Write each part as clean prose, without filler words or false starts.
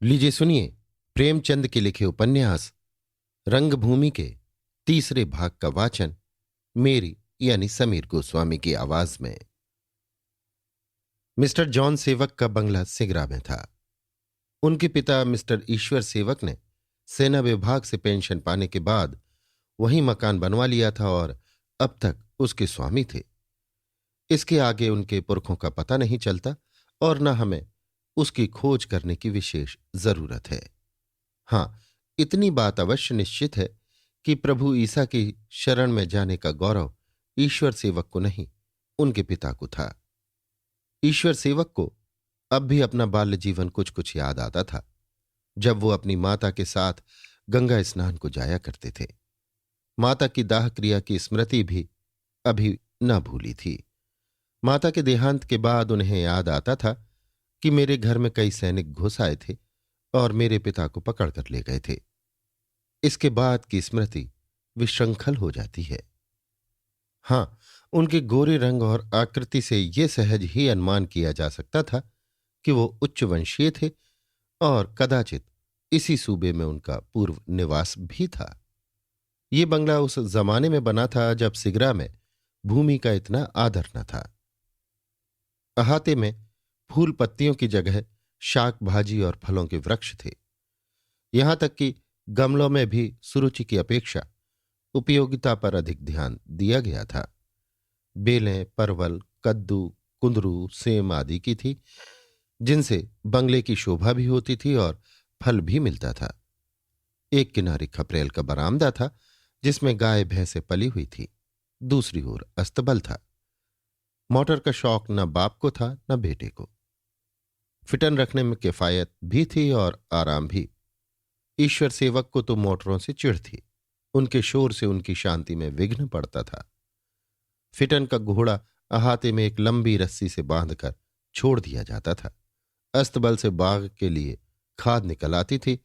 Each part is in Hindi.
लीजिए सुनिए प्रेमचंद के लिखे उपन्यास रंगभूमि के तीसरे भाग का वाचन मेरी यानी समीर गोस्वामी की आवाज में। मिस्टर जॉन सेवक का बंगला सिगरा में था। उनके पिता मिस्टर ईश्वर सेवक ने सेना विभाग से पेंशन पाने के बाद वहीं मकान बनवा लिया था और अब तक उसके स्वामी थे। इसके आगे उनके पुरखों का पता नहीं चलता और न हमें उसकी खोज करने की विशेष जरूरत है। हां, इतनी बात अवश्य निश्चित है कि प्रभु ईसा की शरण में जाने का गौरव ईश्वर सेवक को नहीं, उनके पिता को था। ईश्वर सेवक को अब भी अपना बाल्य जीवन कुछ कुछ याद आता था, जब वो अपनी माता के साथ गंगा स्नान को जाया करते थे। माता की दाह क्रिया की स्मृति भी अभी न भूली थी। माता के देहांत के बाद उन्हें याद आता था कि मेरे घर में कई सैनिक घुस आए थे और मेरे पिता को पकड़ कर ले गए थे। इसके बाद की स्मृति विशृंखल हो जाती है। हां, उनके गोरे रंग और आकृति से ये सहज ही अनुमान किया जा सकता था कि वो उच्च वंशीय थे और कदाचित इसी सूबे में उनका पूर्व निवास भी था। ये बंगला उस जमाने में बना था जब सिगरा में भूमि का इतना आदर न था। अहाते में फूल पत्तियों की जगह शाक भाजी और फलों के वृक्ष थे। यहां तक कि गमलों में भी सुरुचि की अपेक्षा उपयोगिता पर अधिक ध्यान दिया गया था। बेलें, परवल, कद्दू, कुंदरू, सेम आदि की थी, जिनसे बंगले की शोभा भी होती थी और फल भी मिलता था। एक किनारे खपरेल का बरामदा था, जिसमें गाय भैंसे पली हुई थी। दूसरी ओर अस्तबल था। मोटर का शौक न बाप को था न बेटे को। फिटन रखने में किफायत भी थी और आराम भी। ईश्वर सेवक को तो मोटरों से चिढ़ थी। उनके शोर से उनकी शांति में विघ्न पड़ता था। फिटन का घोड़ा अहाते में एक लंबी रस्सी से बांधकर छोड़ दिया जाता था। अस्तबल से बाग के लिए खाद निकल आती थी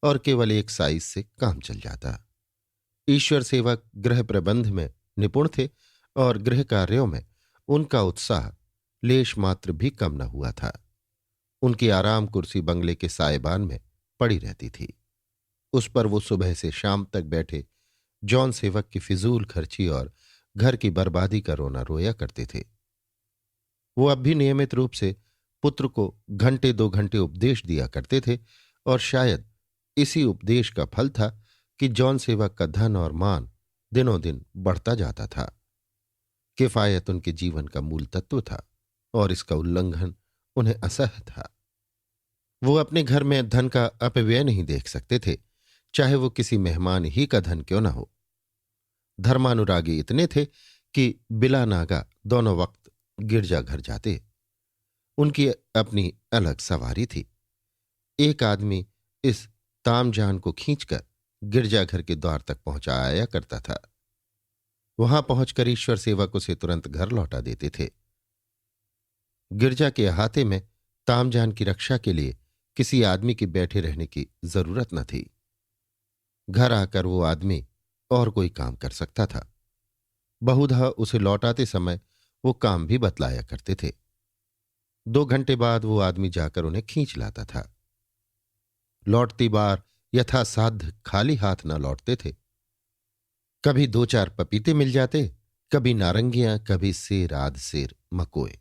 और केवल एक साइज से काम चल जाता। ईश्वर सेवक गृह प्रबंध में निपुण थे और गृह कार्यों में उनका उत्साह लेश मात्र भी कम न हुआ था। उनकी आराम कुर्सी बंगले के सायबान में पड़ी रहती थी। उस पर वो सुबह से शाम तक बैठे जॉन सेवक की फिजूल खर्ची और घर की बर्बादी का रोना रोया करते थे। वो अब भी नियमित रूप से पुत्र को घंटे 2 घंटे उपदेश दिया करते थे और शायद इसी उपदेश का फल था कि जॉन सेवक का धन और मान दिनों दिन बढ़ता जाता था। किफायत उनके जीवन का मूल तत्व था और इसका उल्लंघन उन्हें असह्य था। वो अपने घर में धन का अपव्यय नहीं देख सकते थे, चाहे वो किसी मेहमान ही का धन क्यों न हो। धर्मानुरागी इतने थे कि बिला नागा दोनों वक्त गिरजाघर जाते। उनकी अपनी अलग सवारी थी। एक आदमी इस तामजान को खींचकर गिरजाघर के द्वार तक पहुंचा आया करता था। वहां पहुंचकर ईश्वर सेवक उसे तुरंत घर लौटा देते थे। गिरजा के अहाते में तामजान की रक्षा के लिए किसी आदमी के बैठे रहने की जरूरत न थी। घर आकर वो आदमी और कोई काम कर सकता था। बहुधा उसे लौटाते समय वो काम भी बतलाया करते थे। 2 घंटे बाद वो आदमी जाकर उन्हें खींच लाता था। लौटती बार यथासाध्य खाली हाथ न लौटते थे। कभी 2-4 पपीते मिल जाते, कभी नारंगियां, कभी सेर आध सेर मकोए।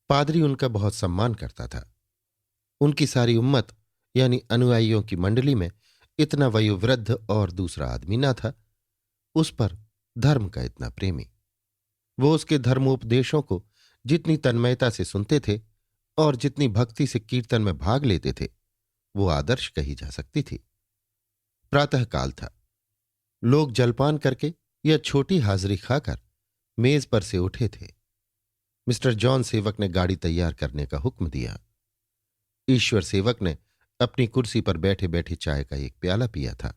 पादरी उनका बहुत सम्मान करता था। उनकी सारी उम्मत यानी अनुयायियों की मंडली में इतना वयोवृद्ध और दूसरा आदमी न था। उस पर धर्म का इतना प्रेमी। वो उसके धर्मोपदेशों को जितनी तन्मयता से सुनते थे और जितनी भक्ति से कीर्तन में भाग लेते थे, वो आदर्श कही जा सकती थी। प्रातःकाल था। लोग जलपान करके या छोटी हाजिरी खाकर मेज पर से उठे थे। मिस्टर जॉन सेवक ने गाड़ी तैयार करने का हुक्म दिया। ईश्वर सेवक ने अपनी कुर्सी पर बैठे बैठे चाय का एक प्याला पिया था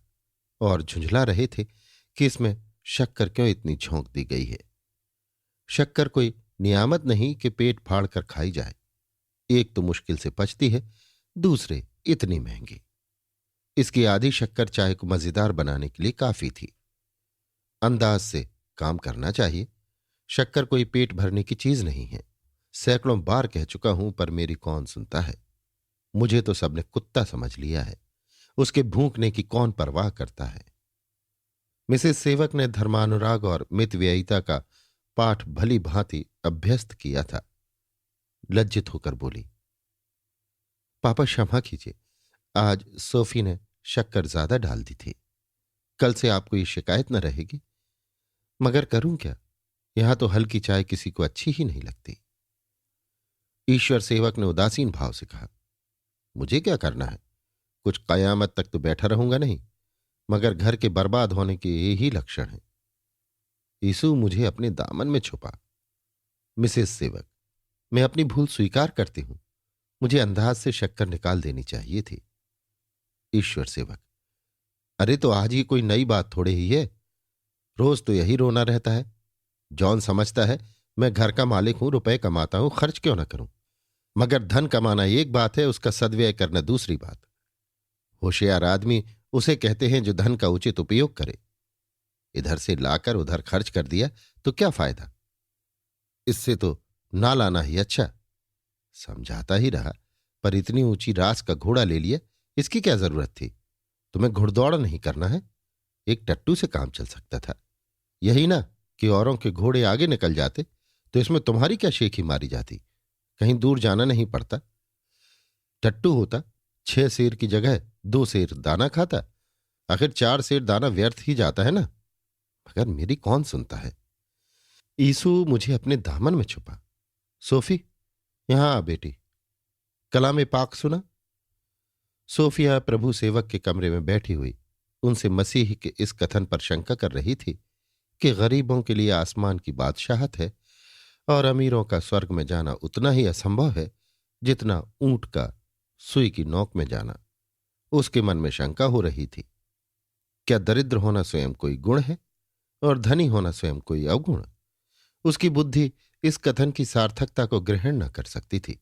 और झुंझला रहे थे कि इसमें शक्कर क्यों इतनी झोंक दी गई है। शक्कर कोई नियामत नहीं कि पेट फाड़ कर खाई जाए। एक तो मुश्किल से पचती है, दूसरे इतनी महंगी। इसकी आधी शक्कर चाय को मजेदार बनाने के लिए काफी थी। अंदाज से काम करना चाहिए। शक्कर कोई पेट भरने की चीज नहीं है। सैकड़ों बार कह चुका हूं, पर मेरी कौन सुनता है। मुझे तो सबने कुत्ता समझ लिया है। उसके भूंकने की कौन परवाह करता है। मिसेस सेवक ने धर्मानुराग और मितव्ययिता का पाठ भली भांति अभ्यस्त किया था। लज्जित होकर बोली, पापा क्षमा कीजिए, आज सोफी ने शक्कर ज्यादा डाल दी थी। कल से आपको ये शिकायत न रहेगी। मगर करूं क्या, यहां तो हल्की चाय किसी को अच्छी ही नहीं लगती। ईश्वर सेवक ने उदासीन भाव से कहा, मुझे क्या करना है, कुछ कयामत तक तो बैठा रहूंगा नहीं, मगर घर के बर्बाद होने के यही लक्षण हैं। यीशु मुझे अपने दामन में छुपा। मिसेस सेवक, मैं अपनी भूल स्वीकार करती हूं। मुझे अंदाज से शक्कर निकाल देनी चाहिए थी। ईश्वर सेवक, अरे तो आज ही कोई नई बात थोड़े ही है। रोज तो यही रोना रहता है। जॉन समझता है मैं घर का मालिक हूं, रुपए कमाता हूं, खर्च क्यों ना करूं। मगर धन कमाना एक बात है, उसका सद्व्यय करना दूसरी बात। होशियार आदमी उसे कहते हैं जो धन का उचित उपयोग करे। इधर से लाकर उधर खर्च कर दिया तो क्या फायदा। इससे तो ना लाना ही अच्छा। समझाता ही रहा, पर इतनी ऊंची रास का घोड़ा ले लिया, इसकी क्या जरूरत थी। तुम्हें घुड़दौड़ नहीं करना है, एक टट्टू से काम चल सकता था। यही ना कि औरों के घोड़े आगे निकल जाते तो इसमें तुम्हारी क्या शेखी मारी जाती। कहीं दूर जाना नहीं पड़ता। टट्टू होता 6 सेर की जगह 2 सेर दाना खाता। आखिर 4 सेर दाना व्यर्थ ही जाता है ना। मगर मेरी कौन सुनता है। ईसु मुझे अपने दामन में छुपा। सोफी, यहां आ बेटी, कलाम पाक सुना। सोफिया प्रभु सेवक के कमरे में बैठी हुई उनसे मसीह के इस कथन पर शंका कर रही थी कि गरीबों के लिए आसमान की बादशाहत है और अमीरों का स्वर्ग में जाना उतना ही असंभव है जितना ऊंट का सुई की नोक में जाना। उसके मन में शंका हो रही थी, क्या दरिद्र होना स्वयं कोई गुण है और धनी होना स्वयं कोई अवगुण। उसकी बुद्धि इस कथन की सार्थकता को ग्रहण न कर सकती थी।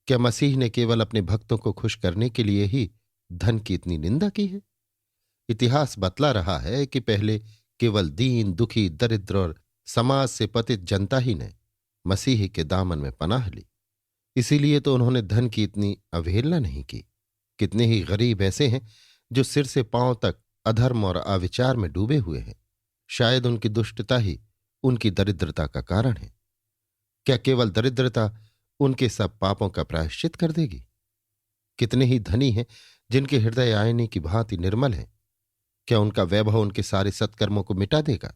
क्या मसीह ने केवल अपने भक्तों को खुश करने के लिए ही धन की इतनी निंदा की है। इतिहास बतला रहा है कि पहले केवल दीन दुखी दरिद्र और समाज से पतित जनता ही ने मसीह के दामन में पनाह ली। इसीलिए तो उन्होंने धन की इतनी अवहेलना नहीं की। कितने ही गरीब ऐसे हैं जो सिर से पांव तक अधर्म और अविचार में डूबे हुए हैं। शायद उनकी दुष्टता ही उनकी दरिद्रता का कारण है। क्या केवल दरिद्रता उनके सब पापों का प्रायश्चित कर देगी। कितने ही धनी हैं जिनके हृदय आईने की भांति निर्मल है। क्या उनका वैभव उनके सारे सत्कर्मों को मिटा देगा।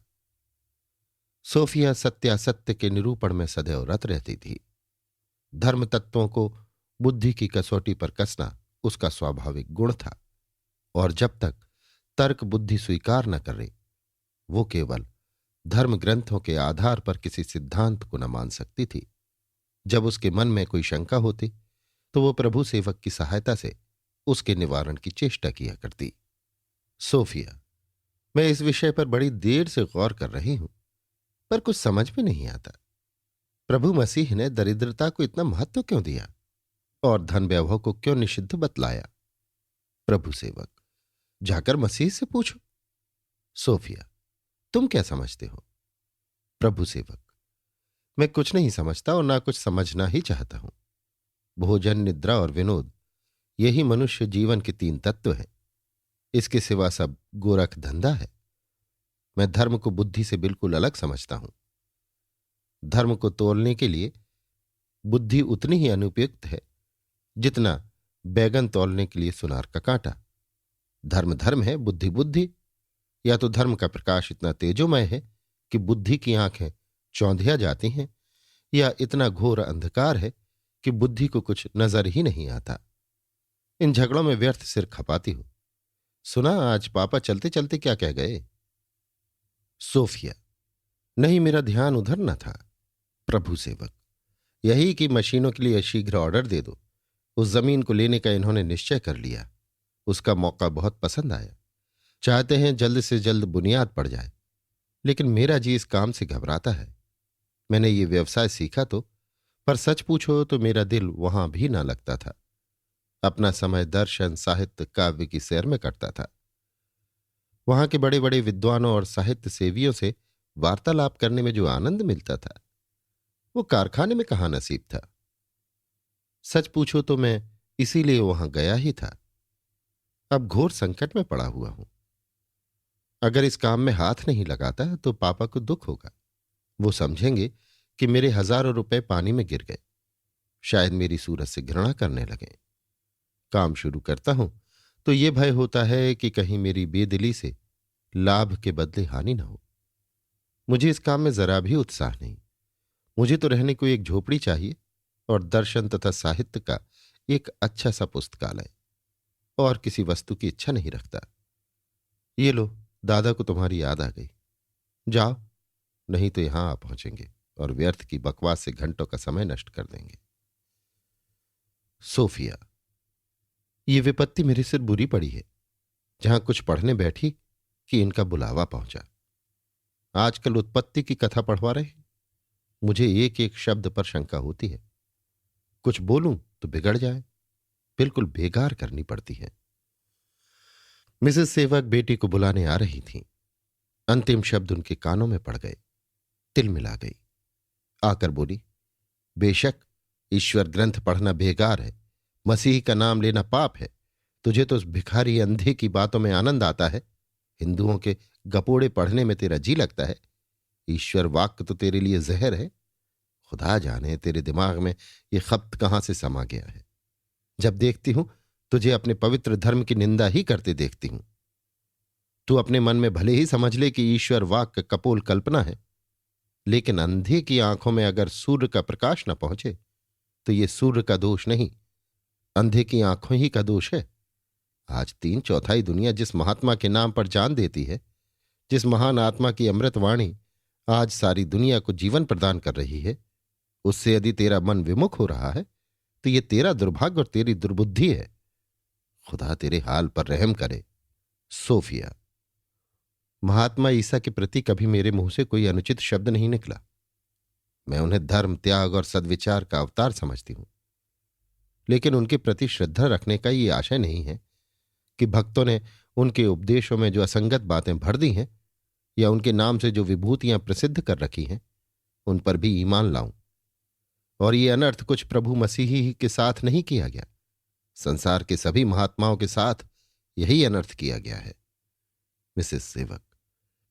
सोफिया सत्यासत्य के निरूपण में सदैव रत रहती थी। धर्म तत्वों को बुद्धि की कसौटी पर कसना उसका स्वाभाविक गुण था, और जब तक तर्क बुद्धि स्वीकार न करे वो केवल धर्म ग्रंथों के आधार पर किसी सिद्धांत को न मान सकती थी। जब उसके मन में कोई शंका होती तो वो प्रभु सेवक की सहायता से उसके निवारण की चेष्टा किया करती। सोफिया, मैं इस विषय पर बड़ी देर से गौर कर रही हूं, पर कुछ समझ में नहीं आता। प्रभु मसीह ने दरिद्रता को इतना महत्व क्यों दिया और धन वैभव को क्यों निषिद्ध बतलाया। प्रभु सेवक, जाकर मसीह से पूछो। सोफिया, तुम क्या समझते हो। प्रभु सेवक, मैं कुछ नहीं समझता और ना कुछ समझना ही चाहता हूं। भोजन, निद्रा और विनोद, यही मनुष्य जीवन के 3 तत्व हैं। इसके सिवा सब गोरख धंधा है। मैं धर्म को बुद्धि से बिल्कुल अलग समझता हूं। धर्म को तोलने के लिए बुद्धि उतनी ही अनुपयुक्त है जितना बैगन तोलने के लिए सुनार का कांटा। धर्म धर्म है, बुद्धि बुद्धि। या तो धर्म का प्रकाश इतना तेजोमय है कि बुद्धि की आंखें चौंधिया जाती हैं, या इतना घोर अंधकार है कि बुद्धि को कुछ नजर ही नहीं आता। इन झगड़ों में व्यर्थ सिर खपाती हूं। सुना आज पापा चलते चलते क्या कह गए। सोफिया, नहीं, मेरा ध्यान उधर न था। प्रभु सेवक, यही कि मशीनों के लिए शीघ्र ऑर्डर दे दो। उस जमीन को लेने का इन्होंने निश्चय कर लिया। उसका मौका बहुत पसंद आया। चाहते हैं जल्द से जल्द बुनियाद पड़ जाए, लेकिन मेरा जी इस काम से घबराता है। मैंने ये व्यवसाय सीखा तो, पर सच पूछो तो मेरा दिल वहां भी ना लगता था। अपना समय दर्शन, साहित्य, काव्य की सैर में कटता था। वहां के बड़े बड़े विद्वानों और साहित्य सेवियों से वार्तालाप करने में जो आनंद मिलता था वो कारखाने में कहाँ नसीब था। सच पूछो तो मैं इसीलिए वहां गया ही था। अब घोर संकट में पड़ा हुआ हूं। अगर इस काम में हाथ नहीं लगाता तो पापा को दुख होगा। वो समझेंगे कि मेरे हजारों रुपए पानी में गिर गए। शायद मेरी सूरत से घृणा करने लगे। काम शुरू करता हूं तो ये भय होता है कि कहीं मेरी बेदिली से लाभ के बदले हानि न हो। मुझे इस काम में जरा भी उत्साह नहीं। मुझे तो रहने को एक झोपड़ी चाहिए और दर्शन तथा साहित्य का एक अच्छा सा पुस्तकालय। और किसी वस्तु की इच्छा नहीं रखता। ये लो, दादा को तुम्हारी याद आ गई। जाओ, नहीं तो यहां आ पहुंचेंगे और व्यर्थ की बकवास से घंटों का समय नष्ट कर देंगे। सोफिया, ये विपत्ति मेरे सिर बुरी पड़ी है। जहां कुछ पढ़ने बैठी कि इनका बुलावा पहुंचा। आजकल उत्पत्ति की कथा पढ़वा रहे। मुझे एक एक शब्द पर शंका होती है। कुछ बोलूं तो बिगड़ जाए। बिल्कुल बेकार करनी पड़ती है। मिसेस सेवक बेटी को बुलाने आ रही थीं। अंतिम शब्द उनके कानों में पड़ गए। तिल मिला गई। आकर बोली, बेशक ईश्वर ग्रंथ पढ़ना बेकार है, मसीह का नाम लेना पाप है। तुझे तो उस भिखारी अंधे की बातों में आनंद आता है। हिंदुओं के गपोड़े पढ़ने में तेरा जी लगता है। ईश्वर वाक्य तो तेरे लिए जहर है। खुदा जाने तेरे दिमाग में ये खप्त कहां से समा गया है। जब देखती हूं तुझे अपने पवित्र धर्म की निंदा ही करते देखती हूं। तू अपने मन में भले ही समझ ले कि ईश्वर वाक्य कपोल कल्पना है, लेकिन अंधे की आंखों में अगर सूर्य का प्रकाश न पहुंचे तो ये सूर्य का दोष नहीं, अंधे की आंखों ही का दोष है। आज 3/4 दुनिया जिस महात्मा के नाम पर जान देती है, जिस महान आत्मा की अमृतवाणी आज सारी दुनिया को जीवन प्रदान कर रही है, उससे यदि तेरा मन विमुख हो रहा है तो ये तेरा दुर्भाग्य और तेरी दुर्बुद्धि है। खुदा तेरे हाल पर रहम करे। सोफिया, महात्मा ईसा के प्रति कभी मेरे मुंह से कोई अनुचित शब्द नहीं निकला। मैं उन्हें धर्म, त्याग और सद्विचार का अवतार समझती हूं, लेकिन उनके प्रति श्रद्धा रखने का ये आशय नहीं है कि भक्तों ने उनके उपदेशों में जो असंगत बातें भर दी हैं या उनके नाम से जो विभूतियां प्रसिद्ध कर रखी हैं उन पर भी ईमान लाऊं। और ये अनर्थ कुछ प्रभु मसीही ही के साथ नहीं किया गया, संसार के सभी महात्माओं के साथ यही अनर्थ किया गया है। मिसेस सेवक,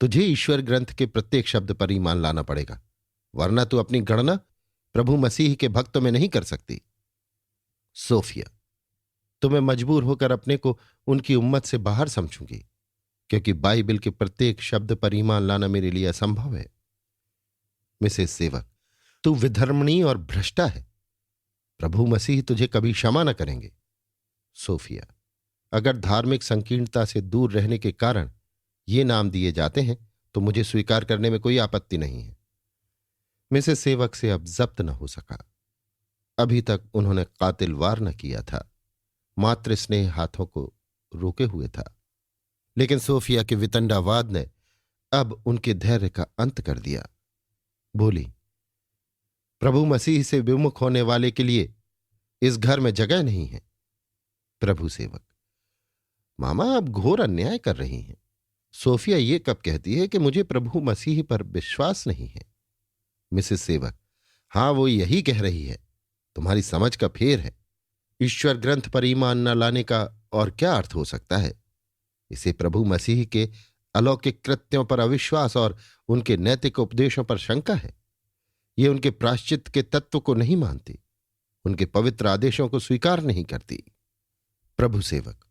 तुझे ईश्वर ग्रंथ के प्रत्येक शब्द पर ईमान लाना पड़ेगा, वरना तू अपनी गणना प्रभु मसीह के भक्तों में नहीं कर सकती। सोफिया, तो मैं मजबूर होकर अपने को उनकी उम्मत से बाहर समझूंगी, क्योंकि बाइबल के प्रत्येक शब्द पर ईमान लाना मेरे लिए असंभव है। मिसेस सेवक, तू विधर्मणी और भ्रष्टा है। प्रभु मसीह तुझे कभी क्षमा न करेंगे। सोफिया, अगर धार्मिक संकीर्णता से दूर रहने के कारण ये नाम दिए जाते हैं तो मुझे स्वीकार करने में कोई आपत्ति नहीं है। मिसेस सेवक से अब जब्त न हो सका। अभी तक उन्होंने कातिल वार न किया था, मात्र स्नेह हाथों को रोके हुए था। लेकिन सोफिया के वितंडावाद ने अब उनके धैर्य का अंत कर दिया। बोली, प्रभु मसीह से विमुख होने वाले के लिए इस घर में जगह नहीं है। प्रभु सेवक, मामा आप घोर अन्याय कर रही हैं। सोफिया ये कब कहती है कि मुझे प्रभु मसीह पर विश्वास नहीं है। मिसेस सेवक, हां वो यही कह रही है। तुम्हारी समझ का फेर है। ईश्वर ग्रंथ पर ईमान न लाने का और क्या अर्थ हो सकता है। इसे प्रभु मसीह के अलौकिक कृत्यों पर अविश्वास और उनके नैतिक उपदेशों पर शंका है। ये उनके प्रायश्चित के तत्व को नहीं मानती, उनके पवित्र आदेशों को स्वीकार नहीं करती। प्रभु सेवक,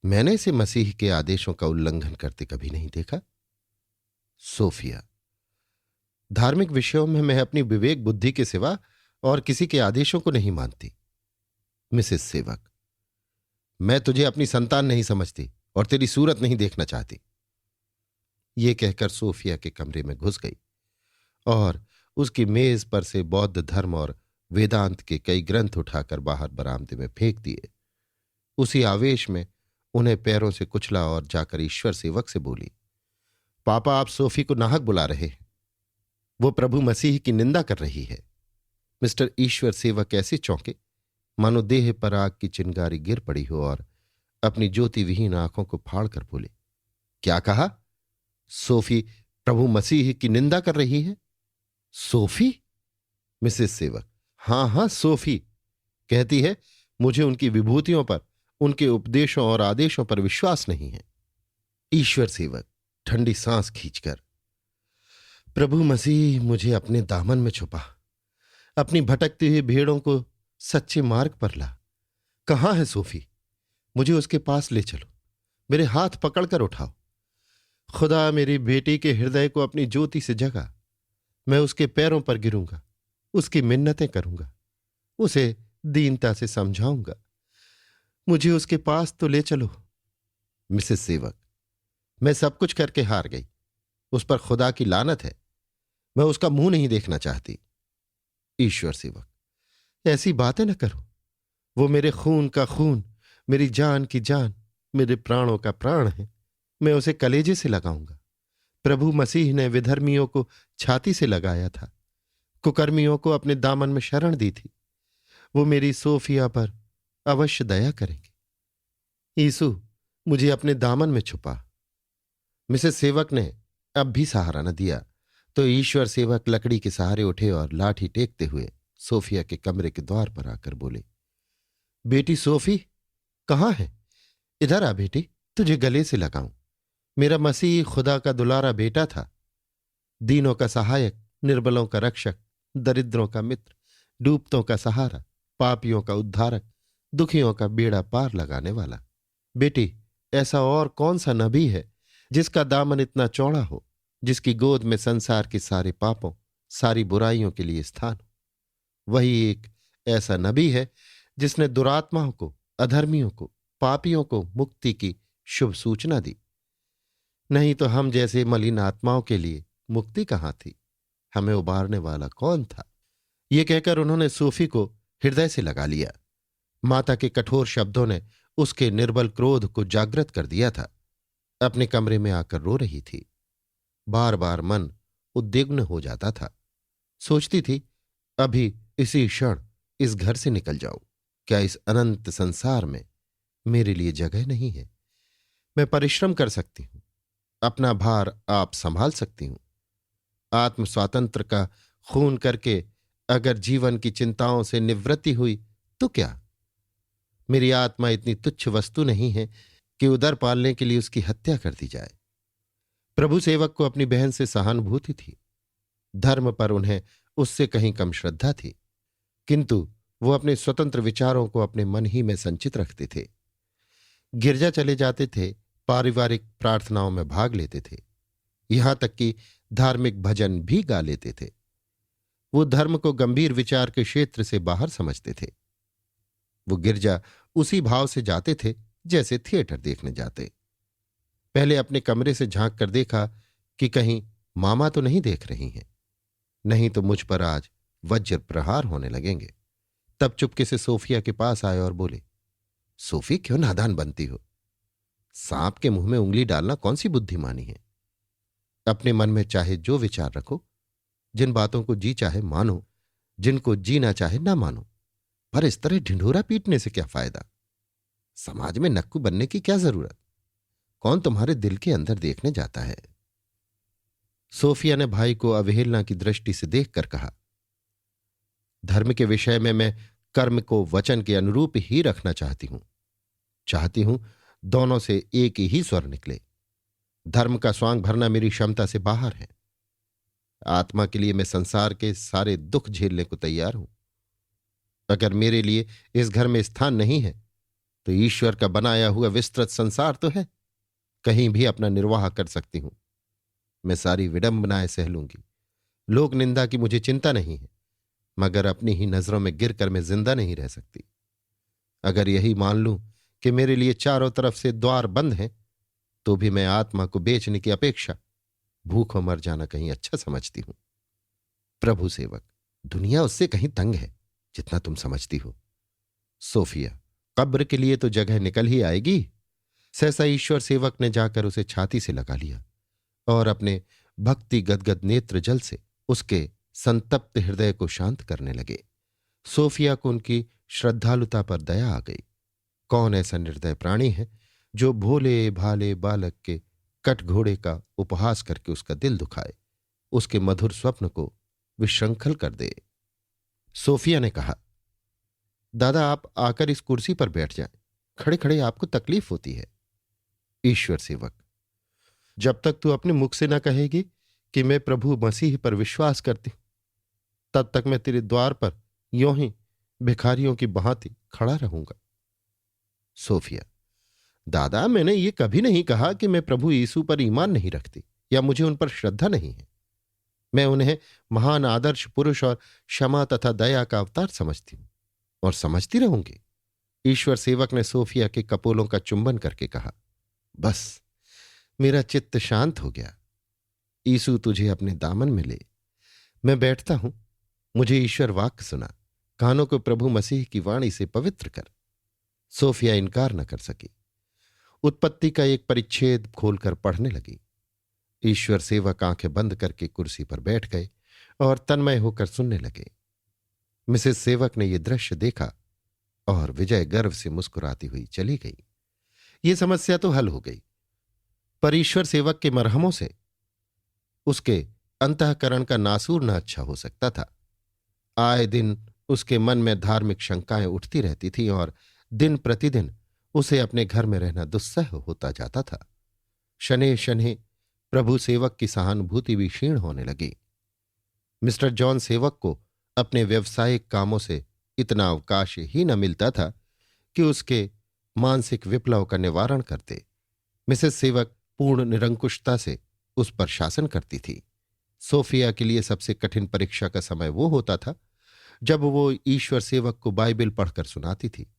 मैंने इसे मसीह के आदेशों का उल्लंघन करते कभी नहीं देखा। सोफिया, धार्मिक विषयों में मैं अपनी विवेक बुद्धि के सिवा और किसी के आदेशों को नहीं मानती। मिसेस सेवक, मैं तुझे अपनी संतान नहीं समझती और तेरी सूरत नहीं देखना चाहती। ये कहकर सोफिया के कमरे में घुस गई और उसकी मेज पर से बौद्ध धर्म और वेदांत के कई ग्रंथ उठाकर बाहर बरामदे में फेंक दिए। उसी आवेश में उन्हें पैरों से कुचला और जाकर ईश्वर सेवक से बोली, पापा आप सोफी को नाहक बुला रहे हैं। वो प्रभु मसीह की निंदा कर रही है। मिस्टर ईश्वर सेवक ऐसे चौंके मानो देह पर आग की चिंगारी गिर पड़ी हो और अपनी ज्योति विहीन आंखों को फाड़ कर बोले, क्या कहा? सोफी प्रभु मसीह की निंदा कर रही है? सोफी? मिसेस सेवक, हां हां सोफी कहती है मुझे उनकी विभूतियों पर, उनके उपदेशों और आदेशों पर विश्वास नहीं है। ईश्वर सेवक ठंडी सांस खींचकर, प्रभु मसीह मुझे अपने दामन में छुपा, अपनी भटकती हुई भेड़ों को सच्चे मार्ग पर ला। कहाँ है सोफी? मुझे उसके पास ले चलो, मेरे हाथ पकड़कर उठाओ। खुदा मेरी बेटी के हृदय को अपनी ज्योति से जगा। मैं उसके पैरों पर गिरूंगा, उसकी मिन्नतें करूंगा, उसे दीनता से समझाऊंगा। मुझे उसके पास तो ले चलो। मिसेस सेवक, मैं सब कुछ करके हार गई। उस पर खुदा की लानत है। मैं उसका मुंह नहीं देखना चाहती। ईश्वर सेवक, ऐसी बातें न करो। वो मेरे खून का खून, मेरी जान की जान, मेरे प्राणों का प्राण है। मैं उसे कलेजे से लगाऊंगा। प्रभु मसीह ने विधर्मियों को छाती से लगाया था, कुकर्मियों को अपने दामन में शरण दी थी। वो मेरी सोफिया पर अवश्य दया करेंगे। यीशु, मुझे अपने दामन में छुपा। मिसेस सेवक ने अब भी सहारा न दिया तो ईश्वर सेवक लकड़ी के सहारे उठे और लाठी टेकते हुए सोफिया के कमरे के द्वार पर आकर बोले, बेटी सोफी, कहाँ है? इधर आ बेटी, तुझे गले से लगाऊं। मेरा मसीह खुदा का दुलारा बेटा था, दीनों का सहायक, निर्बलों का रक्षक, दरिद्रों का मित्र, डूबतों का सहारा, पापियों का उद्धारक, दुखियों का बेड़ा पार लगाने वाला। बेटी, ऐसा और कौन सा नबी है जिसका दामन इतना चौड़ा हो, जिसकी गोद में संसार के सारे पापों, सारी बुराइयों के लिए स्थान हो? वही एक ऐसा नबी है जिसने दुरात्माओं को, अधर्मियों को, पापियों को मुक्ति की शुभ सूचना दी। नहीं तो हम जैसे मलिन आत्माओं के लिए मुक्ति कहाँ थी? हमें उबारने वाला कौन था? ये कहकर उन्होंने सोफी को हृदय से लगा लिया। माता के कठोर शब्दों ने उसके निर्बल क्रोध को जागृत कर दिया था। अपने कमरे में आकर रो रही थी। बार बार मन उद्विग्न हो जाता था। सोचती थी, अभी इसी क्षण इस घर से निकल जाऊं। क्या इस अनंत संसार में मेरे लिए जगह नहीं है? मैं परिश्रम कर सकती हूं, अपना भार आप संभाल सकती हूं। आत्म स्वातंत्र का खून करके अगर जीवन की चिंताओं से निवृत्ति हुई तो क्या? मेरी आत्मा इतनी तुच्छ वस्तु नहीं है कि उदर पालने के लिए उसकी हत्या कर दी जाए। प्रभु सेवक को अपनी बहन से सहानुभूति थी। धर्म पर उन्हें उससे कहीं कम श्रद्धा थी, किंतु वो अपने स्वतंत्र विचारों को अपने मन ही में संचित रखते थे। गिरजा चले जाते थे, पारिवारिक प्रार्थनाओं में भाग लेते थे, यहां तक कि धार्मिक भजन भी गा लेते थे। वो धर्म को गंभीर विचार के क्षेत्र से बाहर समझते थे। वो गिरजा उसी भाव से जाते थे जैसे थिएटर देखने जाते। पहले अपने कमरे से झांक कर देखा कि कहीं मामा तो नहीं देख रही हैं, नहीं तो मुझ पर आज वज्र प्रहार होने लगेंगे। तब चुपके से सोफिया के पास आए और बोले, सोफी, क्यों नादान बनती हो? सांप के मुंह में उंगली डालना कौन सी बुद्धिमानी है? अपने मन में चाहे जो विचार रखो, जिन बातों को जी चाहे मानो, जिनको जी ना चाहे ना मानो, पर इस तरह ढिंढोरा पीटने से क्या फायदा? समाज में नक्कू बनने की क्या जरूरत? कौन तुम्हारे दिल के अंदर देखने जाता है? सोफिया ने भाई को अवहेलना की दृष्टि से देखकर कहा, धर्म के विषय में मैं कर्म को वचन के अनुरूप ही रखना चाहती हूं दोनों से एक ही स्वर निकले। धर्म का स्वांग भरना मेरी क्षमता से बाहर है। आत्मा के लिए मैं संसार के सारे दुख झेलने को तैयार हूं। अगर मेरे लिए इस घर में स्थान नहीं है तो ईश्वर का बनाया हुआ विस्तृत संसार तो है, कहीं भी अपना निर्वाह कर सकती हूं। मैं सारी विडंबनाएं सह लूंगी। लोक निंदा की मुझे चिंता नहीं है, मगर अपनी ही नजरों में गिरकर मैं जिंदा नहीं रह सकती। अगर यही मान लूं कि मेरे लिए चारों तरफ से द्वार बंद हैं, तो भी मैं आत्मा को बेचने की अपेक्षा भूखों मर जाना कहीं अच्छा समझती हूं। प्रभु सेवक, दुनिया उससे कहीं तंग है जितना तुम समझती हो। सोफिया, कब्र के लिए तो जगह निकल ही आएगी। सहसा ईश्वर सेवक ने जाकर उसे छाती से लगा लिया और अपने भक्ति गदगद नेत्र जल से उसके संतप्त हृदय को शांत करने लगे। सोफिया को उनकी श्रद्धालुता पर दया आ गई। कौन ऐसा निर्दय प्राणी है जो भोले भाले बालक के कटघोड़े का उपहास करके उसका दिल दुखाए, उसके मधुर स्वप्न को विशृंखल कर दे? सोफिया ने कहा, दादा आप आकर इस कुर्सी पर बैठ जाएं, खड़े खड़े आपको तकलीफ होती है। ईश्वर सेवक, जब तक तू अपने मुख से न कहेगी कि मैं प्रभु मसीह पर विश्वास करती हूं, तब तक मैं तेरे द्वार पर यों ही भिखारियों की भांति खड़ा रहूंगा। सोफिया, दादा मैंने ये कभी नहीं कहा कि मैं प्रभु यीशु पर ईमान नहीं रखती या मुझे उन पर श्रद्धा नहीं है। मैं उन्हें महान आदर्श पुरुष और क्षमा तथा दया का अवतार समझती हूं और समझती रहूंगी। ईश्वर सेवक ने सोफिया के कपोलों का चुंबन करके कहा, बस मेरा चित्त शांत हो गया। यीशु तुझे अपने दामन में ले। मैं बैठता हूं, मुझे ईश्वर वाक्य सुना, कानों को प्रभु मसीह की वाणी से पवित्र कर। सोफिया इनकार न कर सकी। उत्पत्ति का एक परिच्छेद खोलकर पढ़ने लगी। ईश्वर सेवक आंखें बंद करके कुर्सी पर बैठ गए और तन्मय होकर सुनने लगे। मिसेस सेवक ने यह दृश्य देखा और विजय गर्व से मुस्कुराती हुई चली गई। ये समस्या तो हल हो गई, पर ईश्वर सेवक के मरहमों से उसके अंतःकरण का नासूर न अच्छा हो सकता था। आए दिन उसके मन में धार्मिक शंकाएं उठती रहती थीं और दिन प्रतिदिन उसे अपने घर में रहना दुस्सह होता जाता था। शनैः शनैः प्रभु सेवक की सहानुभूति भी क्षीण होने लगी। मिस्टर जॉन सेवक को अपने व्यवसायिक कामों से इतना अवकाश ही न मिलता था कि उसके मानसिक विप्लव का निवारण करते। मिसेस सेवक पूर्ण निरंकुशता से उस पर शासन करती थी। सोफिया के लिए सबसे कठिन परीक्षा का समय वो होता था जब वो ईश्वर सेवक को बाइबिल पढ़कर सुनाती थी।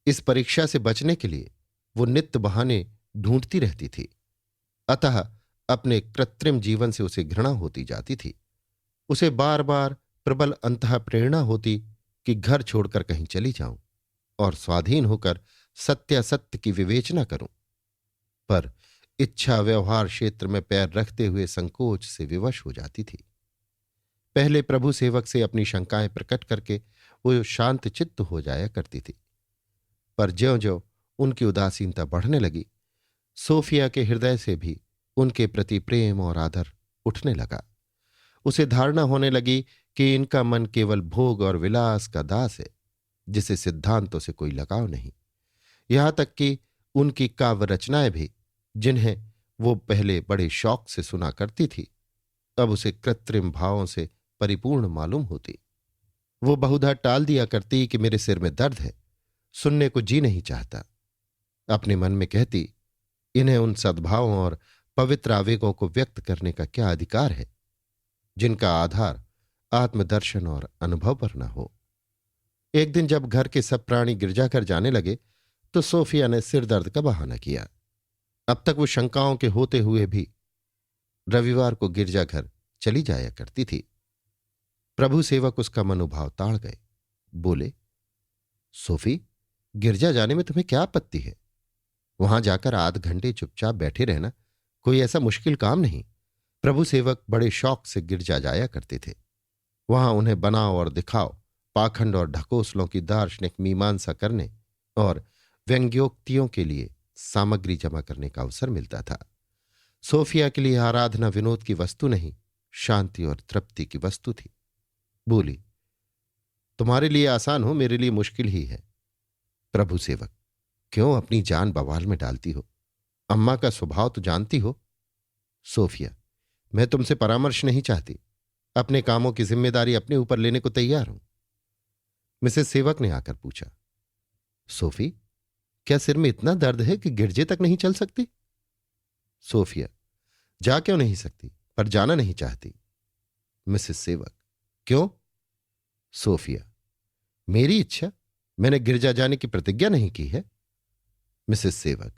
इस परीक्षा से बचने के लिए वो नित्य बहाने ढूंढती रहती थी। अतः अपने कृत्रिम जीवन से उसे घृणा होती जाती थी। उसे बार बार प्रबल अंतः प्रेरणा होती कि घर छोड़कर कहीं चली जाऊं और स्वाधीन होकर सत्यासत्य की विवेचना करूं, पर इच्छा व्यवहार क्षेत्र में पैर रखते हुए संकोच से विवश हो जाती थी। पहले प्रभु सेवक से अपनी शंकाएं प्रकट करके वो शांत चित्त हो जाया करती थी, पर ज्यों-ज्यों उनकी उदासीनता बढ़ने लगी, सोफिया के हृदय से भी उनके प्रति प्रेम और आदर उठने लगा। उसे धारणा होने लगी कि इनका मन केवल भोग और विलास का दास है, जिसे सिद्धांतों से कोई लगाव नहीं। यहां तक कि उनकी काव्य रचनाएं भी, जिन्हें वो पहले बड़े शौक से सुना करती थी, अब उसे कृत्रिम भावों से परिपूर्ण मालूम होती। वो बहुधा टाल दिया करती कि मेरे सिर में दर्द है, सुनने को जी नहीं चाहता। अपने मन में कहती, इन्हें उन सद्भावों और पवित्र आवेगों को व्यक्त करने का क्या अधिकार है जिनका आधार आत्मदर्शन और अनुभव पर न हो। एक दिन जब घर के सब प्राणी गिरजाघर जाने लगे तो सोफिया ने सिर दर्द का बहाना किया। अब तक वो शंकाओं के होते हुए भी रविवार को गिरजाघर चली जाया करती थी। प्रभु सेवक उसका मनोभाव ताड़ गए। बोले, सोफी, गिरजा जाने में तुम्हें क्या आपत्ति है? वहां जाकर आध घंटे चुपचाप बैठे रहना कोई ऐसा मुश्किल काम नहीं। प्रभु सेवक बड़े शौक से गिरजा जाया करते थे। वहां उन्हें बनाओ और दिखाओ, पाखंड और ढकोसलों की दार्शनिक मीमांसा करने और व्यंग्योक्तियों के लिए सामग्री जमा करने का अवसर मिलता था। सोफिया के लिए आराधना विनोद की वस्तु नहीं, शांति और तृप्ति की वस्तु थी। बोली, तुम्हारे लिए आसान हो, मेरे लिए मुश्किल ही है। प्रभु सेवक, क्यों अपनी जान बवाल में डालती हो? अम्मा का स्वभाव तो जानती हो। सोफिया, मैं तुमसे परामर्श नहीं चाहती, अपने कामों की जिम्मेदारी अपने ऊपर लेने को तैयार हूं। मिसेस सेवक ने आकर पूछा, सोफी, क्या सिर में इतना दर्द है कि गिरजे तक नहीं चल सकती? सोफिया, जा क्यों नहीं सकती, पर जाना नहीं चाहती। मिसेस सेवक, क्यों? सोफिया, मेरी इच्छा, मैंने गिरजा जाने की प्रतिज्ञा नहीं की है। मिसेस सेवक,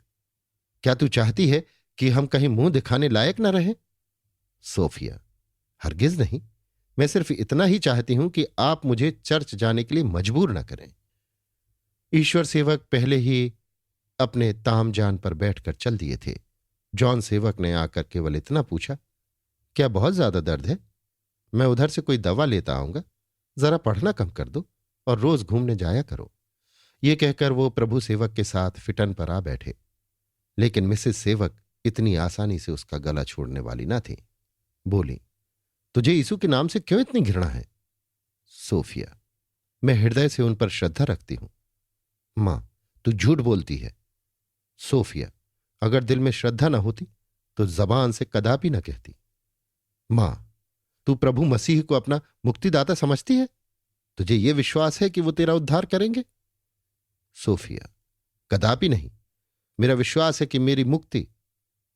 क्या तू चाहती है कि हम कहीं मुंह दिखाने लायक न रहें? सोफिया, हरगिज नहीं, मैं सिर्फ इतना ही चाहती हूं कि आप मुझे चर्च जाने के लिए मजबूर न करें। ईश्वर सेवक पहले ही अपने तामजान पर बैठकर चल दिए थे। जॉन सेवक ने आकर केवल इतना पूछा, क्या बहुत ज्यादा दर्द है? मैं उधर से कोई दवा लेता आऊंगा, जरा पढ़ना कम कर दो और रोज घूमने जाया करो। ये कहकर वो प्रभु सेवक के साथ फिटन पर आ बैठे, लेकिन मिसेस सेवक इतनी आसानी से उसका गला छोड़ने वाली न थी। बोली, तुझे यीशु के नाम से क्यों इतनी घृणा है? सोफिया, मैं हृदय से उन पर श्रद्धा रखती हूं। मां, तू झूठ बोलती है। सोफिया, अगर दिल में श्रद्धा न होती तो जबान से कदापि न कहती। मां, तू प्रभु मसीह को अपना मुक्तिदाता समझती है? तुझे यह विश्वास है कि वो तेरा उद्धार करेंगे? सोफिया, कदापि नहीं। मेरा विश्वास है कि मेरी मुक्ति,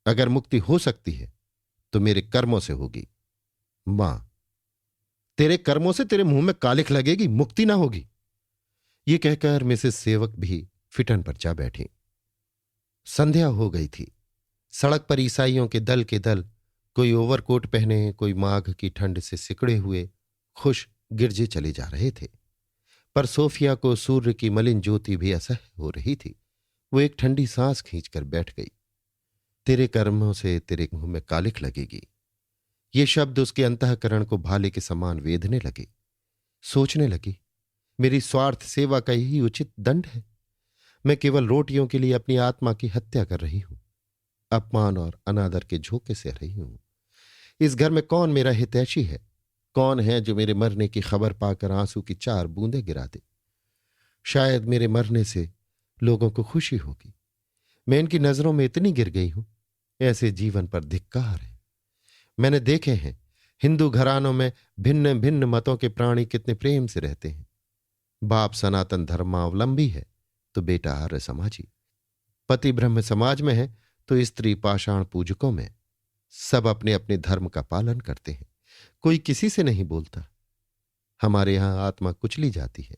अगर मुक्ति हो सकती है, तो मेरे कर्मों से होगी। मां, तेरे कर्मों से तेरे मुंह में कालिख लगेगी, मुक्ति ना होगी। ये कहकर मिसेस सेवक भी फिटन पर जा बैठी। संध्या हो गई थी। सड़क पर ईसाइयों के दल कोई ओवरकोट पहने, कोई माघ की ठंड से सिकड़े हुए खुश गिरजे चले जा रहे थे। पर सोफिया को सूर्य की मलिन ज्योति भी असह्य हो रही थी। वो एक ठंडी सांस खींचकर बैठ गई। तेरे कर्मों से तेरे मुंह में कालिख लगेगी, ये शब्द उसके अंतःकरण को भाले के समान वेधने लगे। सोचने लगी, मेरी स्वार्थ सेवा का यही उचित दंड है। मैं केवल रोटियों के लिए अपनी आत्मा की हत्या कर रही हूं, अपमान और अनादर के झोंके से रही हूं। इस घर में कौन मेरा हितैषी है? कौन है जो मेरे मरने की खबर पाकर आंसू की 4 बूंदें गिरा दे? शायद मेरे मरने से लोगों को खुशी होगी। मैं इनकी नजरों में इतनी गिर गई हूं, ऐसे जीवन पर धिक्कार है। मैंने देखे हैं हिंदू घरानों में भिन्न भिन्न मतों के प्राणी कितने प्रेम से रहते हैं। बाप सनातन धर्मावलंबी है तो बेटा आर्य समाजी, पति ब्रह्म समाज में है तो स्त्री पाषाण पूजकों में। सब अपने अपने धर्म का पालन करते हैं, कोई किसी से नहीं बोलता। हमारे यहां आत्मा कुचली जाती है,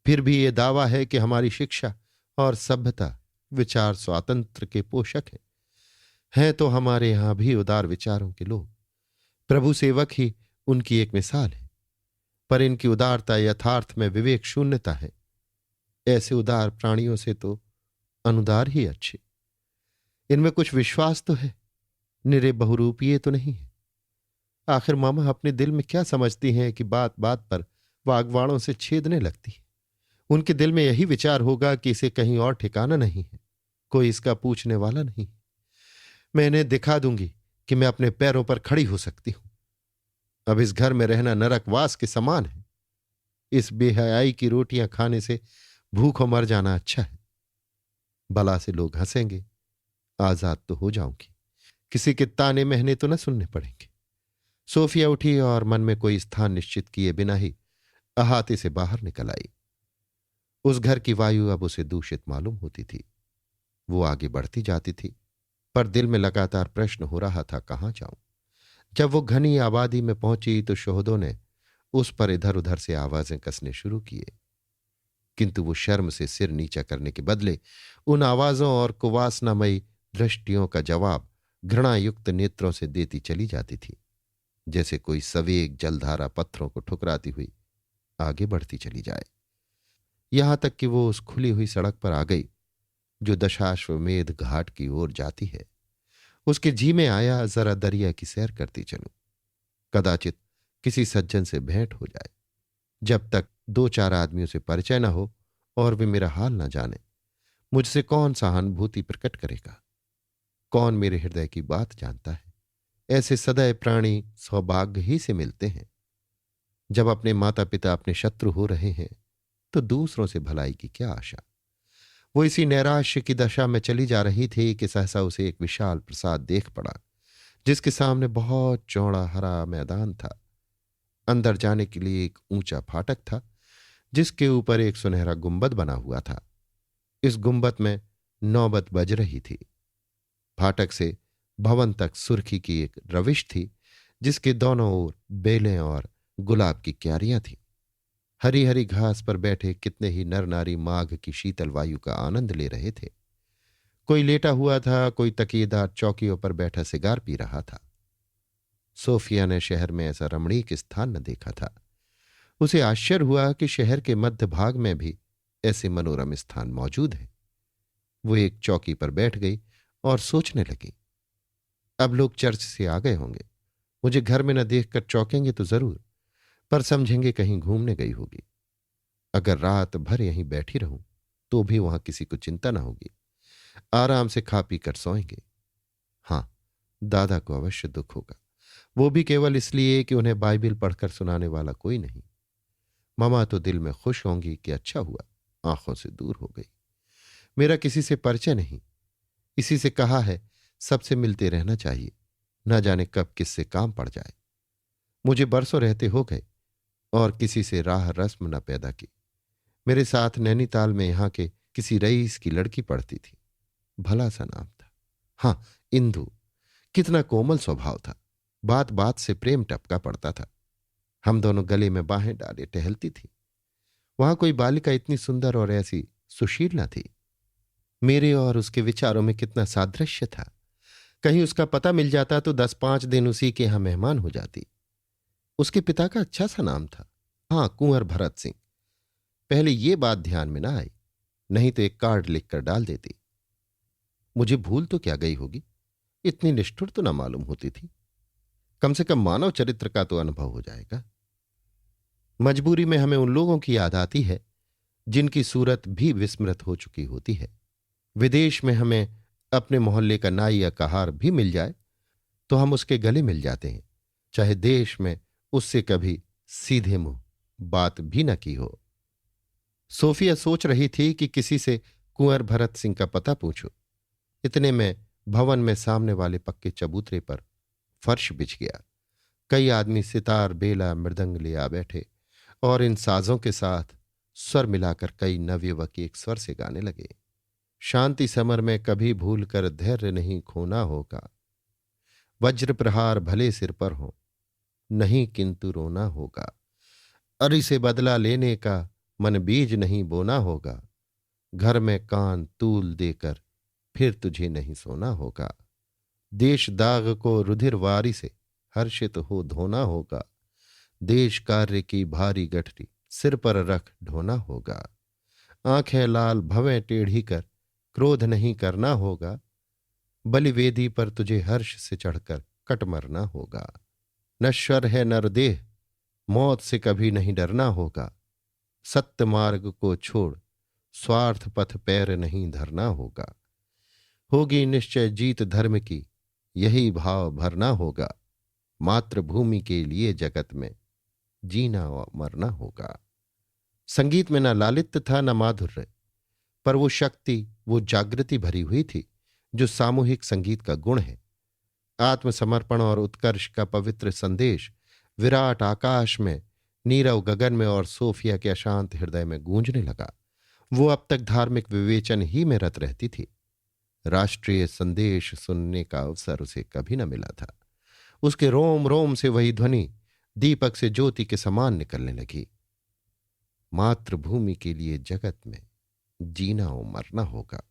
फिर भी ये दावा है कि हमारी शिक्षा और सभ्यता विचार स्वातंत्र के पोषक हैं तो हमारे यहां भी उदार विचारों के लोग। प्रभु सेवक ही उनकी एक मिसाल है। पर इनकी उदारता यथार्थ में विवेक शून्यता है। ऐसे उदार प्राणियों से तो अनुदार ही अच्छे। इनमें कुछ विश्वास तो है, निरे बहुरूपीय तो नहीं है। आखिर मामा अपने दिल में क्या समझती हैं कि बात बात पर वाग्वाणों से छेदने लगती है? उनके दिल में यही विचार होगा कि इसे कहीं और ठिकाना नहीं है, कोई इसका पूछने वाला नहीं। मैं इन्हें दिखा दूंगी कि मैं अपने पैरों पर खड़ी हो सकती हूं। अब इस घर में रहना नरकवास के समान है। इस बेहयाई की रोटियां खाने से भूखों मर जाना अच्छा है। बला से लोग हंसेंगे, आजाद तो हो जाऊंगी, किसी के ताने महने तो न सुनने पड़ेंगे। सोफिया उठी और मन में कोई स्थान निश्चित किए बिना ही अहाते से बाहर निकल आई। उस घर की वायु अब उसे दूषित मालूम होती थी। वो आगे बढ़ती जाती थी, पर दिल में लगातार प्रश्न हो रहा था, कहां जाऊं? जब वो घनी आबादी में पहुंची तो शोहदों ने उस पर इधर उधर से आवाजें कसने शुरू किए, किंतु वो शर्म से सिर नीचा करने के बदले उन आवाजों और कुवासनामयी दृष्टियों का जवाब घृणायुक्त नेत्रों से देती चली जाती थी, जैसे कोई सवेग जलधारा पत्थरों को ठुकराती हुई आगे बढ़ती चली जाए। यहां तक कि वो उस खुली हुई सड़क पर आ गई जो दशाश्वमेध घाट की ओर जाती है। उसके जी में आया, जरा दरिया की सैर करती चलूं, कदाचित किसी सज्जन से भेंट हो जाए। जब तक 2-4 आदमियों से परिचय न हो और वे मेरा हाल न जाने, मुझसे कौन सहानुभूति प्रकट करेगा? कौन मेरे हृदय की बात जानता है? ऐसे सदैव प्राणी सौभाग्य ही से मिलते हैं। जब अपने माता पिता अपने शत्रु हो रहे हैं तो दूसरों से भलाई की क्या आशा? वो इसी नैराश्य की दशा में चली जा रही थी कि सहसा उसे एक विशाल प्रासाद देख पड़ा, जिसके सामने बहुत चौड़ा हरा मैदान था। अंदर जाने के लिए एक ऊंचा फाटक था, जिसके ऊपर एक सुनहरा गुंबद बना हुआ था। इस गुंबद में नौबत बज रही थी। फाटक से भवन तक सुर्खी की एक रविश थी, जिसके दोनों ओर बेलें और गुलाब की क्यारियां थीं। हरी हरी घास पर बैठे कितने ही नर नारी माघ की शीतल वायु का आनंद ले रहे थे। कोई लेटा हुआ था, कोई तकिएदार चौकियों पर बैठा सिगार पी रहा था। सोफिया ने शहर में ऐसा रमणीक स्थान न देखा था। उसे आश्चर्य हुआ कि शहर के मध्य भाग में भी ऐसे मनोरम स्थान मौजूद है। वो एक चौकी पर बैठ गई और सोचने लगी, अब लोग चर्च से आ गए होंगे, मुझे घर में न देखकर चौंकेंगे तो जरूर, पर समझेंगे कहीं घूमने गई होगी। अगर रात भर यहीं बैठी रहूं तो भी वहां किसी को चिंता न होगी। आराम से खा पी कर सोएंगे। हां, दादा को अवश्य दुख होगा, वो भी केवल इसलिए कि उन्हें बाइबिल पढ़कर सुनाने वाला कोई नहीं। ममा तो दिल में खुश होंगी कि अच्छा हुआ, आंखों से दूर हो गई। मेरा किसी से परिचय नहीं, इसी से कहा है सबसे मिलते रहना चाहिए, न जाने कब किससे काम पड़ जाए। मुझे बरसों रहते हो गए और किसी से राह रस्म न पैदा की। मेरे साथ नैनीताल में यहाँ के किसी रईस की लड़की पढ़ती थी, भला सा नाम था, हाँ, इंदु। कितना कोमल स्वभाव था, बात बात से प्रेम टपका पड़ता था। हम दोनों गले में बाहें डाले टहलती थी। वहां कोई बालिका इतनी सुंदर और ऐसी सुशील न थी। मेरे और उसके विचारों में कितना सादृश्य था। कहीं उसका पता मिल जाता तो 10-5 दिन उसी के यहां मेहमान हो जाती। उसके पिता का अच्छा सा नाम था, हाँ, कुंवर भरत सिंह। पहले ये बात ध्यान में ना आई, नहीं तो एक कार्ड लिखकर डाल देती। मुझे भूल तो क्या गई होगी, इतनी निष्ठुर तो ना मालूम होती थी। कम से कम मानव चरित्र का तो अनुभव हो जाएगा। मजबूरी में हमें उन लोगों की याद आती है जिनकी सूरत भी विस्मृत हो चुकी होती है। विदेश में हमें अपने मोहल्ले का नाई या कहार भी मिल जाए तो हम उसके गले मिल जाते हैं, चाहे देश में उससे कभी सीधे मुंह बात भी न की हो। सोफिया सोच रही थी कि किसी से कुंवर भरत सिंह का पता पूछो। इतने में भवन में सामने वाले पक्के चबूतरे पर फर्श बिछ गया। कई आदमी सितार, बेला, मृदंग ले आ बैठे और इन साजों के साथ स्वर मिलाकर कई नवयुवक एक स्वर से गाने लगे। शांति समर में कभी भूल कर धैर्य नहीं खोना होगा, वज्र प्रहार भले सिर पर हो, नहीं किंतु रोना होगा। अरि से बदला लेने का मन बीज नहीं बोना होगा, घर में कान तूल देकर फिर तुझे नहीं सोना होगा। देश दाग को रुधिर वारी से हर्षित हो धोना होगा, देश कार्य की भारी गठरी सिर पर रख ढोना होगा। आंखें लाल भवें टेढ़ी कर क्रोध नहीं करना होगा, बलिवेदी पर तुझे हर्ष से चढ़कर कट मरना होगा। नश्वर है नरदेह, मौत से कभी नहीं डरना होगा, सत्य मार्ग को छोड़ स्वार्थ पथ पैर नहीं धरना होगा। होगी निश्चय जीत धर्म की, यही भाव भरना होगा, मातृभूमि के लिए जगत में जीना और मरना होगा। संगीत में न लालित्य था न माधुर्य, पर वो शक्ति, वो जागृति भरी हुई थी जो सामूहिक संगीत का गुण है। आत्मसमर्पण और उत्कर्ष का पवित्र संदेश विराट आकाश में, नीरव गगन में और सोफिया के अशांत हृदय में गूंजने लगा। वो अब तक धार्मिक विवेचन ही में रत रहती थी। राष्ट्रीय संदेश सुनने का अवसर उसे कभी न मिला था। उसके रोम रोम से वही ध्वनि दीपक से ज्योति के समान निकलने लगी। मातृभूमि के लिए जगत में जीना और मरना होगा।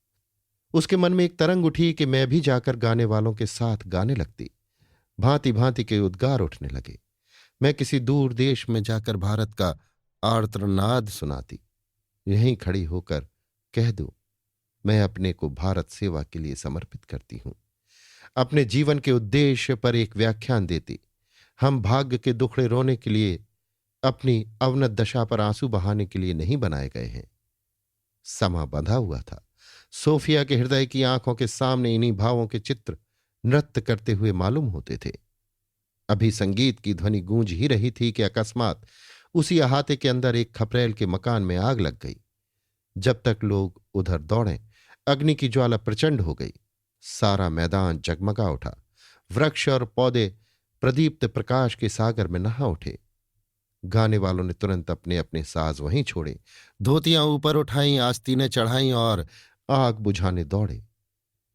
उसके मन में एक तरंग उठी कि मैं भी जाकर गाने वालों के साथ गाने लगती। भांति भांति के उद्गार उठने लगे। मैं किसी दूर देश में जाकर भारत का आर्तनाद सुनाती। यहीं खड़ी होकर कह दूं, मैं अपने को भारत सेवा के लिए समर्पित करती हूं। अपने जीवन के उद्देश्य पर एक व्याख्यान देती। हम भाग्य के दुखड़े रोने के लिए, अपनी अवनत दशा पर आंसू बहाने के लिए नहीं बनाए गए हैं। समा बंधा हुआ था। सोफिया के हृदय की आंखों के सामने इन्हीं भावों के चित्र नृत्य करते हुए मालूम होते थे। अभी संगीत की ध्वनि गूंज ही रही थी कि अकस्मात उसी अहाते के अंदर एक खपरेल के मकान में आग लग गई। जब तक लोग उधर दौड़े, अग्नि की ज्वाला प्रचंड हो गई। सारा मैदान जगमगा उठा। वृक्ष और पौधे प्रदीप्त प्रकाश के सागर में नहा उठे। गाने वालों ने तुरंत अपने अपने साज वहीं छोड़े, धोतियां ऊपर उठाईं, आस्तीनें चढ़ाईं और आग बुझाने दौड़े।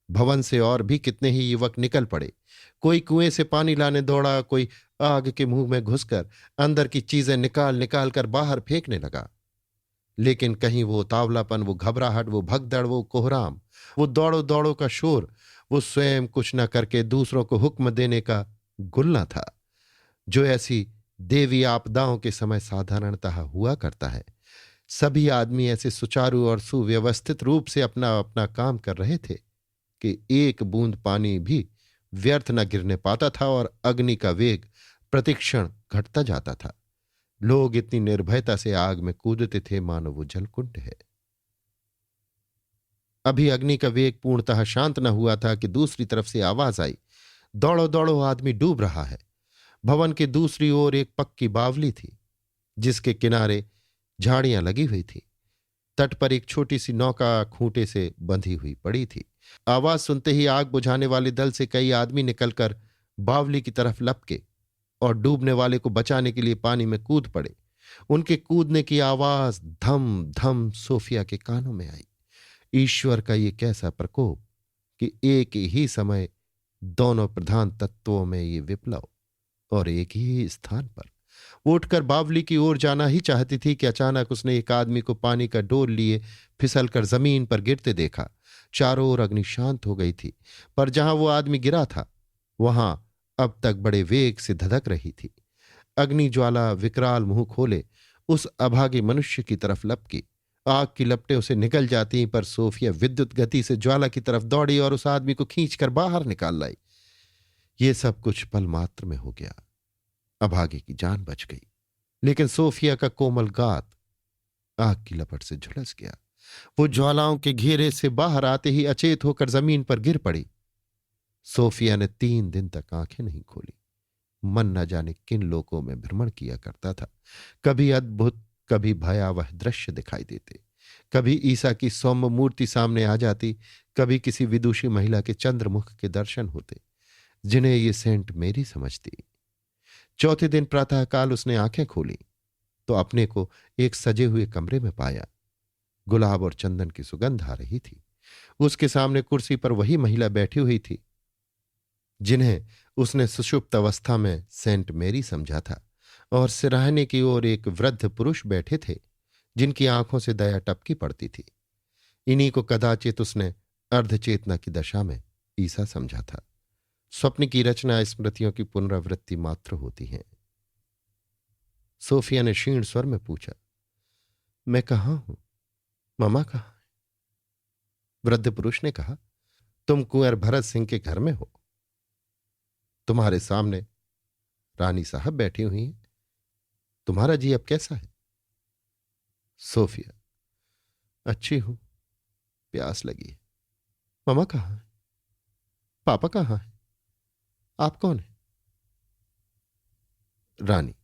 भवन से और भी कितने ही युवक निकल पड़े। कोई कुएं से पानी लाने दौड़ा, कोई आग के मुंह में घुसकर अंदर की चीजें निकाल निकाल कर बाहर फेंकने लगा। लेकिन कहीं वो तावलापन, वो घबराहट, वो भगदड़, वो कोहराम, वो दौड़ो दौड़ो का शोर, वो स्वयं कुछ न करके दूसरों को हुक्म देने का गुल न था, जो ऐसी देवी आपदाओं के समय साधारणतः हुआ करता है। सभी आदमी ऐसे सुचारू और सुव्यवस्थित रूप से अपना अपना काम कर रहे थे कि एक बूंद पानी भी व्यर्थ न गिरने पाता था और अग्नि का वेग प्रतिक्षण घटता जाता था। लोग इतनी निर्भयता से आग में कूदते थे मानो वो जलकुंड है। अभी अग्नि का वेग पूर्णतः शांत न हुआ था कि दूसरी तरफ से आवाज आई, दौड़ो दौड़ो, आदमी डूब रहा है। भवन के दूसरी ओर एक पक्की बावली थी जिसके किनारे झाड़ियां लगी हुई थी। तट पर एक छोटी सी नौका खूंटे से बंधी हुई पड़ी थी। आवाज सुनते ही आग बुझाने वाले दल से कई आदमी निकलकर बावली की तरफ लपके और डूबने वाले को बचाने के लिए पानी में कूद पड़े। उनके कूदने की आवाज धम धम सोफिया के कानों में आई। ईश्वर का ये कैसा प्रकोप कि एक ही समय दोनों प्रधान तत्वों में ये विप्लव, और एक ही स्थान पर। वो उठकर बावली की ओर जाना ही चाहती थी कि अचानक उसने एक आदमी को पानी का डोल लिए फिसलकर जमीन पर गिरते देखा। चारों ओर अग्नि शांत हो गई थी, पर जहां वो आदमी गिरा था वहां अब तक बड़े वेग से धधक रही थी। अग्नि ज्वाला विकराल मुंह खोले उस अभागे मनुष्य की तरफ लपकी। आग की लपटें उसे निकल जाती, पर सोफिया विद्युत गति से ज्वाला की तरफ दौड़ी और उस आदमी को खींचकर बाहर निकाल लाई। ये सब कुछ पल मात्र में हो गया। अभागे की जान बच गई, लेकिन सोफिया का कोमल गात आग की लपट से झुलस गया। वो ज्वालाओं के घेरे से बाहर आते ही अचेत होकर जमीन पर गिर पड़ी। सोफिया ने 3 दिन तक आंखें नहीं खोली। मन न जाने किन लोकों में भ्रमण किया करता था। कभी अद्भुत, कभी भयावह दृश्य दिखाई देते, कभी ईसा की सौम्य मूर्ति सामने आ जाती, कभी किसी विदुषी महिला के चंद्रमुख के दर्शन होते, जिन्हें ये सेंट मेरी समझती। चौथे दिन प्रातःकाल उसने आंखें खोली तो अपने को एक सजे हुए कमरे में पाया। गुलाब और चंदन की सुगंध आ रही थी। उसके सामने कुर्सी पर वही महिला बैठी हुई थी जिन्हें उसने सुषुप्त अवस्था में सेंट मेरी समझा था, और सिराहने की ओर एक वृद्ध पुरुष बैठे थे जिनकी आंखों से दया टपकी पड़ती थी। इन्हीं को कदाचित उसने अर्धचेतना की दशा में ईसा समझा था। स्वप्न की रचना स्मृतियों की पुनरावृत्ति मात्र होती है। सोफिया ने क्षीण स्वर में पूछा, मैं कहाँ हूं? मामा कहाँ है? वृद्ध पुरुष ने कहा, तुम कुंवर भरत सिंह के घर में हो। तुम्हारे सामने रानी साहब बैठी हुई हैं। तुम्हारा जी अब कैसा है? सोफिया, अच्छी हूं, प्यास लगी है। मामा कहाँ है? पापा कहाँ है? आप कौन है? रानी,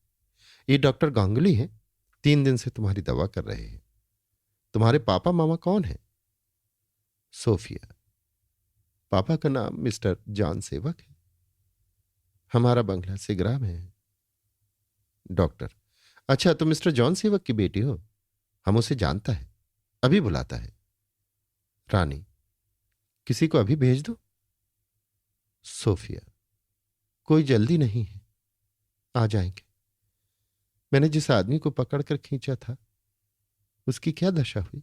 ये डॉक्टर गांगुली हैं, 3 दिन से तुम्हारी दवा कर रहे हैं। तुम्हारे पापा मामा कौन है? सोफिया, पापा का नाम मिस्टर जॉन सेवक है। हमारा बंगला सिगरा में है। डॉक्टर, अच्छा, तुम मिस्टर जॉन सेवक की बेटी हो? हम उसे जानता है, अभी बुलाता है। रानी, किसी को अभी भेज दो? सोफिया, कोई जल्दी नहीं है, आ जाएंगे। मैंने जिस आदमी को पकड़कर खींचा था उसकी क्या दशा हुई?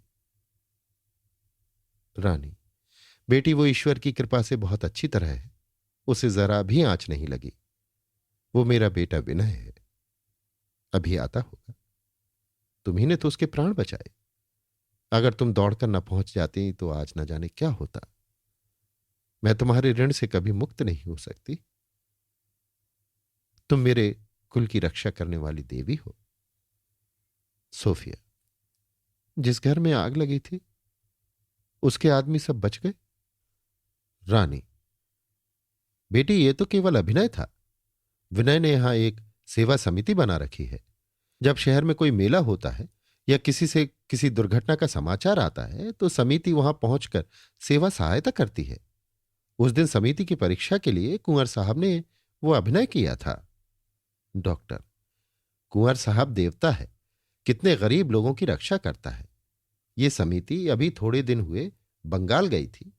रानी, बेटी, वो ईश्वर की कृपा से बहुत अच्छी तरह है, उसे जरा भी आंच नहीं लगी। वो मेरा बेटा विनय है, अभी आता होगा। तुम्ही ने तो उसके प्राण बचाए। अगर तुम दौड़कर न पहुंच जाती तो आज न जाने क्या होता। मैं तुम्हारे ऋण से कभी मुक्त नहीं हो सकती। तुम मेरे कुल की रक्षा करने वाली देवी हो। सोफिया, जिस घर में आग लगी थी उसके आदमी सब बच गए? रानी, बेटी, ये तो केवल अभिनय था। विनय ने यहां एक सेवा समिति बना रखी है। जब शहर में कोई मेला होता है या किसी से किसी दुर्घटना का समाचार आता है तो समिति वहां पहुंचकर सेवा सहायता करती है। उस दिन समिति की परीक्षा के लिए कुंवर साहब ने वो अभिनय किया था। डॉक्टर, कुंवर साहब देवता है, कितने गरीब लोगों की रक्षा करता है। ये समिति अभी थोड़े दिन हुए बंगाल गई थी।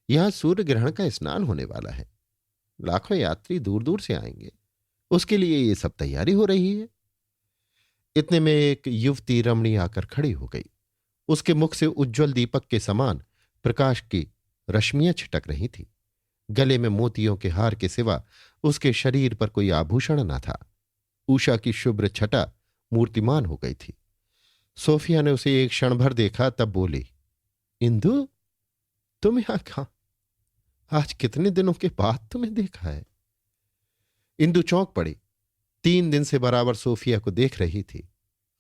यहां सूर्य ग्रहण का स्नान होने वाला है। लाखों यात्री दूर दूर से आएंगे, उसके लिए ये सब तैयारी हो रही है। इतने में एक युवती रमणी आकर खड़ी हो गई। उसके मुख से उज्ज्वल दीपक के समान प्रकाश की रश्मियां छिटक रही थी। गले में मोतियों के हार के सिवा उसके शरीर पर कोई आभूषण न था। उषा की शुभ्र छटा मूर्तिमान हो गई थी। सोफिया ने उसे एक क्षण भर देखा, तब बोली, इंदु, तुम यहां कहां? आज कितने दिनों के बाद तुम्हें देखा है। इंदु चौंक पड़ी। 3 दिन से बराबर सोफिया को देख रही थी।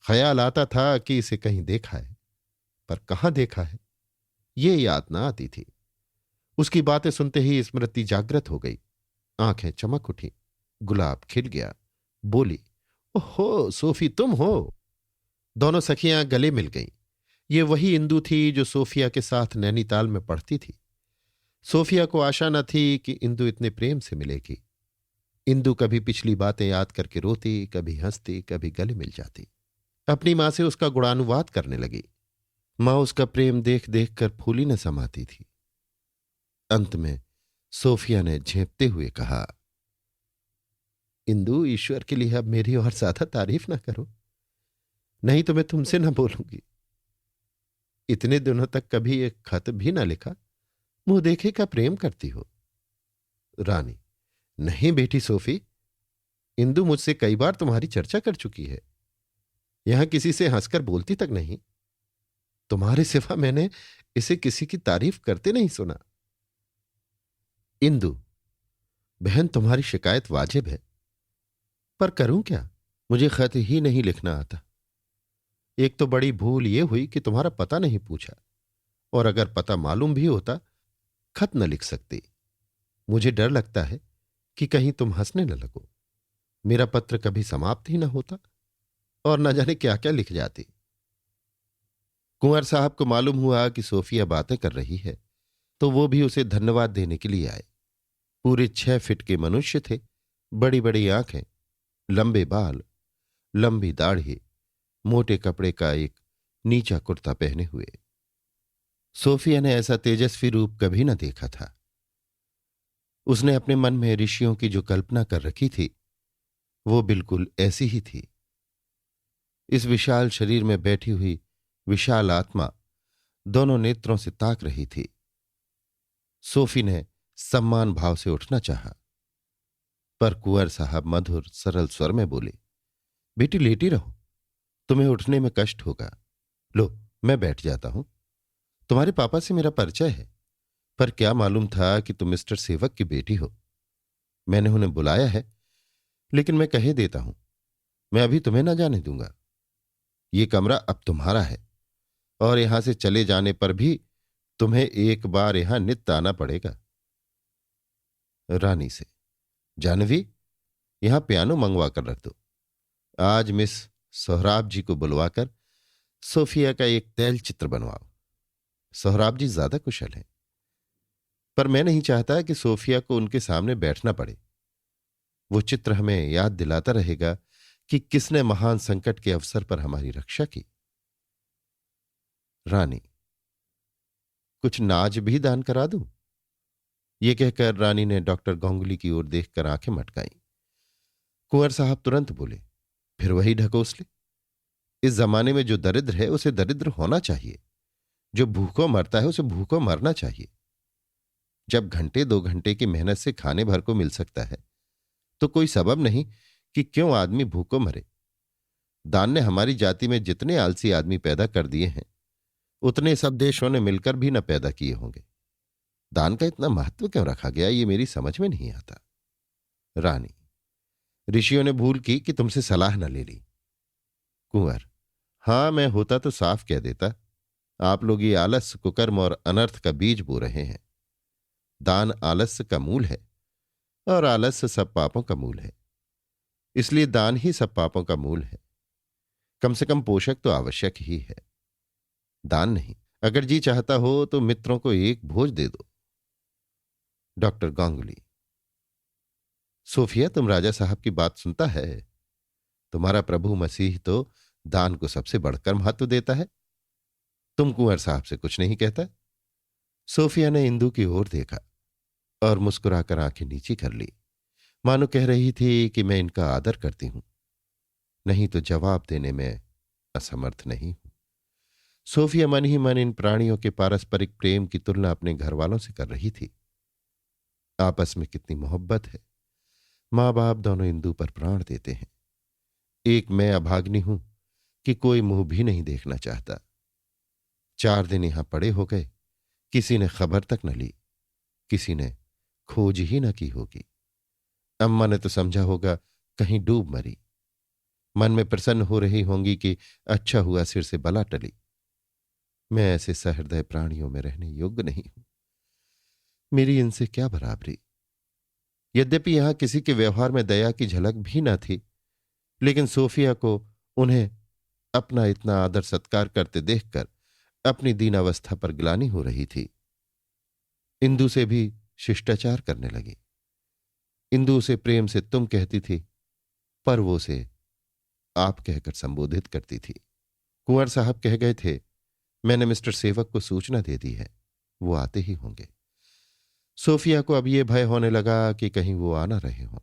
ख्याल आता था कि इसे कहीं देखा है, पर कहां देखा है ये याद ना आती थी। उसकी बातें सुनते ही स्मृति जागृत हो गई। आंखें चमक उठी। गुलाब खिल गया। बोली, ओहो सोफी, तुम हो? दोनों सखियां गले मिल गईं। ये वही इंदु थी जो सोफिया के साथ नैनीताल में पढ़ती थी। सोफिया को आशा न थी कि इंदु इतने प्रेम से मिलेगी। इंदु कभी पिछली बातें याद करके रोती, कभी हंसती, कभी गले मिल जाती। अपनी मां से उसका गुणानुवाद करने लगी। मां उसका प्रेम देख देख कर फूली न समाती थी। अंत में सोफिया ने झेंपते हुए कहा, इंदु, ईश्वर के लिए अब मेरी और ज्यादा तारीफ ना करो, नहीं तो मैं तुमसे ना बोलूंगी। इतने दिनों तक कभी एक खत भी ना लिखा, मुंह देखे का प्रेम करती हो। रानी, नहीं बेटी सोफी, इंदु मुझसे कई बार तुम्हारी चर्चा कर चुकी है। यहां किसी से हंसकर बोलती तक नहीं। तुम्हारे सिवा मैंने इसे किसी की तारीफ करते नहीं सुना। इंदु, बहन तुम्हारी शिकायत वाजिब है, पर करूं क्या? मुझे खत ही नहीं लिखना आता। एक तो बड़ी भूल यह हुई कि तुम्हारा पता नहीं पूछा, और अगर पता मालूम भी होता खत न लिख सकती। मुझे डर लगता है कि कहीं तुम हंसने न लगो। मेरा पत्र कभी समाप्त ही न होता और न जाने क्या क्या लिख जाती। कुंवर साहब को मालूम हुआ कि सोफिया बातें कर रही है, तो वो भी उसे धन्यवाद देने के लिए आए। पूरे 6 फीट के मनुष्य थे, बड़ी बड़ी आंखें, लंबे बाल, लंबी दाढ़ी, मोटे कपड़े का एक नीचा कुर्ता पहने हुए। सोफिया ने ऐसा तेजस्वी रूप कभी न देखा था। उसने अपने मन में ऋषियों की जो कल्पना कर रखी थी, वो बिल्कुल ऐसी ही थी। इस विशाल शरीर में बैठी हुई विशाल आत्मा दोनों नेत्रों से ताक रही थी। सोफी ने सम्मान भाव से उठना चाहा, पर कुंवर साहब मधुर सरल स्वर में बोले, बेटी लेटी रहो, तुम्हें उठने में कष्ट होगा। लो, मैं बैठ जाता हूं। तुम्हारे पापा से मेरा परिचय है, पर क्या मालूम था कि तुम मिस्टर सेवक की बेटी हो। मैंने उन्हें बुलाया है, लेकिन मैं कहे देता हूं, मैं अभी तुम्हें ना जाने दूंगा। ये कमरा अब तुम्हारा है, और यहां से चले जाने पर भी तुम्हें एक बार यहां नित्य आना पड़ेगा। रानी से, जानवी, यहां पियानो मंगवा कर रख दो। आज मिस सोहराब जी को बुलवाकर सोफिया का एक तैल चित्र बनवाओ। सोहराब जी ज्यादा कुशल हैं, पर मैं नहीं चाहता कि सोफिया को उनके सामने बैठना पड़े। वो चित्र हमें याद दिलाता रहेगा कि किसने महान संकट के अवसर पर हमारी रक्षा की। रानी, कुछ नाज भी दान करा दूं? ये कहकर रानी ने डॉक्टर गांगुली की ओर देखकर आंखें मटकाईं। कुंवर साहब तुरंत बोले, फिर वही ढकोसले। इस जमाने में जो दरिद्र है उसे दरिद्र होना चाहिए, जो भूखों मरता है उसे भूखों मरना चाहिए। जब घंटे 2 घंटे की मेहनत से खाने भर को मिल सकता है, तो कोई सबब नहीं कि क्यों आदमी भूखों मरे। दान ने हमारी जाति में जितने आलसी आदमी पैदा कर दिए हैं, उतने सब देशों ने मिलकर भी न पैदा किए होंगे। दान का इतना महत्व क्यों रखा गया, ये मेरी समझ में नहीं आता। रानी, ऋषियों ने भूल की कि तुमसे सलाह न ले ली। कुंवर, हां, मैं होता तो साफ कह देता। आप लोग ये आलस्य, कुकर्म और अनर्थ का बीज बो रहे हैं। दान आलस्य का मूल है, और आलस्य सब पापों का मूल है। इसलिए दान ही सब पापों का मूल है। कम से कम पोषक तो आवश्यक ही है, दान नहीं। अगर जी चाहता हो तो मित्रों को एक भोज दे दो। डॉक्टर गांगुली, सोफिया, तुम राजा साहब की बात सुनता है? तुम्हारा प्रभु मसीह तो दान को सबसे बढ़कर महत्व देता है। तुम कुंवर साहब से कुछ नहीं कहता? सोफिया ने इंदु की ओर देखा और मुस्कुराकर आंखें नीची कर ली, मानो कह रही थी कि मैं इनका आदर करती हूं, नहीं तो जवाब देने में असमर्थ नहीं हूं। सोफिया मन ही मन इन प्राणियों के पारस्परिक प्रेम की तुलना अपने घर वालों से कर रही थी। आपस में कितनी मोहब्बत है। मां बाप दोनों इंदु पर प्राण देते हैं। एक मैं अभाग्नि हूं कि कोई मुंह भी नहीं देखना चाहता। 4 दिन यहां पड़े हो गए, किसी ने खबर तक न ली, किसी ने खोज ही न की होगी। अम्मा ने तो समझा होगा कहीं डूब मरी। मन में प्रसन्न हो रही होंगी कि अच्छा हुआ सिर से बला टली। मैं ऐसे सहृदय प्राणियों में रहने योग्य नहीं हूं। मेरी इनसे क्या बराबरी। यद्यपि यहां किसी के व्यवहार में दया की झलक भी न थी, लेकिन सोफिया को उन्हें अपना इतना आदर सत्कार करते देखकर अपनी दीनावस्था पर ग्लानि हो रही थी। इंदु से भी शिष्टाचार करने लगी। इंदु उसे प्रेम से तुम कहती थी, पर वो उसे आप कहकर संबोधित करती थी। कुंवर साहब कह गए थे, मैंने मिस्टर सेवक को सूचना दे दी है, वो आते ही होंगे। सोफिया को अब ये भय होने लगा कि कहीं वो आ ना रहे हों।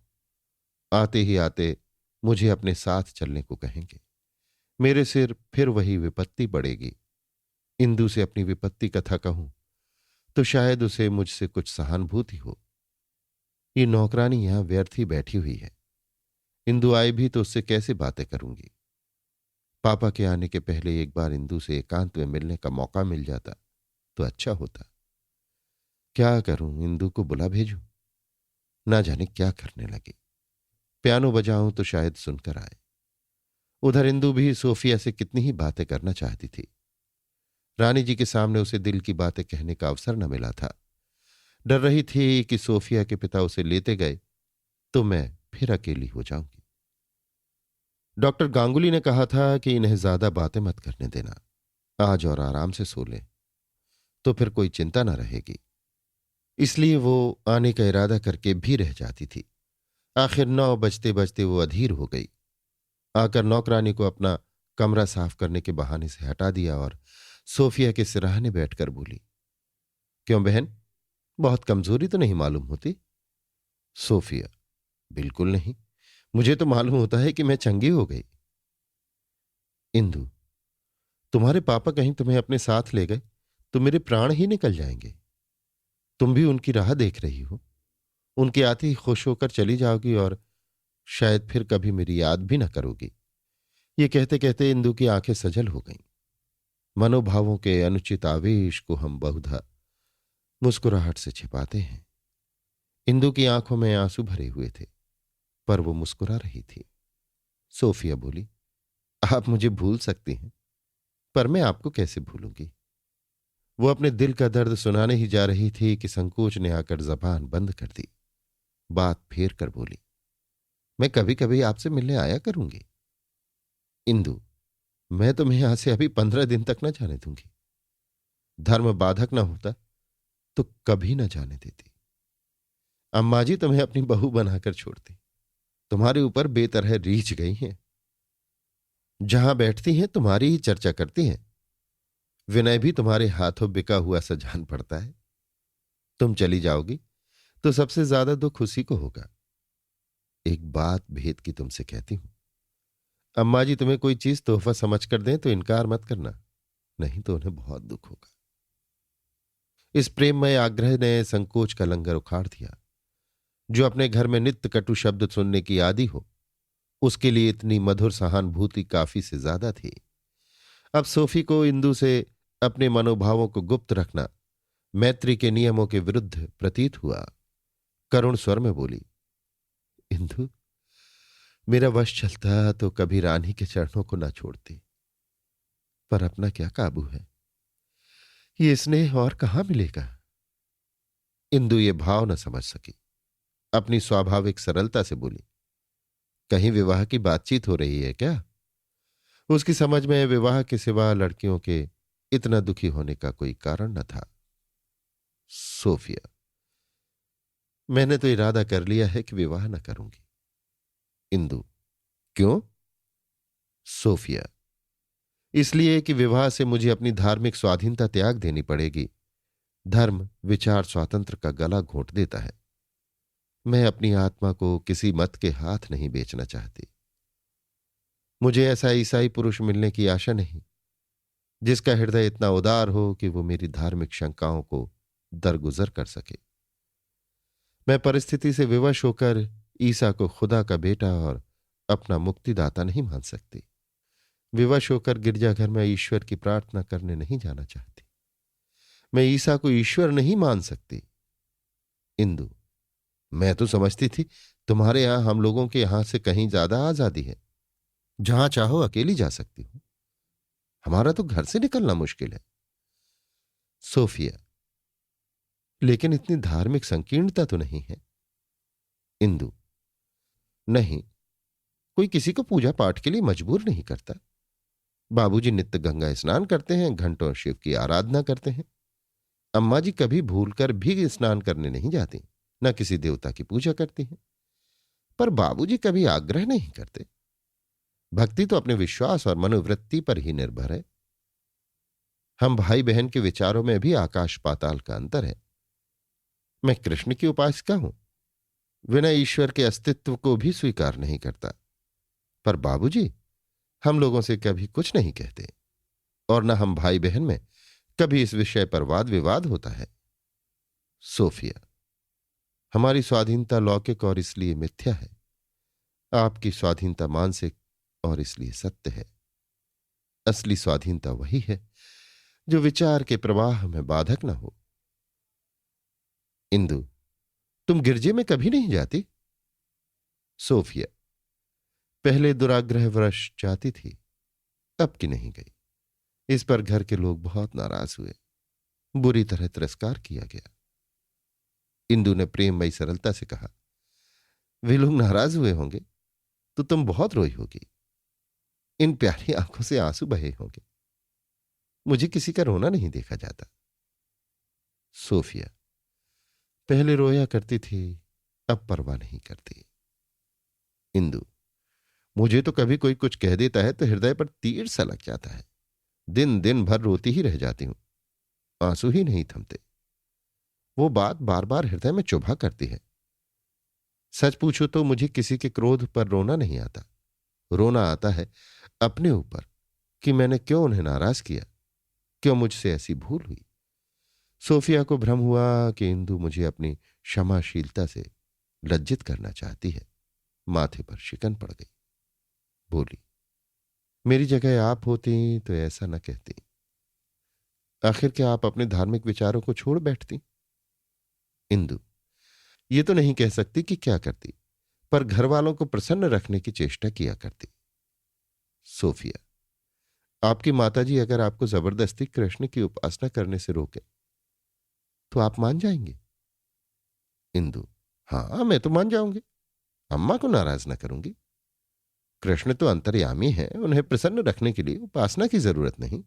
आते ही आते मुझे अपने साथ चलने को कहेंगे। मेरे सिर फिर वही विपत्ति पड़ेगी। इंदु से अपनी विपत्ति कथा कहूं तो शायद उसे मुझसे कुछ सहानुभूति हो। ये नौकरानी यहां व्यर्थ ही बैठी हुई है। इंदु आए भी तो उससे कैसे बातें करूंगी। पापा के आने के पहले एक बार इंदु से एकांत में मिलने का मौका मिल जाता तो अच्छा होता। क्या करूं, इंदु को बुला भेजूं? ना जाने क्या करने लगी। पियानो बजाऊं तो शायद सुनकर आए। उधर इंदु भी सोफिया से कितनी ही बातें करना चाहती थी। रानी जी के सामने उसे दिल की बातें कहने का अवसर न मिला था। डर रही थी कि सोफिया के पिता उसे लेते गए तो मैं फिर अकेली हो जाऊंगी। डॉक्टर गांगुली ने कहा था कि इन्हें ज्यादा बातें मत करने देना, आज और आराम से सो लें, तो फिर कोई चिंता न रहेगी। इसलिए वो आने का इरादा करके भी रह जाती थी। आखिर 9 बजते बजते वो अधीर हो गई। आकर नौकरानी को अपना कमरा साफ करने के बहाने से हटा दिया और सोफिया के सिरहाने बैठकर बोली, क्यों बहन, बहुत कमजोरी तो नहीं मालूम होती? सोफिया, बिल्कुल नहीं, मुझे तो मालूम होता है कि मैं चंगी हो गई। इंदु, तुम्हारे पापा कहीं तुम्हें अपने साथ ले गए तो मेरे प्राण ही निकल जाएंगे। तुम भी उनकी राह देख रही हो। उनके आते ही खुश होकर चली जाओगी और शायद फिर कभी मेरी याद भी न करोगी। ये कहते कहते इंदु की आंखें सजल हो गईं। मनोभावों के अनुचित आवेश को हम बहुधा मुस्कुराहट से छिपाते हैं। इंदु की आंखों में आंसू भरे हुए थे, पर वो मुस्कुरा रही थी। सोफिया बोली, आप मुझे भूल सकती हैं, पर मैं आपको कैसे भूलूंगी? वो अपने दिल का दर्द सुनाने ही जा रही थी कि संकोच ने आकर जबान बंद कर दी। बात फेर कर बोली, मैं कभी कभी आपसे मिलने आया करूंगी। इंदु, मैं तुम्हें यहां से अभी 15 दिन तक न जाने दूंगी। धर्म बाधक न होता तो कभी न जाने देती। अम्मा जी तुम्हें अपनी बहू बनाकर छोड़ती, तुम्हारे ऊपर बेतरह रीझ गई हैं। जहां बैठती हैं तुम्हारी ही चर्चा करती हैं। विनय भी तुम्हारे हाथों बिका हुआ सा जान पड़ता है। तुम चली जाओगी तो सबसे ज्यादा दुख उसी को होगा। एक बात भेद की तुमसे कहती हूं, अम्मा जी तुम्हें कोई चीज तोहफा समझ कर दें तो इनकार मत करना, नहीं तो उन्हें बहुत दुख होगा। इस प्रेममय आग्रह ने संकोच का लंगर उखाड़ दिया। जो अपने घर में नित्य कटु शब्द सुनने की आदि हो, उसके लिए इतनी मधुर सहानुभूति काफी से ज्यादा थी। अब सोफी को इंदु से अपने मनोभावों को गुप्त रखना मैत्री के नियमों के विरुद्ध प्रतीत हुआ। करुण स्वर में बोली, इंदु, मेरा वश चलता तो कभी रानी के चरणों को ना छोड़ती, पर अपना क्या काबू है। ये स्नेह और कहां मिलेगा? इंदु ये भाव न समझ सकी। अपनी स्वाभाविक सरलता से बोली, कहीं विवाह की बातचीत हो रही है क्या? उसकी समझ में विवाह के सिवा लड़कियों के इतना दुखी होने का कोई कारण न था। सोफिया, मैंने तो इरादा कर लिया है कि विवाह न करूंगी। इंदु, क्यों? सोफिया, इसलिए कि विवाह से मुझे अपनी धार्मिक स्वाधीनता त्याग देनी पड़ेगी। धर्म विचार स्वातंत्र का गला घोंट देता है। मैं अपनी आत्मा को किसी मत के हाथ नहीं बेचना चाहती। मुझे ऐसा ईसाई पुरुष मिलने की आशा नहीं जिसका हृदय इतना उदार हो कि वो मेरी धार्मिक शंकाओं को दरगुजर कर सके। मैं परिस्थिति से विवश होकर ईसा को खुदा का बेटा और अपना मुक्तिदाता नहीं मान सकती। विवश होकर गिरजाघर में ईश्वर की प्रार्थना करने नहीं जाना चाहती। मैं ईसा को ईश्वर नहीं मान सकती। इंदु, मैं तो समझती थी तुम्हारे यहां हम लोगों के यहां से कहीं ज्यादा आजादी है। जहां चाहो अकेली जा सकती हो। हमारा तो घर से निकलना मुश्किल है। सोफिया, लेकिन इतनी धार्मिक संकीर्णता तो नहीं है। इंदु, नहीं, कोई किसी को पूजा पाठ के लिए मजबूर नहीं करता। बाबूजी नित्य गंगा स्नान करते हैं, घंटों शिव की आराधना करते हैं। अम्मा जी कभी भूलकर भी स्नान करने नहीं जाती, न किसी देवता की पूजा करती हैं। पर बाबूजी कभी आग्रह नहीं करते। भक्ति तो अपने विश्वास और मनोवृत्ति पर ही निर्भर है। हम भाई बहन के विचारों में भी आकाश पाताल का अंतर है। मैं कृष्ण की उपासिका हूं, विनय ईश्वर के अस्तित्व को भी स्वीकार नहीं करता। पर बाबूजी हम लोगों से कभी कुछ नहीं कहते, और न हम भाई बहन में कभी इस विषय पर वाद विवाद होता है। सोफिया, हमारी स्वाधीनता लौकिक और इसलिए मिथ्या है, आपकी स्वाधीनता मानसिक और इसलिए सत्य है। असली स्वाधीनता वही है जो विचार के प्रवाह में बाधक न हो। इंदु, तुम गिरजे में कभी नहीं जाती? सोफिया, पहले दुराग्रहवश जाती थी, अब की नहीं गई। इस पर घर के लोग बहुत नाराज हुए, बुरी तरह तिरस्कार किया गया। इंदु ने प्रेममयी सरलता से कहा, वे लोग नाराज हुए होंगे तो तुम बहुत रोई होगी, इन प्यारी आंखों से आंसू बहे होंगे। मुझे किसी का रोना नहीं देखा जाता। सोफिया, पहले रोया करती थी, अब परवाह नहीं करती। इंदु, मुझे तो कभी कोई कुछ कह देता है तो हृदय पर तीर सा लग जाता है। दिन दिन भर रोती ही रह जाती हूं, आंसू ही नहीं थमते। वो बात बार बार हृदय में चुभा करती है। सच पूछो तो मुझे किसी के क्रोध पर रोना नहीं आता। रोना आता है अपने ऊपर कि मैंने क्यों उन्हें नाराज किया, क्यों मुझसे ऐसी भूल हुई। सोफिया को भ्रम हुआ कि इंदु मुझे अपनी क्षमाशीलता से लज्जित करना चाहती है। माथे पर शिकन पड़ गई। बोली, मेरी जगह आप होती तो ऐसा न कहती। आखिर क्या आप अपने धार्मिक विचारों को छोड़ बैठती? इंदु, ये तो नहीं कह सकती कि क्या करती, पर घर वालों को प्रसन्न रखने की चेष्टा किया करती। सोफिया, आपकी माताजी अगर आपको जबरदस्ती कृष्ण की उपासना करने से रोके तो आप मान जाएंगे? इंदु, हां, मैं तो मान जाऊंगी। अम्मा को नाराज न करूंगी। कृष्ण तो अंतर्यामी हैं, उन्हें प्रसन्न रखने के लिए उपासना की जरूरत नहीं।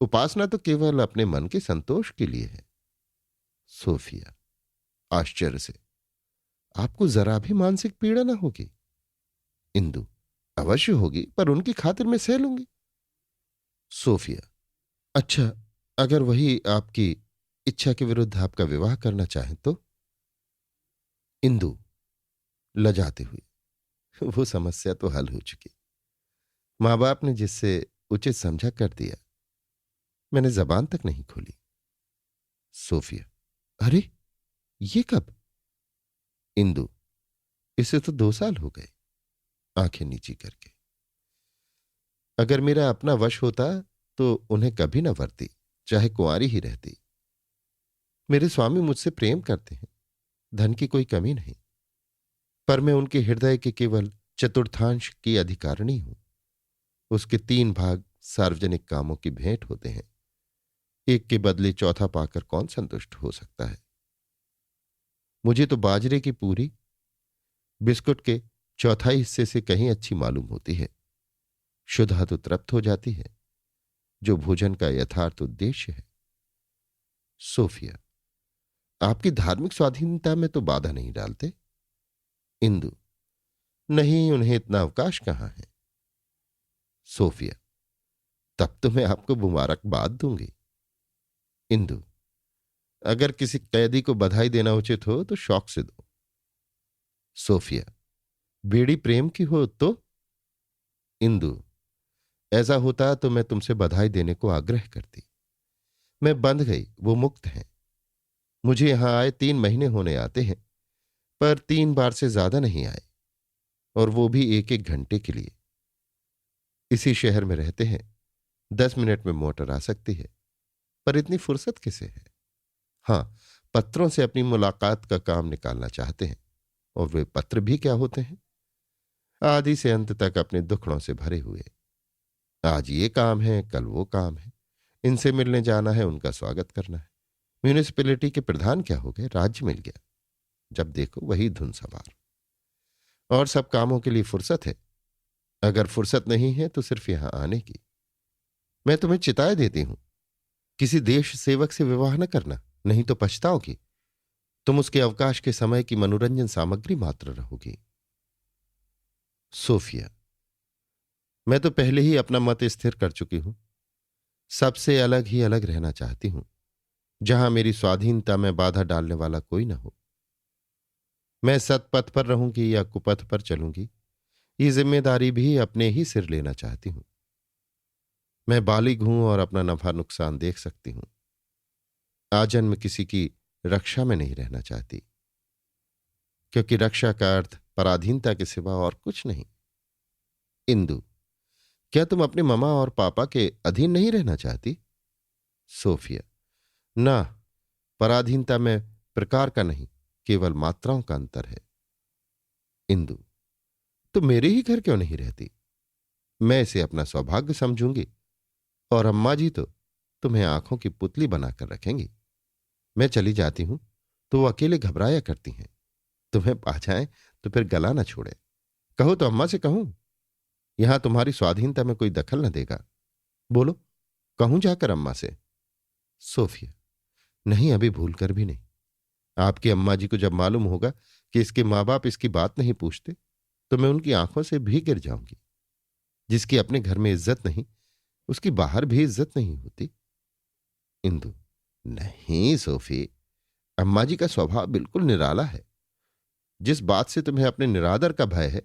उपासना तो केवल अपने मन के संतोष के लिए है। सोफिया, आश्चर्य से, आपको जरा भी मानसिक पीड़ा ना होगी? इंदु, अवश्य होगी, पर उनकी खातिर मैं सह लूंगी। सोफिया, अच्छा, अगर वही आपकी इच्छा के विरुद्ध आपका विवाह करना चाहें तो? इंदु, लजाते हुए, वो समस्या तो हल हो चुकी। मां बाप ने जिससे उचित समझा कर दिया, मैंने जबान तक नहीं खोली। सोफिया, अरे ये कब? इंदु, इसे तो 2 साल हो गए। आंखें नीची करके, अगर मेरा अपना वश होता तो उन्हें कभी न वरती, चाहे कुंवारी ही रहती। मेरे स्वामी मुझसे प्रेम करते हैं, धन की कोई कमी नहीं, पर मैं उनके हृदय के केवल चतुर्थांश की अधिकारिणी हूं। उसके 3 भाग सार्वजनिक कामों की भेंट होते हैं। एक के बदले चौथा पाकर कौन संतुष्ट हो सकता है? मुझे तो बाजरे की पूरी बिस्कुट के चौथाई हिस्से से कहीं अच्छी मालूम होती है। शुद्धा तो तृप्त हो जाती है, जो भोजन का यथार्थ उद्देश्य है। सोफिया, आपकी धार्मिक स्वाधीनता में तो बाधा नहीं डालते? इंदु, नहीं, उन्हें इतना अवकाश कहां है। सोफिया, तब तो मैं आपको मुबारकबाद दूंगी। इंदु, अगर किसी कैदी को बधाई देना उचित हो तो शौक से दो। सोफिया, बेड़ी प्रेम की हो तो? इंदु, ऐसा होता तो मैं तुमसे बधाई देने को आग्रह करती। मैं बंध गई, वो मुक्त हैं। मुझे यहां आए 3 महीने होने आते हैं, पर 3 बार से ज्यादा नहीं आए, और वो भी 1-1 घंटे के लिए। इसी शहर में रहते हैं, 10 मिनट में मोटर आ सकती है, पर इतनी फुर्सत किसे है? हां, पत्रों से अपनी मुलाकात का काम निकालना चाहते हैं, और वे पत्र भी क्या होते हैं, आदि से अंत तक अपने दुखड़ों से भरे हुए। आज ये काम है, कल वो काम है, इनसे मिलने जाना है, उनका स्वागत करना है। म्यूनिसिपैलिटी के प्रधान क्या हो गए, राज्य मिल गया, जब देखो वही धुन सवार। और सब कामों के लिए फुर्सत है, अगर फुर्सत नहीं है तो सिर्फ यहां आने की। मैं तुम्हें चिताए देती हूं, किसी देश सेवक से विवाह न करना, नहीं तो पछताओगी। तुम उसके अवकाश के समय की मनोरंजन सामग्री मात्र रहोगी। सोफिया, मैं तो पहले ही अपना मत स्थिर कर चुकी हूं। सबसे अलग ही अलग रहना चाहती हूं, जहां मेरी स्वाधीनता में बाधा डालने वाला कोई ना हो। मैं सतपथ पर रहूंगी या कुपथ पर चलूंगी, ये जिम्मेदारी भी अपने ही सिर लेना चाहती हूं। मैं बालिग हूं और अपना नफा नुकसान देख सकती हूं। आजन्म किसी की रक्षा में नहीं रहना चाहती, क्योंकि रक्षा का अर्थ पराधीनता के सिवा और कुछ नहीं। इंदु, क्या तुम अपने ममा और पापा के अधीन नहीं रहना चाहती? सोफिया, ना, पराधीनता में प्रकार का नहीं, केवल मात्राओं का अंतर है। इंदु, तो मेरे ही घर क्यों नहीं रहती? मैं इसे अपना सौभाग्य समझूंगी, और अम्मा जी तो तुम्हें आंखों की पुतली बनाकर रखेंगी। मैं चली जाती हूं तो वो अकेले घबराया करती हैं। तुम्हें पा जाएं तो फिर गला न छोड़े। कहो तो अम्मा से कहूं, यहां तुम्हारी स्वाधीनता में कोई दखल न देगा। बोलो, कहूं जाकर अम्मा से? सोफिया, नहीं, अभी भूल कर भी नहीं। आपकी अम्मा जी को जब मालूम होगा कि इसके माँ बाप इसकी बात नहीं पूछते, तो मैं उनकी आंखों से भी गिर जाऊंगी। जिसकी अपने घर में इज्जत नहीं, उसकी बाहर भी इज्जत नहीं होती। इंदु, नहीं सोफी, अम्मा जी का स्वभाव बिल्कुल निराला है। जिस बात से तुम्हें अपने निरादर का भय है,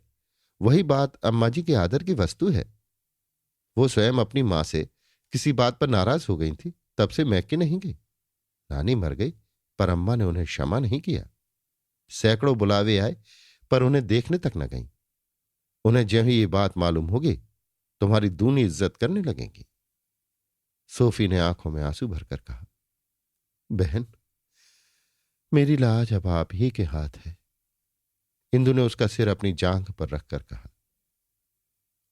वही बात अम्मा जी के आदर की वस्तु है। वो स्वयं अपनी मां से किसी बात पर नाराज हो गई थी, तब से मैके नहीं गई। नानी मर गई, पर अम्मा ने उन्हें क्षमा नहीं किया। सैकड़ों बुलावे आए, पर उन्हें देखने तक न गई। उन्हें ज्यों ही ये बात मालूम होगी, तुम्हारी दूनी इज्जत करने लगेंगी। सोफी ने आंखों में आंसू भरकर कहा, बहन, मेरी लाज अब आप ही के हाथ है। इंदु ने उसका सिर अपनी जांघ पर रखकर कहा,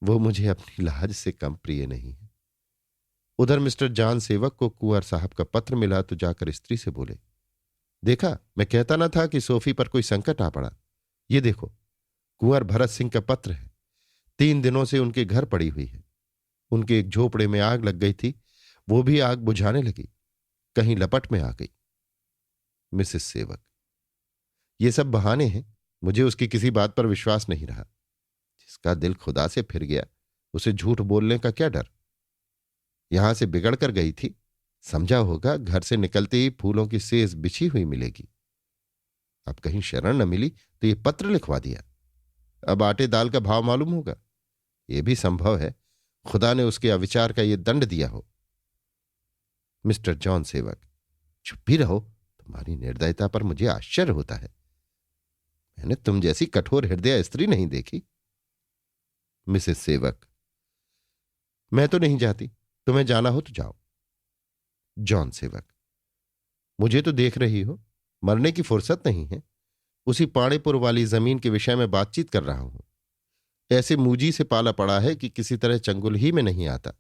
वो मुझे अपनी लाज से कम प्रिय नहीं है। उधर मिस्टर जान सेवक को कुंवर साहब का पत्र मिला तो जाकर स्त्री से बोले, देखा, मैं कहता ना था कि सोफी पर कोई संकट आ पड़ा। ये देखो, कुंवर भरत सिंह का पत्र है। 3 दिनों से उनके घर पड़ी हुई है। उनके एक झोपड़े में आग लग गई थी, वो भी आग बुझाने लगी, कहीं लपट में आ गई। मिसेस सेवक, ये सब बहाने हैं, मुझे उसकी किसी बात पर विश्वास नहीं रहा। जिसका दिल खुदा से फिर गया, उसे झूठ बोलने का क्या डर। यहां से बिगड़ कर गई थी, समझा होगा घर से निकलते ही फूलों की सेज बिछी हुई मिलेगी। अब कहीं शरण न मिली तो ये पत्र लिखवा दिया। अब आटे दाल का भाव मालूम होगा। यह भी संभव है खुदा ने उसके अविचार का ये दंड दिया हो। मिस्टर जॉन सेवक, चुप भी रहो, तुम्हारी निर्दयता पर मुझे आश्चर्य होता है। मैंने तुम जैसी कठोर हृदय स्त्री नहीं देखी। मिसेस सेवक, मैं तो नहीं जाती, तुम्हें जाना हो तो जाओ। जॉन सेवक, मुझे तो देख रही हो, मरने की फुर्सत नहीं है। उसी पाड़ेपुर वाली जमीन के विषय में बातचीत कर रहा हूं। ऐसे मूजी से पाला पड़ा है कि किसी तरह चंगुल ही में नहीं आता।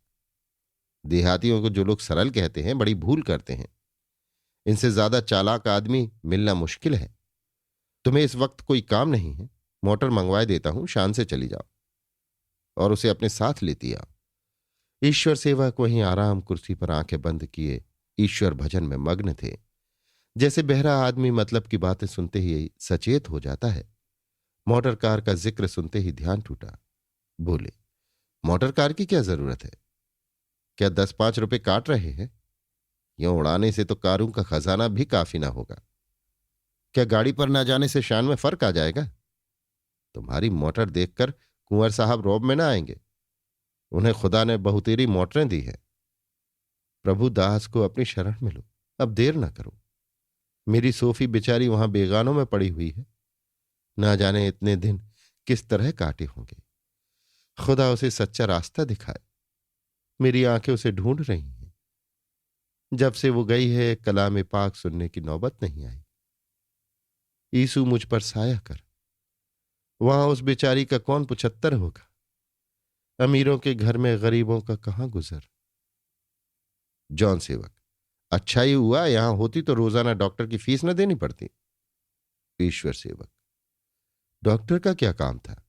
देहातियों को जो लोग सरल कहते हैं, बड़ी भूल करते हैं। इनसे ज्यादा चालाक आदमी मिलना मुश्किल है। तुम्हें इस वक्त कोई काम नहीं है, मोटर मंगवाए देता हूं, शान से चली जाओ और उसे अपने साथ लेती आओ। ईश्वर सेवक वहीं आराम कुर्सी पर आंखें बंद किए ईश्वर भजन में मग्न थे। जैसे बहरा आदमी मतलब की बातें सुनते ही सचेत हो जाता है। मोटर कार का जिक्र सुनते ही ध्यान टूटा। बोले, मोटर कार की क्या जरूरत है? क्या 10-5 रुपए काट रहे हैं? यूं उड़ाने से तो कारों का खजाना भी काफी ना होगा। क्या गाड़ी पर ना जाने से शान में फर्क आ जाएगा? तुम्हारी मोटर देखकर कुंवर साहब रौब में ना आएंगे। उन्हें खुदा ने बहुतेरी मोटरें दी है। प्रभु दास को अपनी शरण में लो, अब देर ना करो। मेरी सोफी बेचारी वहां बेगानों में पड़ी हुई है। ना जाने इतने दिन किस तरह काटे होंगे। खुदा उसे सच्चा रास्ता दिखाए। मेरी आंखें उसे ढूंढ रही हैं। जब से वो गई है, कलाम पाक सुनने की नौबत नहीं आई। यीशु मुझ पर साया कर। वहां उस बेचारी का कौन 75 होगा? अमीरों के घर में गरीबों का कहां गुजर। जॉन सेवक, अच्छा ही हुआ, यहां होती तो रोजाना डॉक्टर की फीस न देनी पड़ती। ईश्वर सेवक, डॉक्टर का क्या काम था?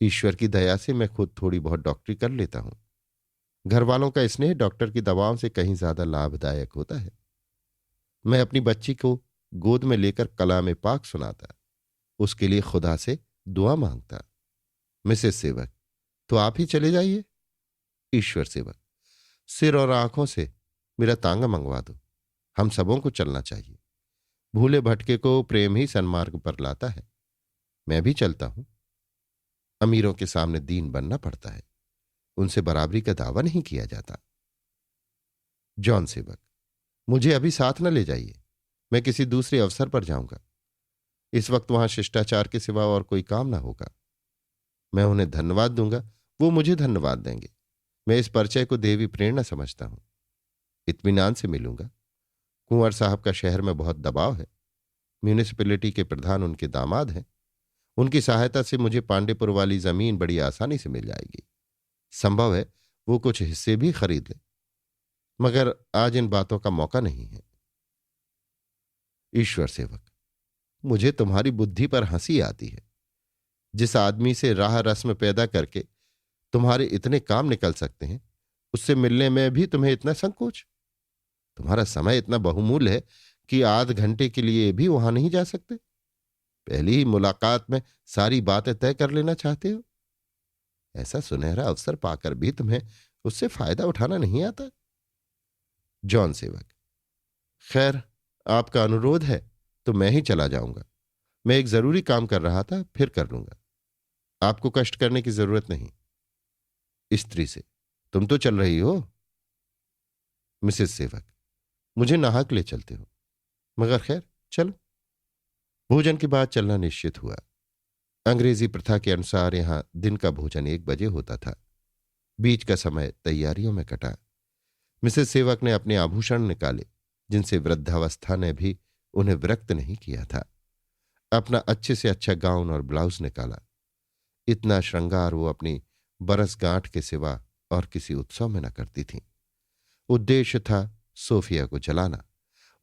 ईश्वर की दया से मैं खुद थोड़ी बहुत डॉक्टरी कर लेता हूं। घर वालों का स्नेह डॉक्टर की दवाओं से कहीं ज्यादा लाभदायक होता है। मैं अपनी बच्ची को गोद में लेकर कलाम पाक सुनाता, उसके लिए खुदा से दुआ मांगता। मिसेस सेवक, तो आप ही चले जाइए। ईश्वर सेवक, सिर और आंखों से मेरा तांगा मंगवा दो। हम सबों को चलना चाहिए। भूले भटके को प्रेम ही सन्मार्ग पर लाता है। मैं भी चलता हूं। अमीरों के सामने दीन बनना पड़ता है, उनसे बराबरी का दावा नहीं किया जाता। जॉन सेवक, मुझे अभी साथ न ले जाइए, मैं किसी दूसरे अवसर पर जाऊंगा। इस वक्त वहां शिष्टाचार के सिवा और कोई काम ना होगा। मैं उन्हें धन्यवाद दूंगा, वो मुझे धन्यवाद देंगे। मैं इस परिचय को देवी प्रेरणा समझता हूं। इत्मीनान से मिलूंगा। कुंवर साहब का शहर में बहुत दबाव है। म्यूनिसिपैलिटी के प्रधान उनके दामाद हैं। उनकी सहायता से मुझे पांडेपुर वाली जमीन बड़ी आसानी से मिल जाएगी। संभव है वो कुछ हिस्से भी खरीद ले, मगर आज इन बातों का मौका नहीं है। ईश्वर सेवक, मुझे तुम्हारी बुद्धि पर हंसी आती है। जिस आदमी से राह रस्म पैदा करके तुम्हारे इतने काम निकल सकते हैं, उससे मिलने में भी तुम्हें इतना संकोच। तुम्हारा समय इतना बहुमूल्य है कि आध घंटे के लिए भी वहां नहीं जा सकते। पहली ही मुलाकात में सारी बातें तय कर लेना चाहते हो। ऐसा सुनहरा अवसर पाकर भी तुम्हें उससे फायदा उठाना नहीं आता। जॉन सेवक, खैर, आपका अनुरोध है तो मैं ही चला जाऊंगा। मैं एक जरूरी काम कर रहा था, फिर कर लूंगा। आपको कष्ट करने की जरूरत नहीं। स्त्री से, तुम तो चल रही हो। मिसेस सेवक, मुझे नाहक ले चलते हो, मगर खैर चलो। भोजन के बाद चलना निश्चित हुआ। अंग्रेजी प्रथा के अनुसार यहां दिन का भोजन 1 बजे होता था। बीच का समय तैयारियों में कटा। मिसेस सेवक ने अपने आभूषण निकाले, जिनसे वृद्धावस्था ने भी उन्हें विरक्त नहीं किया था। अपना अच्छे से अच्छा गाउन और ब्लाउज निकाला। इतना श्रृंगार वो अपनी बरसगांठ के सिवा और किसी उत्सव में न करती थी। उद्देश्य था सोफिया को जलाना,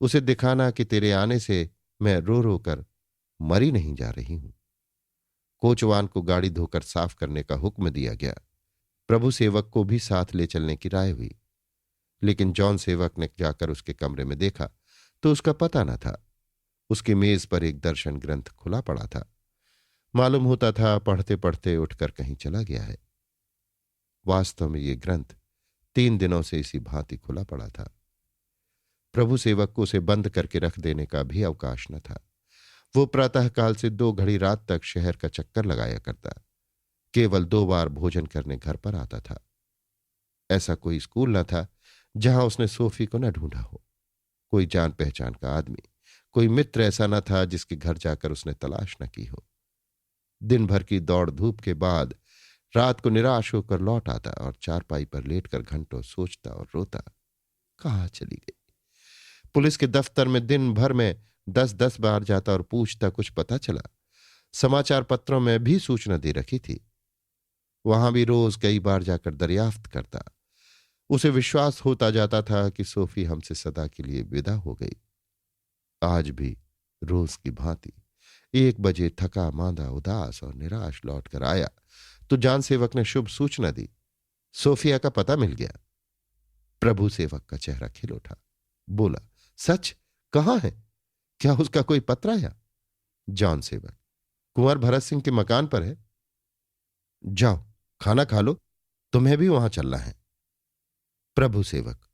उसे दिखाना कि तेरे आने से मैं रो रो कर मरी नहीं जा रही हूं। कोचवान को गाड़ी धोकर साफ करने का हुक्म दिया गया। प्रभु सेवक को भी साथ ले चलने की राय हुई, लेकिन जॉन सेवक ने जाकर उसके कमरे में देखा तो उसका पता न था। उसकी मेज पर एक दर्शन ग्रंथ खुला पड़ा था। मालूम होता था पढ़ते पढ़ते उठकर कहीं चला गया है। वास्तव में ये ग्रंथ 3 दिनों से इसी भांति खुला पड़ा था। प्रभु सेवक को उसे बंद करके रख देने का भी अवकाश न था। वो प्रातःकाल से 2 घड़ी रात तक शहर का चक्कर लगाया करता। केवल 2 बार भोजन करने घर पर आता था। ऐसा कोई स्कूल न था जहां उसने सोफी को न ढूंढा हो। कोई जान पहचान का आदमी, कोई मित्र ऐसा न था जिसके घर जाकर उसने तलाश न की हो। दिन भर की दौड़ धूप के बाद रात को निराश होकर लौट आता और चारपाई पर लेटकर घंटों सोचता और रोता। कहाँ चली गई? पुलिस के दफ्तर में दिन भर में 10-10 बार जाता और पूछता, कुछ पता चला? समाचार पत्रों में भी सूचना दे रखी थी। वहां भी रोज कई बार जाकर दरियाफ्त करता। उसे विश्वास होता जाता था कि सोफी हमसे सदा के लिए विदा हो गई। आज भी रोज की भांति 1 बजे थका मांदा उदास और निराश लौटकर आया तो जान सेवक ने शुभ सूचना दी। सोफिया का पता मिल गया। प्रभु सेवक का चेहरा खिल उठा। बोला, सच? कहाँ है? क्या उसका कोई पत्र आया? जॉन सेवक, कुंवर भरत सिंह के मकान पर है। जाओ खाना खा लो, तुम्हें भी वहां चलना है। प्रभु सेवक,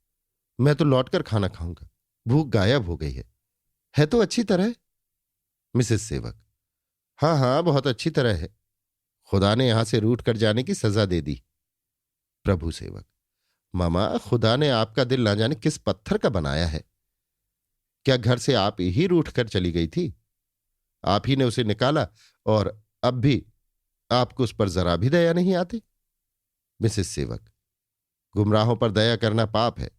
मैं तो लौटकर खाना खाऊंगा, भूख गायब हो गई है तो अच्छी तरह? मिसेस सेवक, हाँ हाँ, बहुत अच्छी तरह है। खुदा ने यहां से रूठ कर जाने की सजा दे दी। प्रभु सेवक, मामा, खुदा ने आपका दिल ना जाने किस पत्थर का बनाया है। क्या घर से आप ही रूठ कर चली गई थी? आप ही ने उसे निकाला और अब भी आपको उस पर जरा भी दया नहीं आती? मिसेस सेवक, गुमराहों पर दया करना पाप है।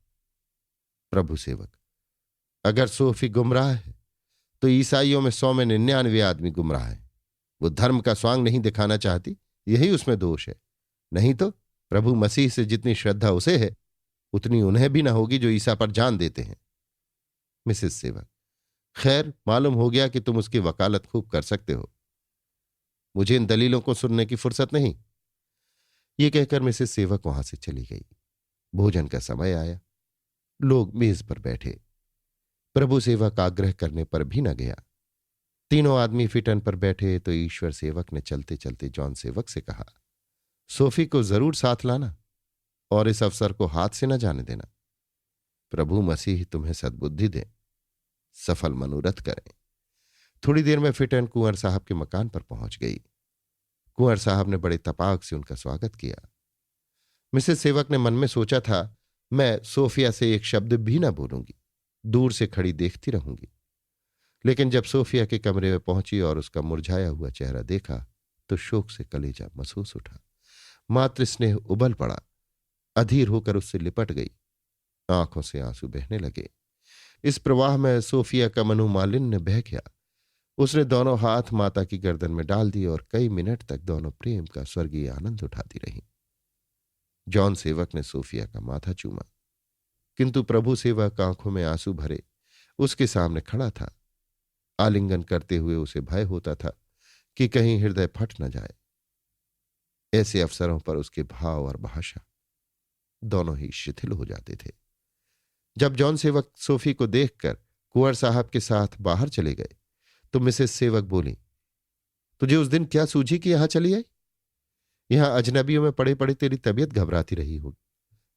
प्रभु सेवक, अगर सोफी गुमराह है तो ईसाइयों में 100 में 99 आदमी गुमराह हैं। वो धर्म का स्वांग नहीं दिखाना चाहती, यही उसमें दोष है। नहीं तो प्रभु मसीह से जितनी श्रद्धा उसे है उतनी उन्हें भी ना होगी जो ईसा पर जान देते हैं। मिसेस सेवक, खैर, मालूम हो गया कि तुम उसकी वकालत खूब कर सकते हो। मुझे इन दलीलों को सुनने की फुर्सत नहीं। ये कहकर मिसेस सेवक वहां से चली गई। भोजन का समय आया। लोग मेज पर बैठे। प्रभु सेवक आग्रह करने पर भी न गया। तीनों आदमी फिटन पर बैठे तो ईश्वर सेवक ने चलते चलते जॉन सेवक से कहा, सोफी को जरूर साथ लाना और इस अवसर को हाथ से न जाने देना। प्रभु मसीह तुम्हें सद्बुद्धि दें, सफल मनोरथ करें। थोड़ी देर में फिटन कुंवर साहब के मकान पर पहुंच गई। कुंवर साहब ने बड़े तपाक से उनका स्वागत किया। मिसेस सेवक ने मन में सोचा था, मैं सोफिया से एक शब्द भी न बोलूंगी, दूर से खड़ी देखती रहूंगी। लेकिन जब सोफिया के कमरे में पहुंची और उसका मुरझाया हुआ चेहरा देखा तो शोक से कलेजा महसूस उठा। मातृ स्नेह उबल पड़ा। अधीर होकर उससे लिपट गई। आंखों से आंसू बहने लगे। इस प्रवाह में सोफिया का मनोमालिन्य बह गया। उसने दोनों हाथ माता की गर्दन में डाल दिए और कई मिनट तक दोनों प्रेम का स्वर्गीय आनंद उठाती रहीं। जॉन सेवक ने सोफिया का माथा चूमा, किंतु प्रभु सेवक आंखों में आंसू भरे उसके सामने खड़ा था। आलिंगन करते हुए उसे भय होता था कि कहीं हृदय फट न जाए। ऐसे अवसरों पर उसके भाव और भाषा दोनों ही शिथिल हो जाते थे। जब जॉन सेवक सोफी को देखकर कुंवर साहब के साथ बाहर चले गए तो मिसेस सेवक बोली, तुझे उस दिन क्या सूझी कि यहां चली आई? यहां अजनबियों में पड़े पड़े तेरी तबीयत घबराती रही होगी।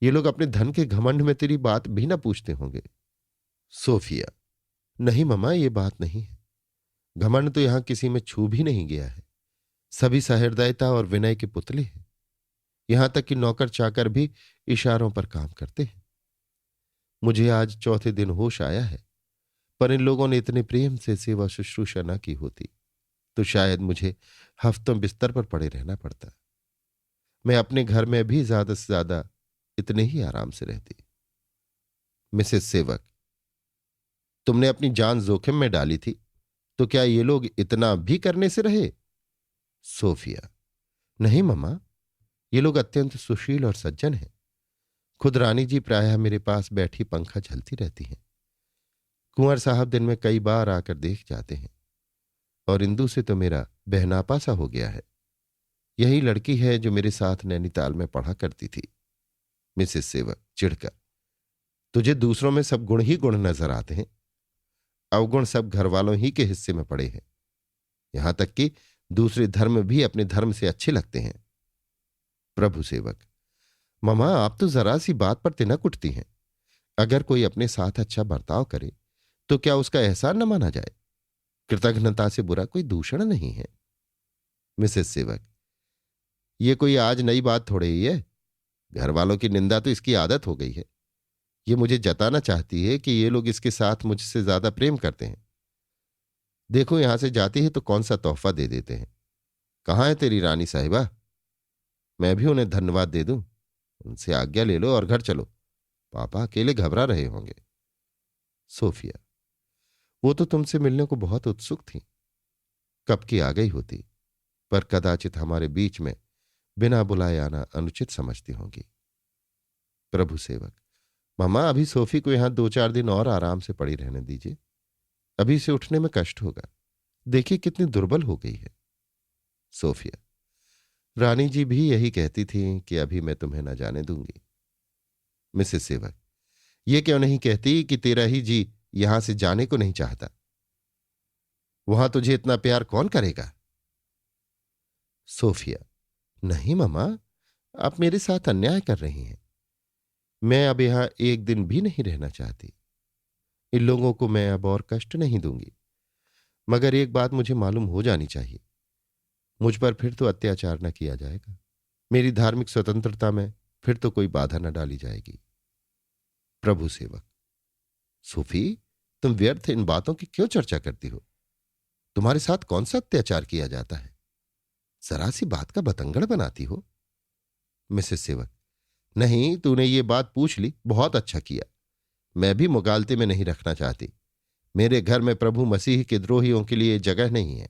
ये लोग अपने धन के घमंड में तेरी बात भी न पूछते होंगे। सोफिया, नहीं ममा, ये बात नहीं है। घमंड तो यहां किसी में छू भी नहीं गया है। सभी सहृदयता और विनय के पुतले हैं। यहां तक कि नौकर चाकर भी इशारों पर काम करते हैं। मुझे आज चौथे दिन होश आया है, पर इन लोगों ने इतने प्रेम से सेवा शुश्रूषा न की होती तो शायद मुझे हफ्तों बिस्तर पर पड़े रहना पड़ता। मैं अपने घर में भी ज्यादा से ज्यादा इतने ही आराम से रहती। मिसेस सेवक, तुमने अपनी जान जोखिम में डाली थी तो क्या ये लोग इतना भी करने से रहे? सोफिया, नहीं मम्मा, ये लोग अत्यंत सुशील और सज्जन हैं। खुद रानी जी प्रायः मेरे पास बैठी पंखा झलती रहती हैं। कुंवर साहब दिन में कई बार आकर देख जाते हैं। और इंदु से तो मेरा बहनापा सा हो गया है। यही लड़की है जो मेरे साथ नैनीताल में पढ़ा करती थी। मिसेस सेवक चिढ़कर, तुझे दूसरों में सब गुण ही गुण नजर आते हैं। अवगुण सब घर वालों ही के हिस्से में पड़े हैं। यहां तक कि दूसरे धर्म भी अपने धर्म से अच्छे लगते हैं। प्रभु सेवक, ममा, आप तो जरा सी बात पर तिनक उठती हैं। अगर कोई अपने साथ अच्छा बर्ताव करे तो क्या उसका एहसान न माना जाए? कृतज्ञता से बुरा कोई दूषण नहीं है। मिसेस सेवक, ये कोई आज नई बात थोड़े ही है। घर वालों की निंदा तो इसकी आदत हो गई है। ये मुझे जताना चाहती है कि ये लोग इसके साथ मुझसे ज्यादा प्रेम करते हैं। देखो, यहां से जाती है तो कौन सा तोहफा दे देते हैं। कहाँ है तेरी रानी साहिबा? मैं भी उन्हें धन्यवाद दे दूं। उनसे आज्ञा ले लो और घर चलो। पापा अकेले घबरा रहे होंगे। सोफिया, वो तो तुमसे मिलने को बहुत उत्सुक थी। कब की आ गई होती, पर कदाचित हमारे बीच में बिना बुलाए आना अनुचित समझती होंगी। प्रभु सेवक, मामा, अभी सोफी को यहां 2-4 दिन और आराम से पड़ी रहने दीजिए। अभी से उठने में कष्ट होगा। देखिए कितनी दुर्बल हो गई है। सोफिया, रानी जी भी यही कहती थी कि अभी मैं तुम्हें न जाने दूंगी। मिसेस सेवक, ये क्यों नहीं कहती कि तेरा ही जी यहां से जाने को नहीं चाहता? वहां तुझे इतना प्यार कौन करेगा? सोफिया, नहीं ममा, आप मेरे साथ अन्याय कर रही हैं। मैं अब यहां एक दिन भी नहीं रहना चाहती। इन लोगों को मैं अब और कष्ट नहीं दूंगी। मगर एक बात मुझे मालूम हो जानी चाहिए, मुझ पर फिर तो अत्याचार न किया जाएगा। मेरी धार्मिक स्वतंत्रता में फिर तो कोई बाधा न डाली जाएगी। प्रभु सेवक, सोफी, तुम व्यर्थ इन बातों की क्यों चर्चा करती हो? तुम्हारे साथ कौन सा अत्याचार किया जाता है? जरा सी बात का बतंगड़ बनाती हो। मिसेस सेवक, नहीं, तूने ये बात पूछ ली, बहुत अच्छा किया। मैं भी मुगालते में नहीं रखना चाहती। मेरे घर में प्रभु मसीह के द्रोहियों के लिए जगह नहीं है।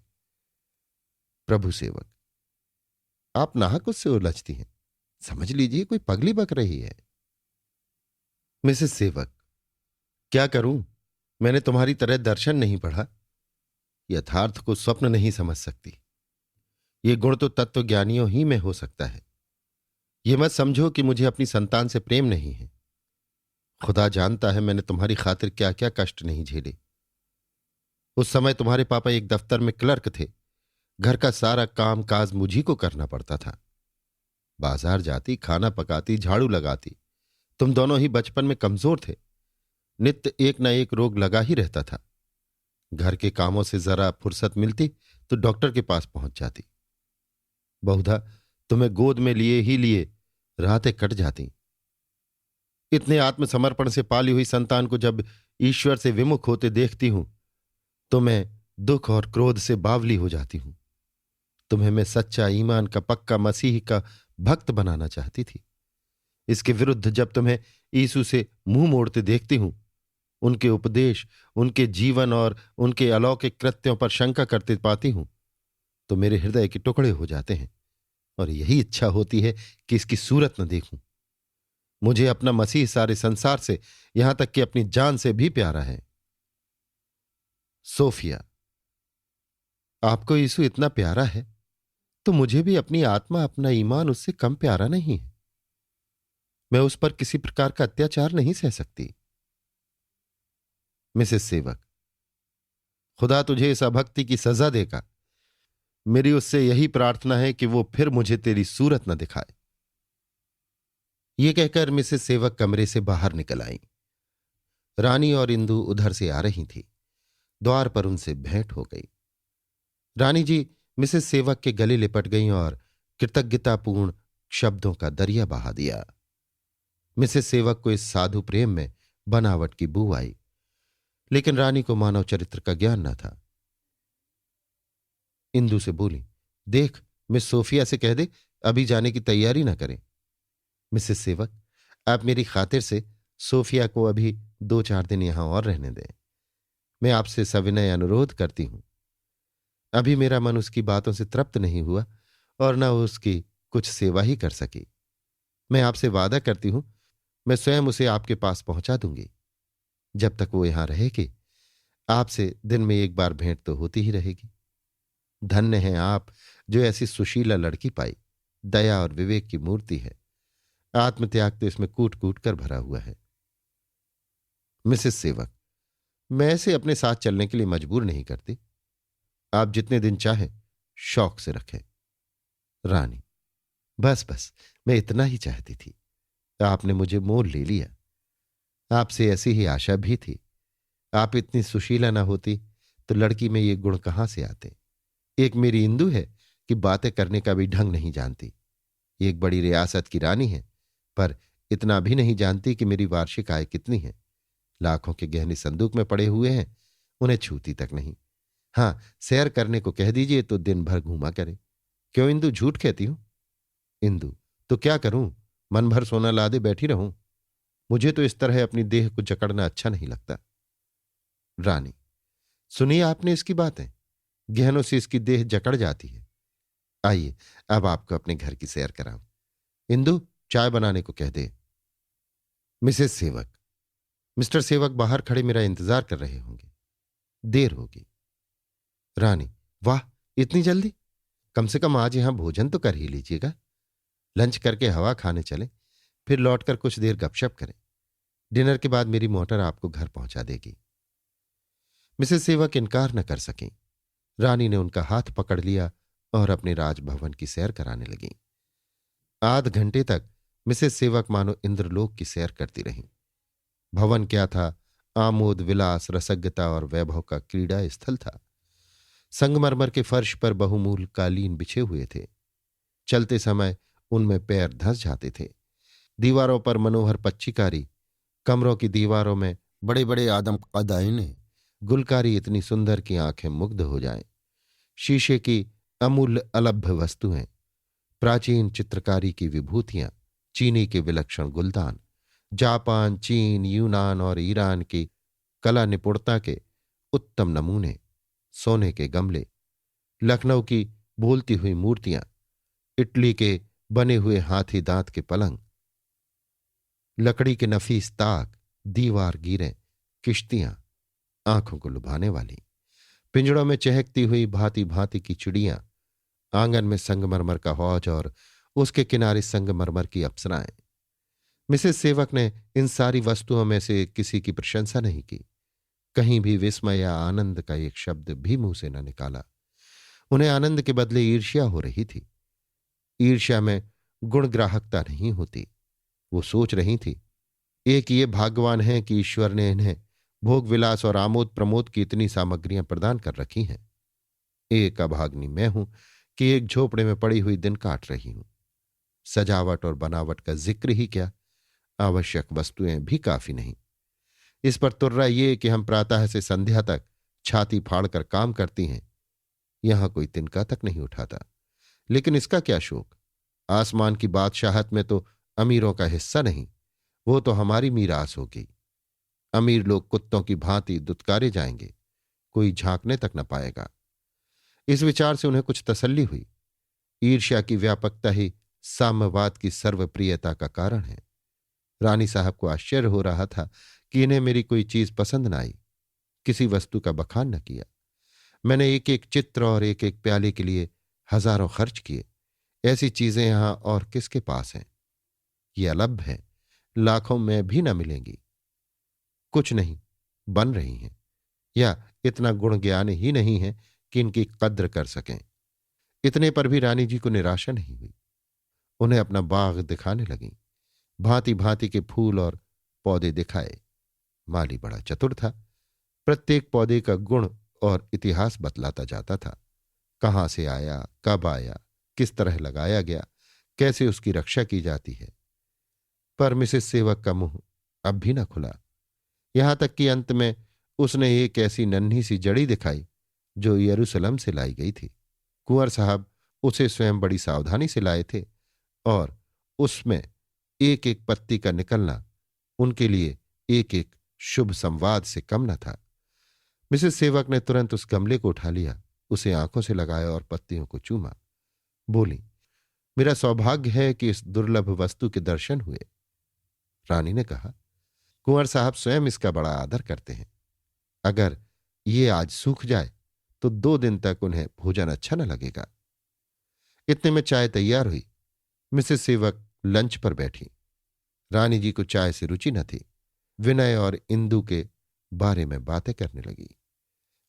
प्रभु सेवक, आप नाहक उससे उलझती हैं। समझ लीजिए कोई पगली बक रही है। मिसेस सेवक, क्या करूं? मैंने तुम्हारी तरह दर्शन नहीं पढ़ा, यथार्थ को स्वप्न नहीं समझ सकती। ये गुण तो तत्वज्ञानियों ही में हो सकता है। ये मत समझो कि मुझे अपनी संतान से प्रेम नहीं है। खुदा जानता है मैंने तुम्हारी खातिर क्या क्या कष्ट नहीं झेले। उस समय तुम्हारे पापा एक दफ्तर में क्लर्क थे। घर का सारा काम काज मुझी को करना पड़ता था। बाजार जाती, खाना पकाती, झाड़ू लगाती। तुम दोनों ही बचपन में कमजोर थे। नित्य एक न एक रोग लगा ही रहता था। घर के कामों से जरा फुर्सत मिलती तो डॉक्टर के पास पहुंच जाती। बहुधा तुम्हें गोद में लिए ही लिए रातें कट जाती। इतने आत्मसमर्पण से पाली हुई संतान को जब ईश्वर से विमुख होते देखती हूं तो मैं दुख और क्रोध से बावली हो जाती हूं। तुम्हें मैं सच्चा ईमान का पक्का मसीह का भक्त बनाना चाहती थी। इसके विरुद्ध जब तुम्हें यीशु से मुंह मोड़ते देखती हूं, उनके उपदेश, उनके जीवन और उनके अलौकिक कृत्यों पर शंका करते पाती हूं, तो मेरे हृदय के टुकड़े हो जाते हैं और यही इच्छा होती है कि इसकी सूरत न देखूं। मुझे अपना मसीह सारे संसार से, यहां तक कि अपनी जान से भी प्यारा है। सोफिया, आपको यीशु इतना प्यारा है तो मुझे भी अपनी आत्मा, अपना ईमान उससे कम प्यारा नहीं है। मैं उस पर किसी प्रकार का अत्याचार नहीं सह सकती। मिसेस सेवक, खुदा तुझे इस अभक्ति की सजा देगा। मेरी उससे यही प्रार्थना है कि वो फिर मुझे तेरी सूरत न दिखाए। ये कहकर मिसेस सेवक कमरे से बाहर निकल आई। रानी और इंदु उधर से आ रही थी। द्वार पर उनसे भेंट हो गई। रानी जी मिसेस सेवक के गले लिपट गईं और कृतज्ञतापूर्ण शब्दों का दरिया बहा दिया। मिसेस सेवक को इस साधु प्रेम में बनावट की बू आई, लेकिन रानी को मानव चरित्र का ज्ञान न था। इंदु से बोली, देख, मिस सोफिया से कह दे अभी जाने की तैयारी न करें। मिसेस सेवक, आप मेरी खातिर से सोफिया को अभी 2-4 दिन यहां और रहने दें। मैं आपसे सविनय अनुरोध करती हूं। अभी मेरा मन उसकी बातों से तृप्त नहीं हुआ और न उसकी कुछ सेवा ही कर सकी। मैं आपसे वादा करती हूं, मैं स्वयं उसे आपके पास पहुंचा दूंगी। जब तक वो यहां रहेगी आपसे दिन में एक बार भेंट तो होती ही रहेगी। धन्य हैं आप जो ऐसी सुशीला लड़की पाई। दया और विवेक की मूर्ति है। आत्मत्याग तो इसमें कूट कूट कर भरा हुआ है। मिसेस सेवक, मैं ऐसे अपने साथ चलने के लिए मजबूर नहीं करती। आप जितने दिन चाहें शौक से रखें। रानी, बस बस, मैं इतना ही चाहती थी। आपने मुझे मोल ले लिया। आपसे ऐसी ही आशा भी थी। आप इतनी सुशीला ना होती तो लड़की में ये गुण कहां से आते। एक मेरी इंदु है कि बातें करने का भी ढंग नहीं जानती। एक बड़ी रियासत की रानी है, पर इतना भी नहीं जानती कि मेरी वार्षिक आय कितनी है। लाखों के गहने संदूक में पड़े हुए हैं, उन्हें छूती तक नहीं। हाँ, सैर करने को कह दीजिए तो दिन भर घूमा करे। क्यों इंदु, झूठ कहती हूं? इंदु, तो क्या करूं? मन भर सोना लादे बैठी रहूं? मुझे तो इस तरह अपनी देह को जकड़ना अच्छा नहीं लगता। रानी, सुनिए आपने इसकी बातें। गहनों से इसकी देह जकड़ जाती है। आइए अब आपको अपने घर की सैर कराऊं। इंदु, चाय बनाने को कह दे। मिसेस सेवक, मिस्टर सेवक बाहर खड़े मेरा इंतजार कर रहे होंगे। देर होगी। रानी, वाह, इतनी जल्दी? कम से कम आज यहां भोजन तो कर ही लीजिएगा। लंच करके हवा खाने चले, फिर लौटकर कुछ देर गपशप करें। डिनर के बाद मेरी मोटर आपको घर पहुंचा देगी। मिसेस सेवक इनकार न कर सकें। रानी ने उनका हाथ पकड़ लिया और अपने राजभवन की सैर कराने लगी। आध घंटे तक मिसेस सेवक मानो इंद्रलोक की सैर करती रहीं। भवन क्या था, आमोद विलास, रसज्ञता और वैभव का क्रीड़ा स्थल था। संगमरमर के फर्श पर बहुमूल कालीन बिछे हुए थे। चलते समय उनमें पैर धंस जाते थे। दीवारों पर मनोहर पच्चीकारी, कमरों की दीवारों में बड़े बड़े आदम कद आईने, गुलकारी इतनी सुंदर कि आंखें मुग्ध हो जाएं। शीशे की अमूल्य अलभ्य वस्तुएं, प्राचीन चित्रकारी की विभूतियां, चीनी के विलक्षण गुलदान, जापान, चीन, यूनान और ईरान की कला निपुणता के उत्तम नमूने, सोने के गमले, लखनऊ की बोलती हुई मूर्तियां, इटली के बने हुए हाथी दांत के पलंग, लकड़ी के नफीस ताक, दीवार गिरें, किश्तियां, आंखों को लुभाने वाली, पिंजड़ों में चहकती हुई भांति भांति की चिड़ियां, आंगन में संगमरमर का हौज और उसके किनारे संगमरमर की अप्सराएं। मिसेस सेवक ने इन सारी वस्तुओं में से किसी की प्रशंसा नहीं की। कहीं भी विस्मय या आनंद का एक शब्द भी मुंह से न निकाला। उन्हें आनंद के बदले ईर्ष्या हो रही थी। ईर्ष्या में गुणग्राहकता नहीं होती। वो सोच रही थी, एक ये भाग्यवान है कि ईश्वर ने इन्हें भोग विलास और आमोद प्रमोद की इतनी सामग्रियां प्रदान कर रखी हैं। एक अभाग्नि मैं हूं कि एक झोपड़े में पड़ी हुई दिन काट रही हूं। सजावट और बनावट का जिक्र ही क्या, आवश्यक वस्तुएं भी काफी नहीं। इस पर तुर्रा ये कि हम प्रातः से संध्या तक छाती फाड़कर काम करती हैं, यहां कोई तिनका तक नहीं उठाता। लेकिन इसका क्या शोक, आसमान की बादशाहत में तो अमीरों का हिस्सा नहीं, वो तो हमारी मीरास होगी। अमीर लोग कुत्तों की भांति दुत्कारे जाएंगे, कोई झांकने तक न पाएगा। इस विचार से उन्हें कुछ तसल्ली हुई। ईर्ष्या की व्यापकता ही साम्यवाद की सर्वप्रियता का कारण है। रानी साहब को आश्चर्य हो रहा था कि इन्हें मेरी कोई चीज पसंद न आई, किसी वस्तु का बखान न किया। मैंने एक एक चित्र और एक एक प्याले के लिए हजारों खर्च किए। ऐसी चीजें यहां और किसके पास हैं? ये अलभ है, लाखों में भी न मिलेंगी। कुछ नहीं, बन रही हैं, या इतना गुण ज्ञान ही नहीं है कि इनकी कद्र कर सकें। इतने पर भी रानी जी को निराशा नहीं हुई। उन्हें अपना बाग दिखाने लगी। भांति भांति के फूल और पौधे दिखाए। माली बड़ा चतुर था। प्रत्येक पौधे का गुण और इतिहास बतलाता जाता था। कहां से आया, कब आया, किस तरह लगाया गया, कैसे उसकी रक्षा की जाती है। पर मिसेस सेवक का मुंह अब भी न खुला। यहां तक कि अंत में उसने एक ऐसी नन्ही सी जड़ी दिखाई जो यरूशलेम से लाई गई थी। कुंवर साहब उसे स्वयं बड़ी सावधानी से लाए थे और उसमें एक एक पत्ती का निकलना उनके लिए एक एक शुभ संवाद से कम न था। मिसेस सेवक ने तुरंत उस गमले को उठा लिया, उसे आंखों से लगाया और पत्तियों को चूमा। बोली, मेरा सौभाग्य है कि इस दुर्लभ वस्तु के दर्शन हुए। रानी ने कहा, कुंवर साहब स्वयं इसका बड़ा आदर करते हैं। अगर ये आज सूख जाए तो 2 दिन तक उन्हें भोजन अच्छा न लगेगा। इतने में चाय तैयार हुई। मिसेस सेवक लंच पर बैठी। रानी जी को चाय से रुचि न थी। विनय और इंदु के बारे में बातें करने लगी।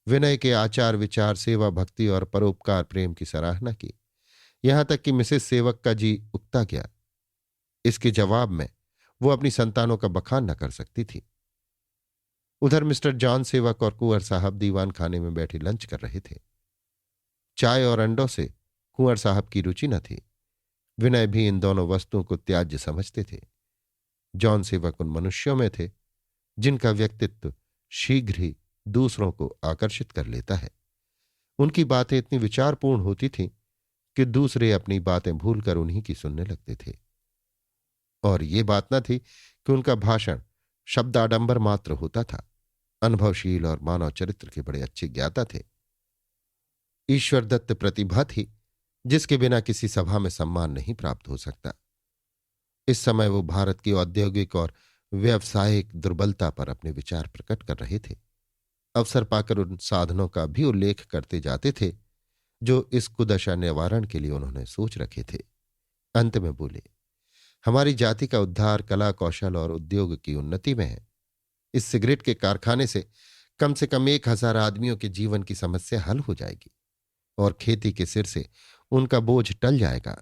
विनय के आचार विचार, सेवा भक्ति और परोपकार प्रेम की सराहना की। यहां तक कि मिसेस सेवक का जी उकता गया। इसके जवाब में वो अपनी संतानों का बखान न कर सकती थी। उधर मिस्टर जॉन सेवक और कुंवर साहब दीवान खाने में बैठे लंच कर रहे थे। चाय और अंडों से कुंवर साहब की रुचि न थी। विनय भी इन दोनों वस्तुओं को त्याज्य समझते थे। जॉन सेवक उन मनुष्यों में थे जिनका व्यक्तित्व शीघ्र ही दूसरों को आकर्षित कर लेता है। उनकी बातें इतनी विचारपूर्ण होती थीं कि दूसरे अपनी बातें भूलकर उन्हीं की सुनने लगते थे। और ये बात न थी कि उनका भाषण शब्दाडंबर मात्र होता था। अनुभवशील और मानव चरित्र के बड़े अच्छे ज्ञाता थे। ईश्वर दत्त प्रतिभा थी जिसके बिना किसी सभा में सम्मान नहीं प्राप्त हो सकता। इस समय वो भारत की औद्योगिक और व्यावसायिक दुर्बलता पर अपने विचार प्रकट कर रहे थे। अवसर पाकर उन साधनों का भी उल्लेख करते जाते थे जो इस कुदशा निवारण के लिए उन्होंने सोच रखे थे। अंत में बोले, हमारी जाति का उद्धार कला कौशल और उद्योग की उन्नति में है। इस सिगरेट के कारखाने से कम 1000 आदमियों के जीवन की समस्या हल हो जाएगी और खेती के सिर से उनका बोझ टल जाएगा।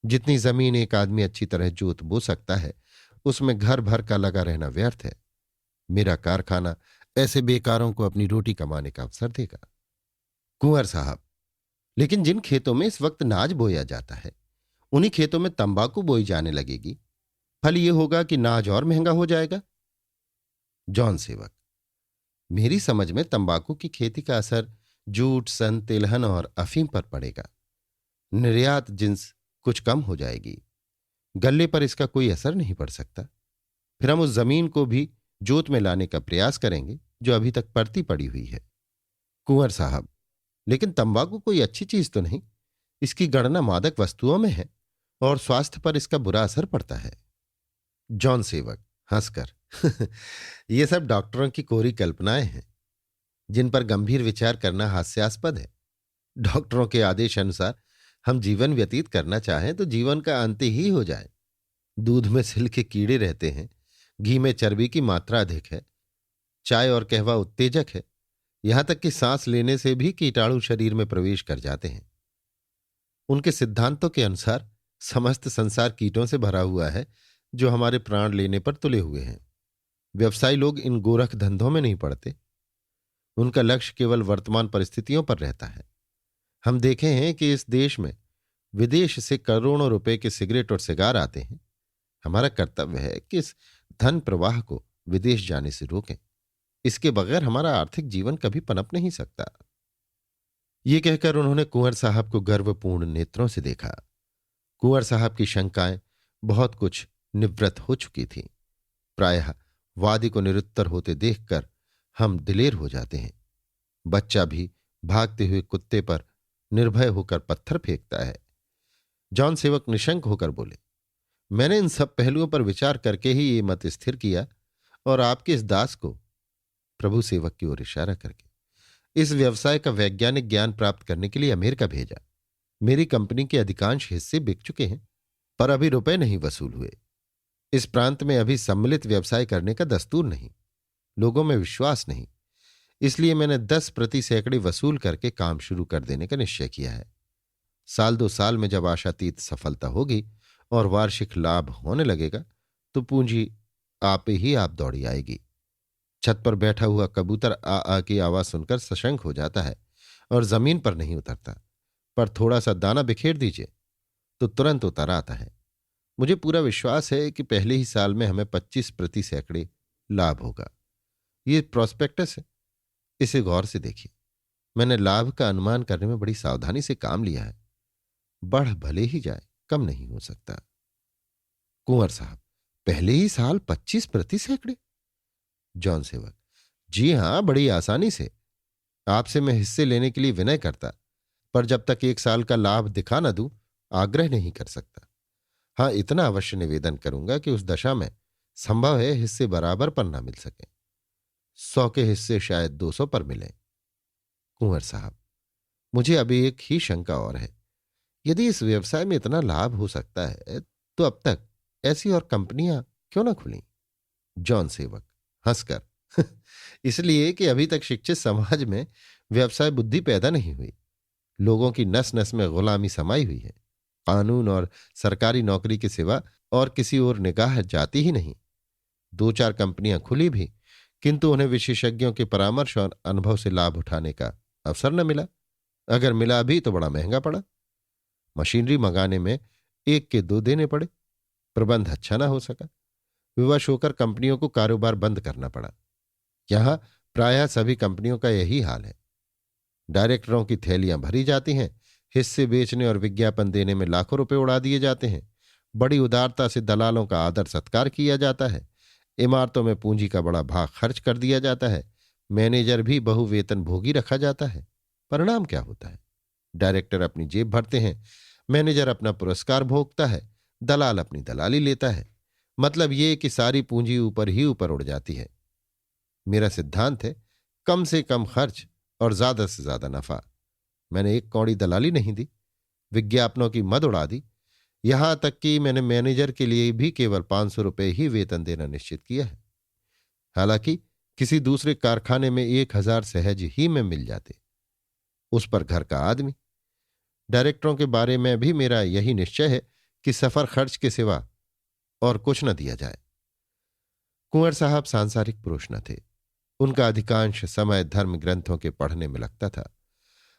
जितनी जमीन एक आदमी अच्छी तरह जोत बो सकता है, उसमें घर भर का लगा रहना व्यर्थ है। मेरा कारखाना ऐसे बेकारों को अपनी रोटी कमाने का अवसर देगा। कुंवर साहब, लेकिन जिन खेतों में इस वक्त नाज बोया जाता है, उन्हीं खेतों में तंबाकू बोई जाने लगेगी। फल ये होगा कि नाज और महंगा हो जाएगा। जॉन सेवक, मेरी समझ में तंबाकू की खेती का असर जूट, सन, तिलहन और अफीम पर पड़ेगा। निर्यात जिन्स कुछ कम हो जाएगी। गल्ले पर इसका कोई असर नहीं पड़ सकता। फिर हम उस जमीन को भी जोत में लाने का प्रयास करेंगे जो अभी तक पड़ती पड़ी हुई है। कुंवर साहब, लेकिन तंबाकू कोई अच्छी चीज तो नहीं। इसकी गणना मादक वस्तुओं में है और स्वास्थ्य पर इसका बुरा असर पड़ता है। जॉन सेवक हंसकर ये सब डॉक्टरों की कोरी कल्पनाएं हैं जिन पर गंभीर विचार करना हास्यास्पद है। डॉक्टरों के आदेश अनुसार हम जीवन व्यतीत करना चाहें तो जीवन का अंत ही हो जाए। दूध में सिल के कीड़े रहते हैं, घी में चर्बी की मात्रा अधिक है, चाय और कहवा उत्तेजक है, यहां तक कि सांस लेने से भी कीटाणु शरीर में प्रवेश कर जाते हैं। उनके सिद्धांतों के अनुसार समस्त संसार कीटों से भरा हुआ है जो हमारे प्राण लेने पर तुले हुए हैं। व्यवसायी लोग इन गोरख धंधों में नहीं पड़ते। उनका लक्ष्य केवल वर्तमान परिस्थितियों पर रहता है। हम देखे हैं कि इस देश में विदेश से करोड़ों रुपए के सिगरेट और सिगार आते हैं। हमारा कर्तव्य है कि इस धन प्रवाह को विदेश जाने से रोकें। इसके बगैर हमारा आर्थिक जीवन कभी पनप नहीं सकता। ये कहकर उन्होंने कुंवर साहब को गर्वपूर्ण नेत्रों से देखा। कुंवर साहब की शंकाएं बहुत कुछ निवृत्त हो चुकी थीं। प्रायः वादी को निरुत्तर होते देखकर हम दिलेर हो जाते हैं। बच्चा भी भागते हुए कुत्ते पर निर्भय होकर पत्थर फेंकता है। जॉन सेवक निशंक होकर बोले, मैंने इन सब पहलुओं पर विचार करके ही ये मत स्थिर किया और आपके इस दास को, प्रभु सेवक की ओर इशारा करके, इस व्यवसाय का वैज्ञानिक ज्ञान प्राप्त करने के लिए अमेरिका भेजा। मेरी कंपनी के अधिकांश हिस्से बिक चुके हैं, पर अभी रुपए नहीं वसूल हुए। इस प्रांत में अभी सम्मिलित व्यवसाय करने का दस्तूर नहीं, लोगों में विश्वास नहीं। इसलिए मैंने 10 प्रति सैकड़े वसूल करके काम शुरू कर देने का निश्चय किया है। 1-2 साल में जब आशातीत सफलता होगी और वार्षिक लाभ होने लगेगा तो पूंजी आप दौड़ी आएगी। छत पर बैठा हुआ कबूतर आ की आवाज सुनकर सशंक हो जाता है और जमीन पर नहीं उतरता, पर थोड़ा सा दाना बिखेर दीजिए तो तुरंत उतर आता है। मुझे पूरा विश्वास है कि पहले ही साल में हमें 25 प्रति सैकड़े लाभ होगा। ये प्रोस्पेक्टस है, इसे गौर से देखिए। मैंने लाभ का अनुमान करने में बड़ी सावधानी से काम लिया है। बढ़ भले ही जाए, कम नहीं हो सकता। कुंवर साहब, पहले ही साल 25 प्रति सैकड़े? जॉन सेवक, जी हां, बड़ी आसानी से। आपसे मैं हिस्से लेने के लिए विनय करता, पर जब तक 1 साल का लाभ दिखा न दूं आग्रह नहीं कर सकता। हां, इतना अवश्य निवेदन करूंगा कि उस दशा में संभव है हिस्से बराबर पर ना मिल सके। 100 के हिस्से शायद 200 पर मिले। कुंवर साहब, मुझे अभी एक ही शंका और है। यदि इस व्यवसाय में इतना लाभ हो सकता है तो अब तक ऐसी और कंपनियां क्यों ना खुली? जॉन सेवक हंसकर, इसलिए कि अभी तक शिक्षित समाज में व्यवसाय बुद्धि पैदा नहीं हुई। लोगों की नस नस में गुलामी समाई हुई है। कानून और सरकारी नौकरी के सिवा और किसी और निगाह जाती ही नहीं। 2-4 कंपनियां खुली भी, किंतु उन्हें विशेषज्ञों के परामर्श और अनुभव से लाभ उठाने का अवसर न मिला। अगर मिला भी तो बड़ा महंगा पड़ा। मशीनरी मंगाने में 1 के 2 देने पड़े। प्रबंध अच्छा ना हो सका। विवश होकर कंपनियों को कारोबार बंद करना पड़ा। यहां प्रायः सभी कंपनियों का यही हाल है। डायरेक्टरों की थैलियां भरी जाती हैं, हिस्से बेचने और विज्ञापन देने में लाखों रुपए उड़ा दिए जाते हैं। बड़ी उदारता से दलालों का आदर सत्कार किया जाता है। इमारतों में पूंजी का बड़ा भाग खर्च कर दिया जाता है। मैनेजर भी बहुवेतन भोगी रखा जाता है। परिणाम क्या होता है? डायरेक्टर अपनी जेब भरते हैं, मैनेजर अपना पुरस्कार भोगता है, दलाल अपनी दलाली लेता है। मतलब ये कि सारी पूंजी ऊपर ही ऊपर उड़ जाती है। मेरा सिद्धांत है, कम से कम खर्च और ज्यादा से ज्यादा नफा। मैंने 1 कौड़ी दलाली नहीं दी, विज्ञापनों की मद उड़ा दी। यहां तक कि मैंने मैनेजर के लिए भी केवल 500 रुपए ही वेतन देना निश्चित किया है। हालांकि किसी दूसरे कारखाने में 1000 सहज ही में मिल जाते, उस पर घर का आदमी। डायरेक्टरों के बारे में भी मेरा यही निश्चय है कि सफर खर्च के सिवा और कुछ न दिया जाए। कुंवर साहब सांसारिक पुरुष न थे। उनका अधिकांश समय धर्म ग्रंथों के पढ़ने में लगता था।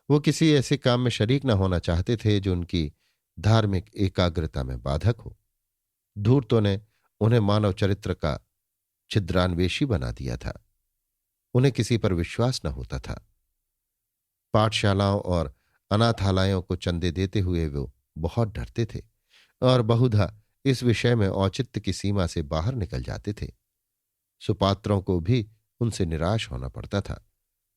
वो किसी ऐसे काम में शरीक न होना चाहते थे जो उनकी धार्मिक एकाग्रता में बाधक हो। धूर्तों ने उन्हें मानव चरित्र का छिद्रान्वेषी बना दिया था। उन्हें किसी पर विश्वास न होता था। पाठशालाओं और अनाथालयों को चंदे देते हुए वो बहुत डरते थे और बहुधा इस विषय में औचित्य की सीमा से बाहर निकल जाते थे। सुपात्रों को भी उनसे निराश होना पड़ता था।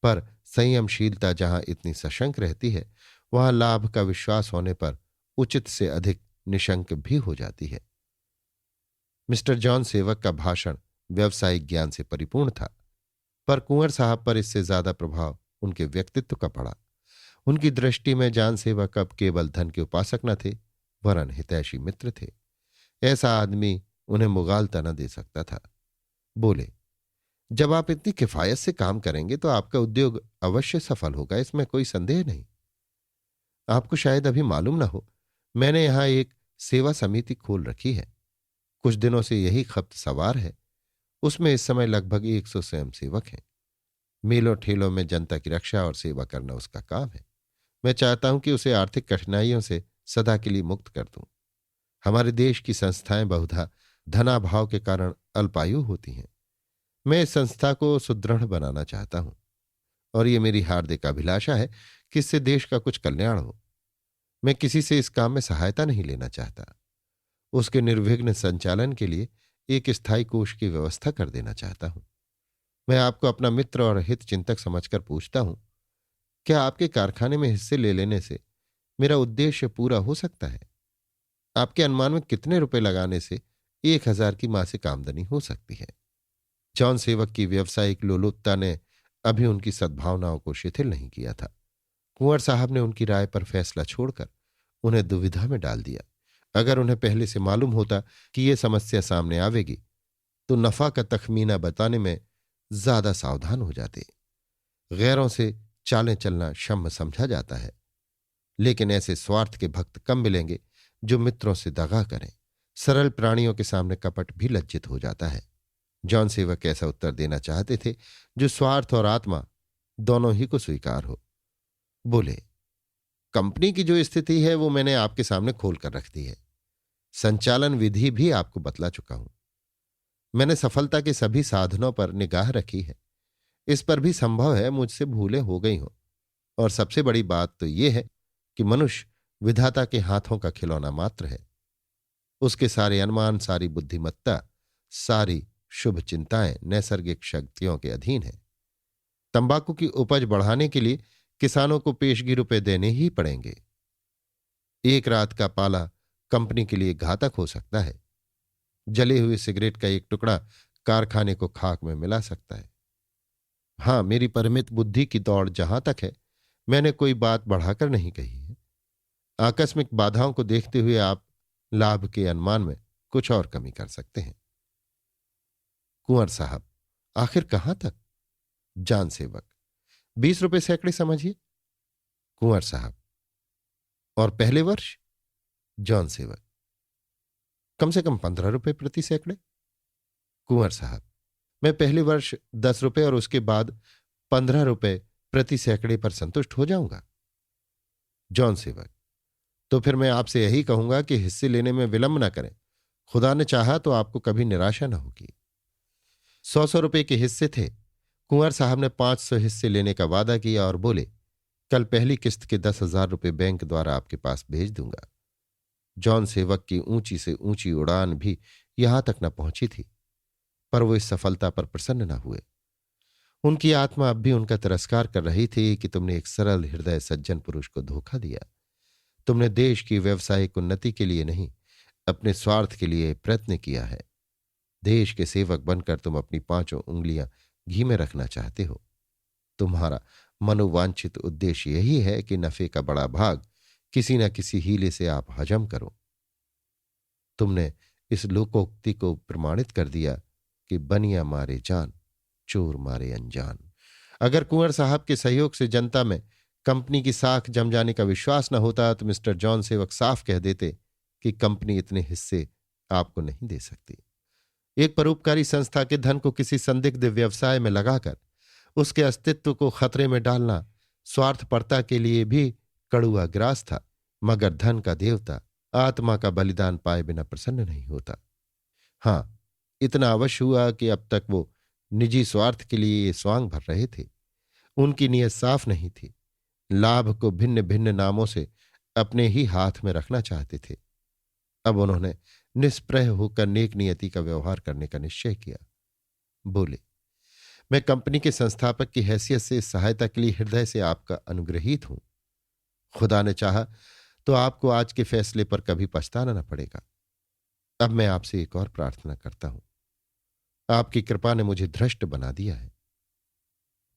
पर संयमशीलता जहां इतनी सशंक रहती है, वहां लाभ का विश्वास होने पर उचित से अधिक निशंक भी हो जाती है। मिस्टर जॉन सेवक का भाषण व्यावसायिक ज्ञान से परिपूर्ण था, पर कुंवर साहब पर इससे ज्यादा प्रभाव उनके व्यक्तित्व का पड़ा। उनकी दृष्टि में जान सेवक अब केवल धन के उपासक न थे, वरन हितैषी मित्र थे। ऐसा आदमी उन्हें मुगालता न दे सकता था। बोले, जब आप इतनी किफायत से काम करेंगे तो आपका उद्योग अवश्य सफल होगा, इसमें कोई संदेह नहीं। आपको शायद अभी मालूम ना हो, मैंने यहां एक सेवा समिति खोल रखी है। कुछ दिनों से यही खप्त सवार है। उसमें इस समय लगभग 100 स्वयंसेवक हैं। मेलों ठेलों में जनता की रक्षा और सेवा करना उसका काम है। मैं चाहता हूं कि उसे आर्थिक कठिनाइयों से सदा के लिए मुक्त कर दूं। हमारे देश की संस्थाएं बहुधा धनाभाव के कारण अल्पायु होती हैं। मैं इस संस्था को सुदृढ़ बनाना चाहता हूं और ये मेरी हार्दिक अभिलाषा है कि इससे देश का कुछ कल्याण हो। मैं किसी से इस काम में सहायता नहीं लेना चाहता। उसके निर्विघ्न संचालन के लिए एक स्थायी कोष की व्यवस्था कर देना चाहता हूं। मैं आपको अपना मित्र और हित चिंतक समझकर पूछता हूं, क्या आपके कारखाने में हिस्से ले लेने से मेरा उद्देश्य पूरा हो सकता है? आपके अनुमान में कितने रुपए लगाने से 1000 की मासिक आमदनी हो सकती है? जॉन सेवक की व्यावसायिक लोलुपता ने अभी उनकी सद्भावनाओं को शिथिल नहीं किया था। कुंवर साहब ने उनकी राय पर फैसला छोड़कर उन्हें दुविधा में डाल दिया। अगर उन्हें पहले से मालूम होता कि यह समस्या सामने आवेगी तो नफा का तखमीना बताने में ज्यादा सावधान हो जाते। गैरों से चालें चलना क्षम्य समझा जाता है, लेकिन ऐसे स्वार्थ के भक्त कम मिलेंगे जो मित्रों से दगा करें। सरल प्राणियों के सामने कपट भी लज्जित हो जाता है। जॉन सेवक ऐसा उत्तर देना चाहते थे जो स्वार्थ और आत्मा दोनों ही को स्वीकार हो। बोले, कंपनी की जो स्थिति है वो मैंने आपके सामने खोल कर रख दी है। संचालन विधि भी आपको बतला चुका हूं। मैंने सफलता के सभी साधनों पर निगाह रखी है। इस पर भी संभव है मुझसे भूलें हो गई हों। और सबसे बड़ी बात तो यह है कि मनुष्य विधाता के हाथों का खिलौना मात्र है। उसके सारे अनुमान, सारी बुद्धिमत्ता, सारी शुभ चिंताएं नैसर्गिक शक्तियों के अधीन है। तंबाकू की उपज बढ़ाने के लिए किसानों को पेशगी रुपए देने ही पड़ेंगे। एक रात का पाला कंपनी के लिए घातक हो सकता है। जले हुए सिगरेट का एक टुकड़ा कारखाने को खाक में मिला सकता है। हां, मेरी परिमित बुद्धि की दौड़ जहां तक है, मैंने कोई बात बढ़ाकर नहीं कही है। आकस्मिक बाधाओं को देखते हुए आप लाभ के अनुमान में कुछ और कमी कर सकते हैं। कुंवर साहब, आखिर कहां तक? जान सेवक, 20 रुपए सैकड़े समझिए। कुंवर साहब, और पहले वर्ष? जॉन सेवक, कम से कम 15 रुपए प्रति सैकड़े। कुंवर साहब, मैं पहले वर्ष 10 रुपए और उसके बाद 15 रुपए प्रति सैकड़े पर संतुष्ट हो जाऊंगा। जॉन सेवक, तो फिर मैं आपसे यही कहूंगा कि हिस्से लेने में विलंब न करें। खुदा ने चाहा तो आपको कभी निराशा न होगी। 100 रुपए के हिस्से थे। कुंवर साहब ने 500 हिस्से लेने का वादा किया और बोले, कल पहली किस्त के 10,000 रुपए बैंक द्वारा आपके पास भेज दूंगा। जॉन सेवक की ऊंची से ऊंची उड़ान भी यहां तक न पहुंची थी, पर वो इस सफलता पर प्रसन्न न हुए। उनकी आत्मा अब भी उनका तिरस्कार कर रही थी कि तुमने एक सरल हृदय सज्जन पुरुष को धोखा दिया। तुमने देश की व्यवसायिक उन्नति के लिए नहीं, अपने स्वार्थ के लिए प्रयत्न किया है। देश के सेवक बनकर तुम अपनी 5 उंगलियां घी में रखना चाहते हो। तुम्हारा मनोवांछित उद्देश्य यही है कि नफे का बड़ा भाग किसी न किसी हीले से आप हजम करो। तुमने इस लोकोक्ति को प्रमाणित कर दिया कि बनिया मारे जान, चोर मारे अनजान। अगर कुंवर साहब के सहयोग से जनता में कंपनी की साख जम जाने का विश्वास न होता तो मिस्टर जॉन सेवक साफ कह देते कि कंपनी इतने हिस्से आपको नहीं दे सकती। एक परोपकारी संस्था के धन को किसी संदिग्ध व्यवसाय में लगाकर उसके अस्तित्व को खतरे में डालना स्वार्थपरता के लिए भी कड़ुआ ग्रास था, मगर धन का देवता आत्मा का बलिदान पाए बिना प्रसन्न नहीं होता। हां, इतना अवश्य हुआ कि अब तक वो निजी स्वार्थ के लिए ये स्वांग भर रहे थे। उनकी नीयत साफ नहीं थी। लाभ को भिन्न भिन्न नामों से अपने ही हाथ में रखना चाहते थे। अब उन्होंने निष्प्रह होकर नेक नियति का व्यवहार करने का निश्चय किया। बोले, मैं कंपनी के संस्थापक की हैसियत से इस सहायता के लिए हृदय से आपका अनुग्रहीत हूं। खुदा ने चाहा तो आपको आज के फैसले पर कभी पछताना न पड़ेगा। अब मैं आपसे एक और प्रार्थना करता हूं। आपकी कृपा ने मुझे धृष्ट बना दिया है।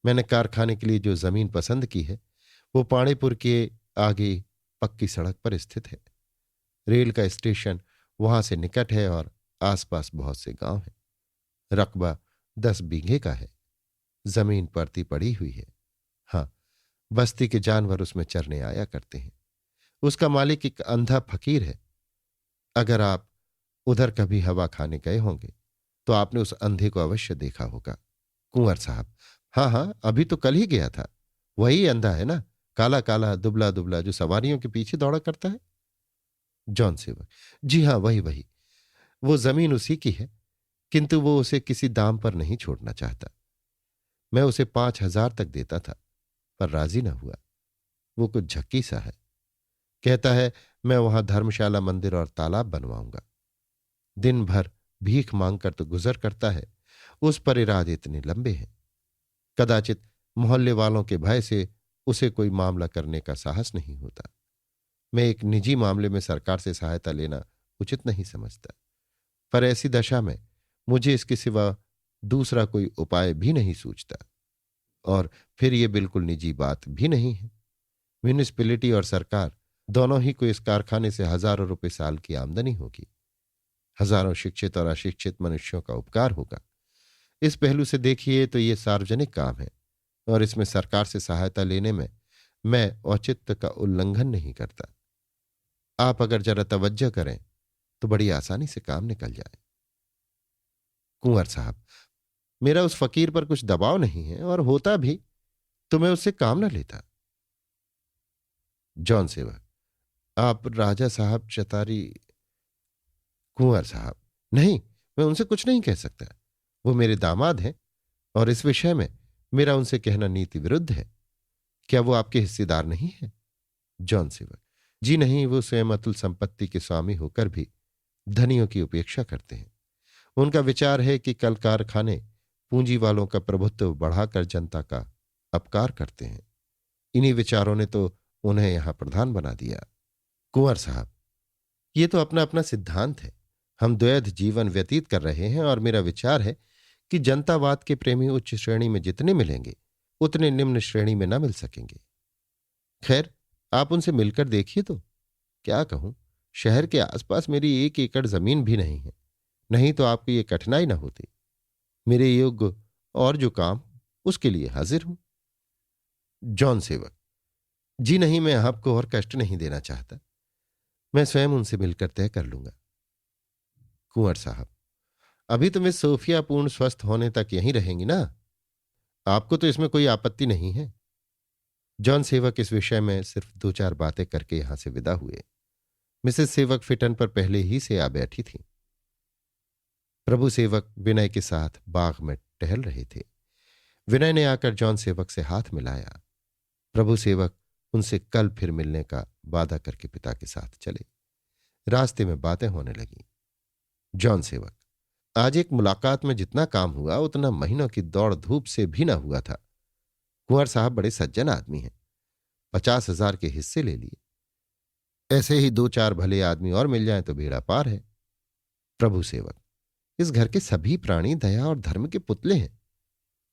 मैंने कारखाने के लिए जो जमीन पसंद की है वो पाणीपुर के आगे पक्की सड़क पर स्थित है। रेल का स्टेशन वहां से निकट है और आसपास बहुत से गांव हैं। रकबा 10 बीघे का है। जमीन परती पड़ी हुई है। हाँ, बस्ती के जानवर उसमें चरने आया करते हैं। उसका मालिक एक अंधा फकीर है। अगर आप उधर कभी हवा खाने गए होंगे तो आपने उस अंधे को अवश्य देखा होगा। कुंवर साहब: हाँ हाँ, अभी तो कल ही गया था। वही अंधा है ना, काला काला दुबला दुबला, जो सवारियों के पीछे दौड़ा करता है। जॉन सेवक: जी हाँ, वही वही। वो जमीन उसी की है, किंतु वो उसे किसी दाम पर नहीं छोड़ना चाहता। मैं उसे 5,000 तक देता था, पर राजी न हुआ। वो कुछ झक्की सा है। कहता है मैं वहां धर्मशाला, मंदिर और तालाब बनवाऊंगा। दिन भर भीख मांगकर तो गुजर करता है। उस पर इरादे इतने लंबे हैं। कदाचित मोहल्ले वालों के भय से उसे कोई मामला करने का साहस नहीं होता। मैं एक निजी मामले में सरकार से सहायता लेना उचित नहीं समझता, पर ऐसी दशा में मुझे इसके सिवा दूसरा कोई उपाय भी नहीं सूझता। और फिर ये बिल्कुल निजी बात भी नहीं है। म्यूनिसिपैलिटी और सरकार दोनों ही को इस कारखाने से हजारों रुपए साल की आमदनी होगी। हजारों शिक्षित और अशिक्षित मनुष्यों का उपकार होगा। इस पहलू से देखिए तो ये सार्वजनिक काम है और इसमें सरकार से सहायता लेने में मैं औचित्य का उल्लंघन नहीं करता। आप अगर जरा तवज्जो करें तो बड़ी आसानी से काम निकल जाए। कुंवर साहब: मेरा उस फकीर पर कुछ दबाव नहीं है, और होता भी तो मैं उससे काम न लेता। जॉन सेवक: आप राजा साहब चतारी। कुंवर साहब: नहीं, मैं उनसे कुछ नहीं कह सकता। वो मेरे दामाद हैं और इस विषय में मेरा उनसे कहना नीति विरुद्ध है। क्या वो आपके हिस्सेदार नहीं है? जॉन सेवक: जी नहीं, वो स्वयं अतुल संपत्ति के स्वामी होकर भी धनियों की उपेक्षा करते हैं। उनका विचार है कि कल कारखाने पूंजी वालों का प्रभुत्व बढ़ाकर जनता का अपकार करते हैं। इन्हीं विचारों ने तो उन्हें यहां प्रधान बना दिया। कुंवर साहब: ये तो अपना अपना सिद्धांत है। हम द्वैध जीवन व्यतीत कर रहे हैं और मेरा विचार है कि जनतावाद के प्रेमी उच्च श्रेणी में जितने मिलेंगे उतने निम्न श्रेणी में न मिल सकेंगे। खैर, आप उनसे मिलकर देखिए तो। क्या कहूं, शहर के आसपास मेरी 1 एकड़ जमीन भी नहीं है, नहीं तो आपकी ये कठिनाई न होती। मेरे योग्य और जो काम, उसके लिए हाजिर हूं। जॉन सेवक: जी नहीं, मैं आपको और कष्ट नहीं देना चाहता। मैं स्वयं उनसे मिलकर तय कर लूंगा। कुंवर साहब: अभी तो मिस सोफिया पूर्ण स्वस्थ होने तक यहीं रहेंगी ना? आपको तो इसमें कोई आपत्ति नहीं है? जॉन सेवक इस विषय में सिर्फ 2-4 बातें करके यहां से विदा हुए। मिसेस सेवक फिटन पर पहले ही से आ बैठी थी। प्रभु सेवक विनय के साथ बाग में टहल रहे थे। विनय ने आकर जॉन सेवक से हाथ मिलाया। प्रभु सेवक उनसे कल फिर मिलने का वादा करके पिता के साथ चले। रास्ते में बातें होने लगीं। जॉन सेवक: आज एक मुलाकात में जितना काम हुआ उतना महीनों की दौड़ धूप से भी ना हुआ था। कुंवर साहब बड़े सज्जन आदमी हैं। 50,000 के हिस्से ले लिए। ऐसे ही 2-4 भले आदमी और मिल जाएं तो बेड़ा पार है। प्रभु सेवक: इस घर के सभी प्राणी दया और धर्म के पुतले हैं।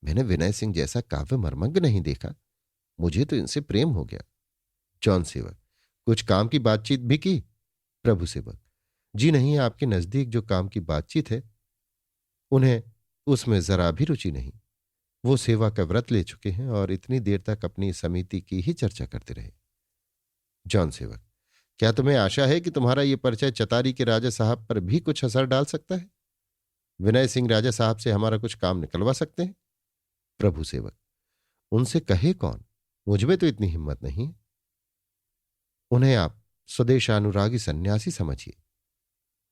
मैंने विनय सिंह जैसा काव्य मर्मज्ञ नहीं देखा। मुझे तो इनसे प्रेम हो गया। जॉन सेवक: कुछ काम की बातचीत भी की? प्रभु सेवक: जी नहीं, आपके नजदीक जो काम की बातचीत है उन्हें उसमें जरा भी रुचि नहीं। वो सेवा का व्रत ले चुके हैं और इतनी देर तक अपनी समिति की ही चर्चा करते रहे। जॉन सेवक: क्या तुम्हें आशा है कि तुम्हारा ये परिचय चतारी के राजा साहब पर भी कुछ असर डाल सकता है? विनय सिंह राजा साहब से हमारा कुछ काम निकलवा सकते हैं? प्रभु सेवक: उनसे कहे कौन, मुझमें तो इतनी हिम्मत नहीं। उन्हें आप स्वदेशानुरागी सन्यासी समझिए।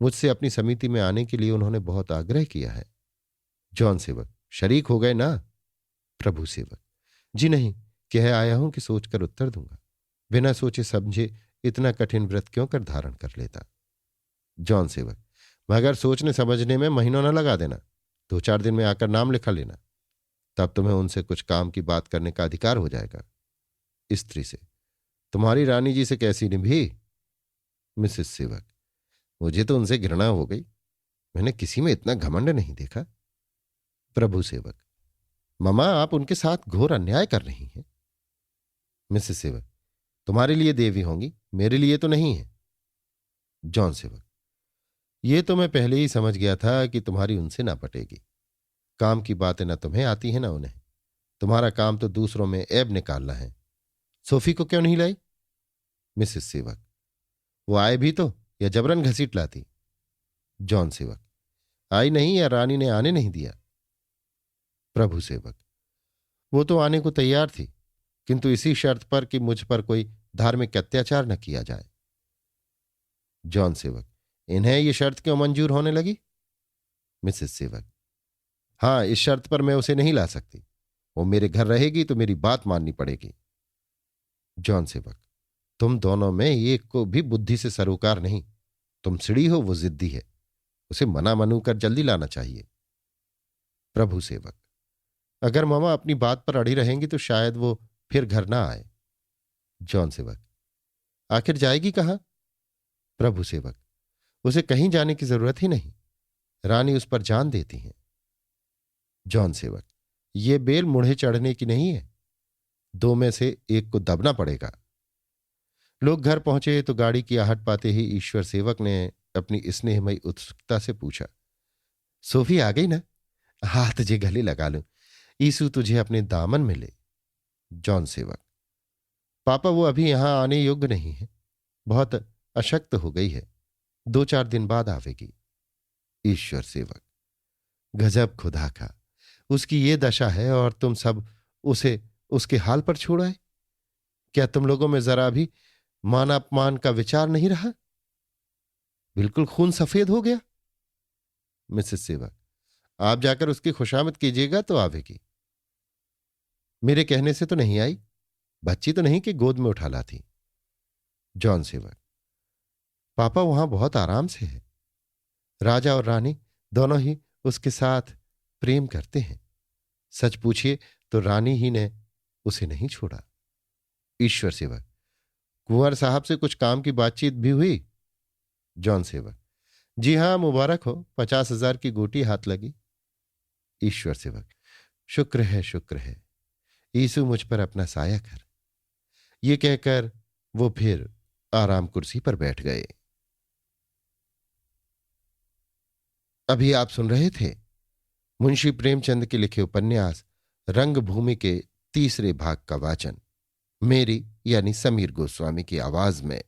मुझसे अपनी समिति में आने के लिए उन्होंने बहुत आग्रह किया है। जॉन सेवक: शरीक हो गए ना? प्रभु सेवक: जी नहीं, कह आया हूं कि सोचकर उत्तर दूंगा। बिना सोचे समझे इतना कठिन व्रत क्यों कर धारण कर लेता? जॉन सेवक: मगर सोचने समझने में महीनों न लगा देना। 2-4 दिन में आकर नाम लिखा लेना, तब तुम्हें उनसे कुछ काम की बात करने का अधिकार हो जाएगा। स्त्री से: तुम्हारी रानी जी से कैसी निभी? मिसेस सेवक: मुझे तो उनसे घृणा हो गई। मैंने किसी में इतना घमंड नहीं देखा। प्रभु सेवक: ममा, आप उनके साथ घोर अन्याय कर रही हैं। मिसेस सेवक, तुम्हारे लिए देवी होंगी, मेरे लिए तो नहीं है। जॉन सेवक, ये तो मैं पहले ही समझ गया था कि तुम्हारी उनसे ना पटेगी। काम की बातें ना तुम्हें आती है ना उन्हें। तुम्हारा काम तो दूसरों में ऐब निकालना है। सोफी को क्यों नहीं लाई? मिसेस सेवक, वो आए भी तो या जबरन घसीट लाती? जॉन सेवक, आई नहीं या रानी ने आने नहीं दिया? प्रभु सेवक, वो तो आने को तैयार थी, किंतु इसी शर्त पर कि मुझ पर कोई धार्मिक अत्याचार न किया जाए। जॉन सेवक, इन्हें ये शर्त क्यों मंजूर होने लगी? मिसेस सेवक, हाँ, इस शर्त पर मैं उसे नहीं ला सकती। वो मेरे घर रहेगी तो मेरी बात माननी पड़ेगी। जॉन सेवक, तुम दोनों में एक को भी बुद्धि से सरोकार नहीं। तुम सीढ़ी हो, वो जिद्दी है। उसे मना मनू कर जल्दी लाना चाहिए। प्रभु सेवक, अगर मामा अपनी बात पर अड़ी रहेंगी तो शायद वो फिर घर ना आए। जॉन सेवक, आखिर जाएगी कहाँ? प्रभु सेवक, उसे कहीं जाने की जरूरत ही नहीं। रानी उस पर जान देती हैं। जॉन सेवक, ये बेल मुढ़े चढ़ने की नहीं है। दो में से एक को दबना पड़ेगा। लोग घर पहुंचे तो गाड़ी की आहट पाते ही ईश्वर सेवक ने अपनी स्नेहमयी उत्सुकता से पूछा, सोफी आ गई ना? हाथ तुझे गले लगा लूं, ईसु तुझे अपने दामन में ले। जॉन सेवक, पापा वो अभी यहां आने योग्य नहीं है, बहुत अशक्त हो गई है, 2-4 दिन बाद आवेगी। ईश्वर सेवक, गजब खुदा का, उसकी ये दशा है और तुम सब उसे उसके हाल पर छोड़ आए। क्या तुम लोगों में जरा भी मान अपमान का विचार नहीं रहा? बिल्कुल खून सफेद हो गया। मिसेस सेवक, आप जाकर उसकी खुशामद कीजिएगा तो आवेगी। मेरे कहने से तो नहीं आई, बच्ची तो नहीं कि गोद में उठा लाती। जॉन सेवक, पापा वहां बहुत आराम से है। राजा और रानी दोनों ही उसके साथ प्रेम करते हैं। सच पूछिए तो रानी ही ने उसे नहीं छोड़ा। ईश्वर सेवक, कुंवर साहब से कुछ काम की बातचीत भी हुई? जॉन सेवक, जी हां, मुबारक हो, 50,000 की गोटी हाथ लगी। ईश्वर सेवक, शुक्र है, शुक्र है। यीशु मुझ पर अपना साया कर। ये कहकर वो फिर आराम कुर्सी पर बैठ गए। अभी आप सुन रहे थे मुंशी प्रेमचंद के लिखे उपन्यास रंगभूमि के 3रे भाग का वाचन मेरी यानी समीर गोस्वामी की आवाज में।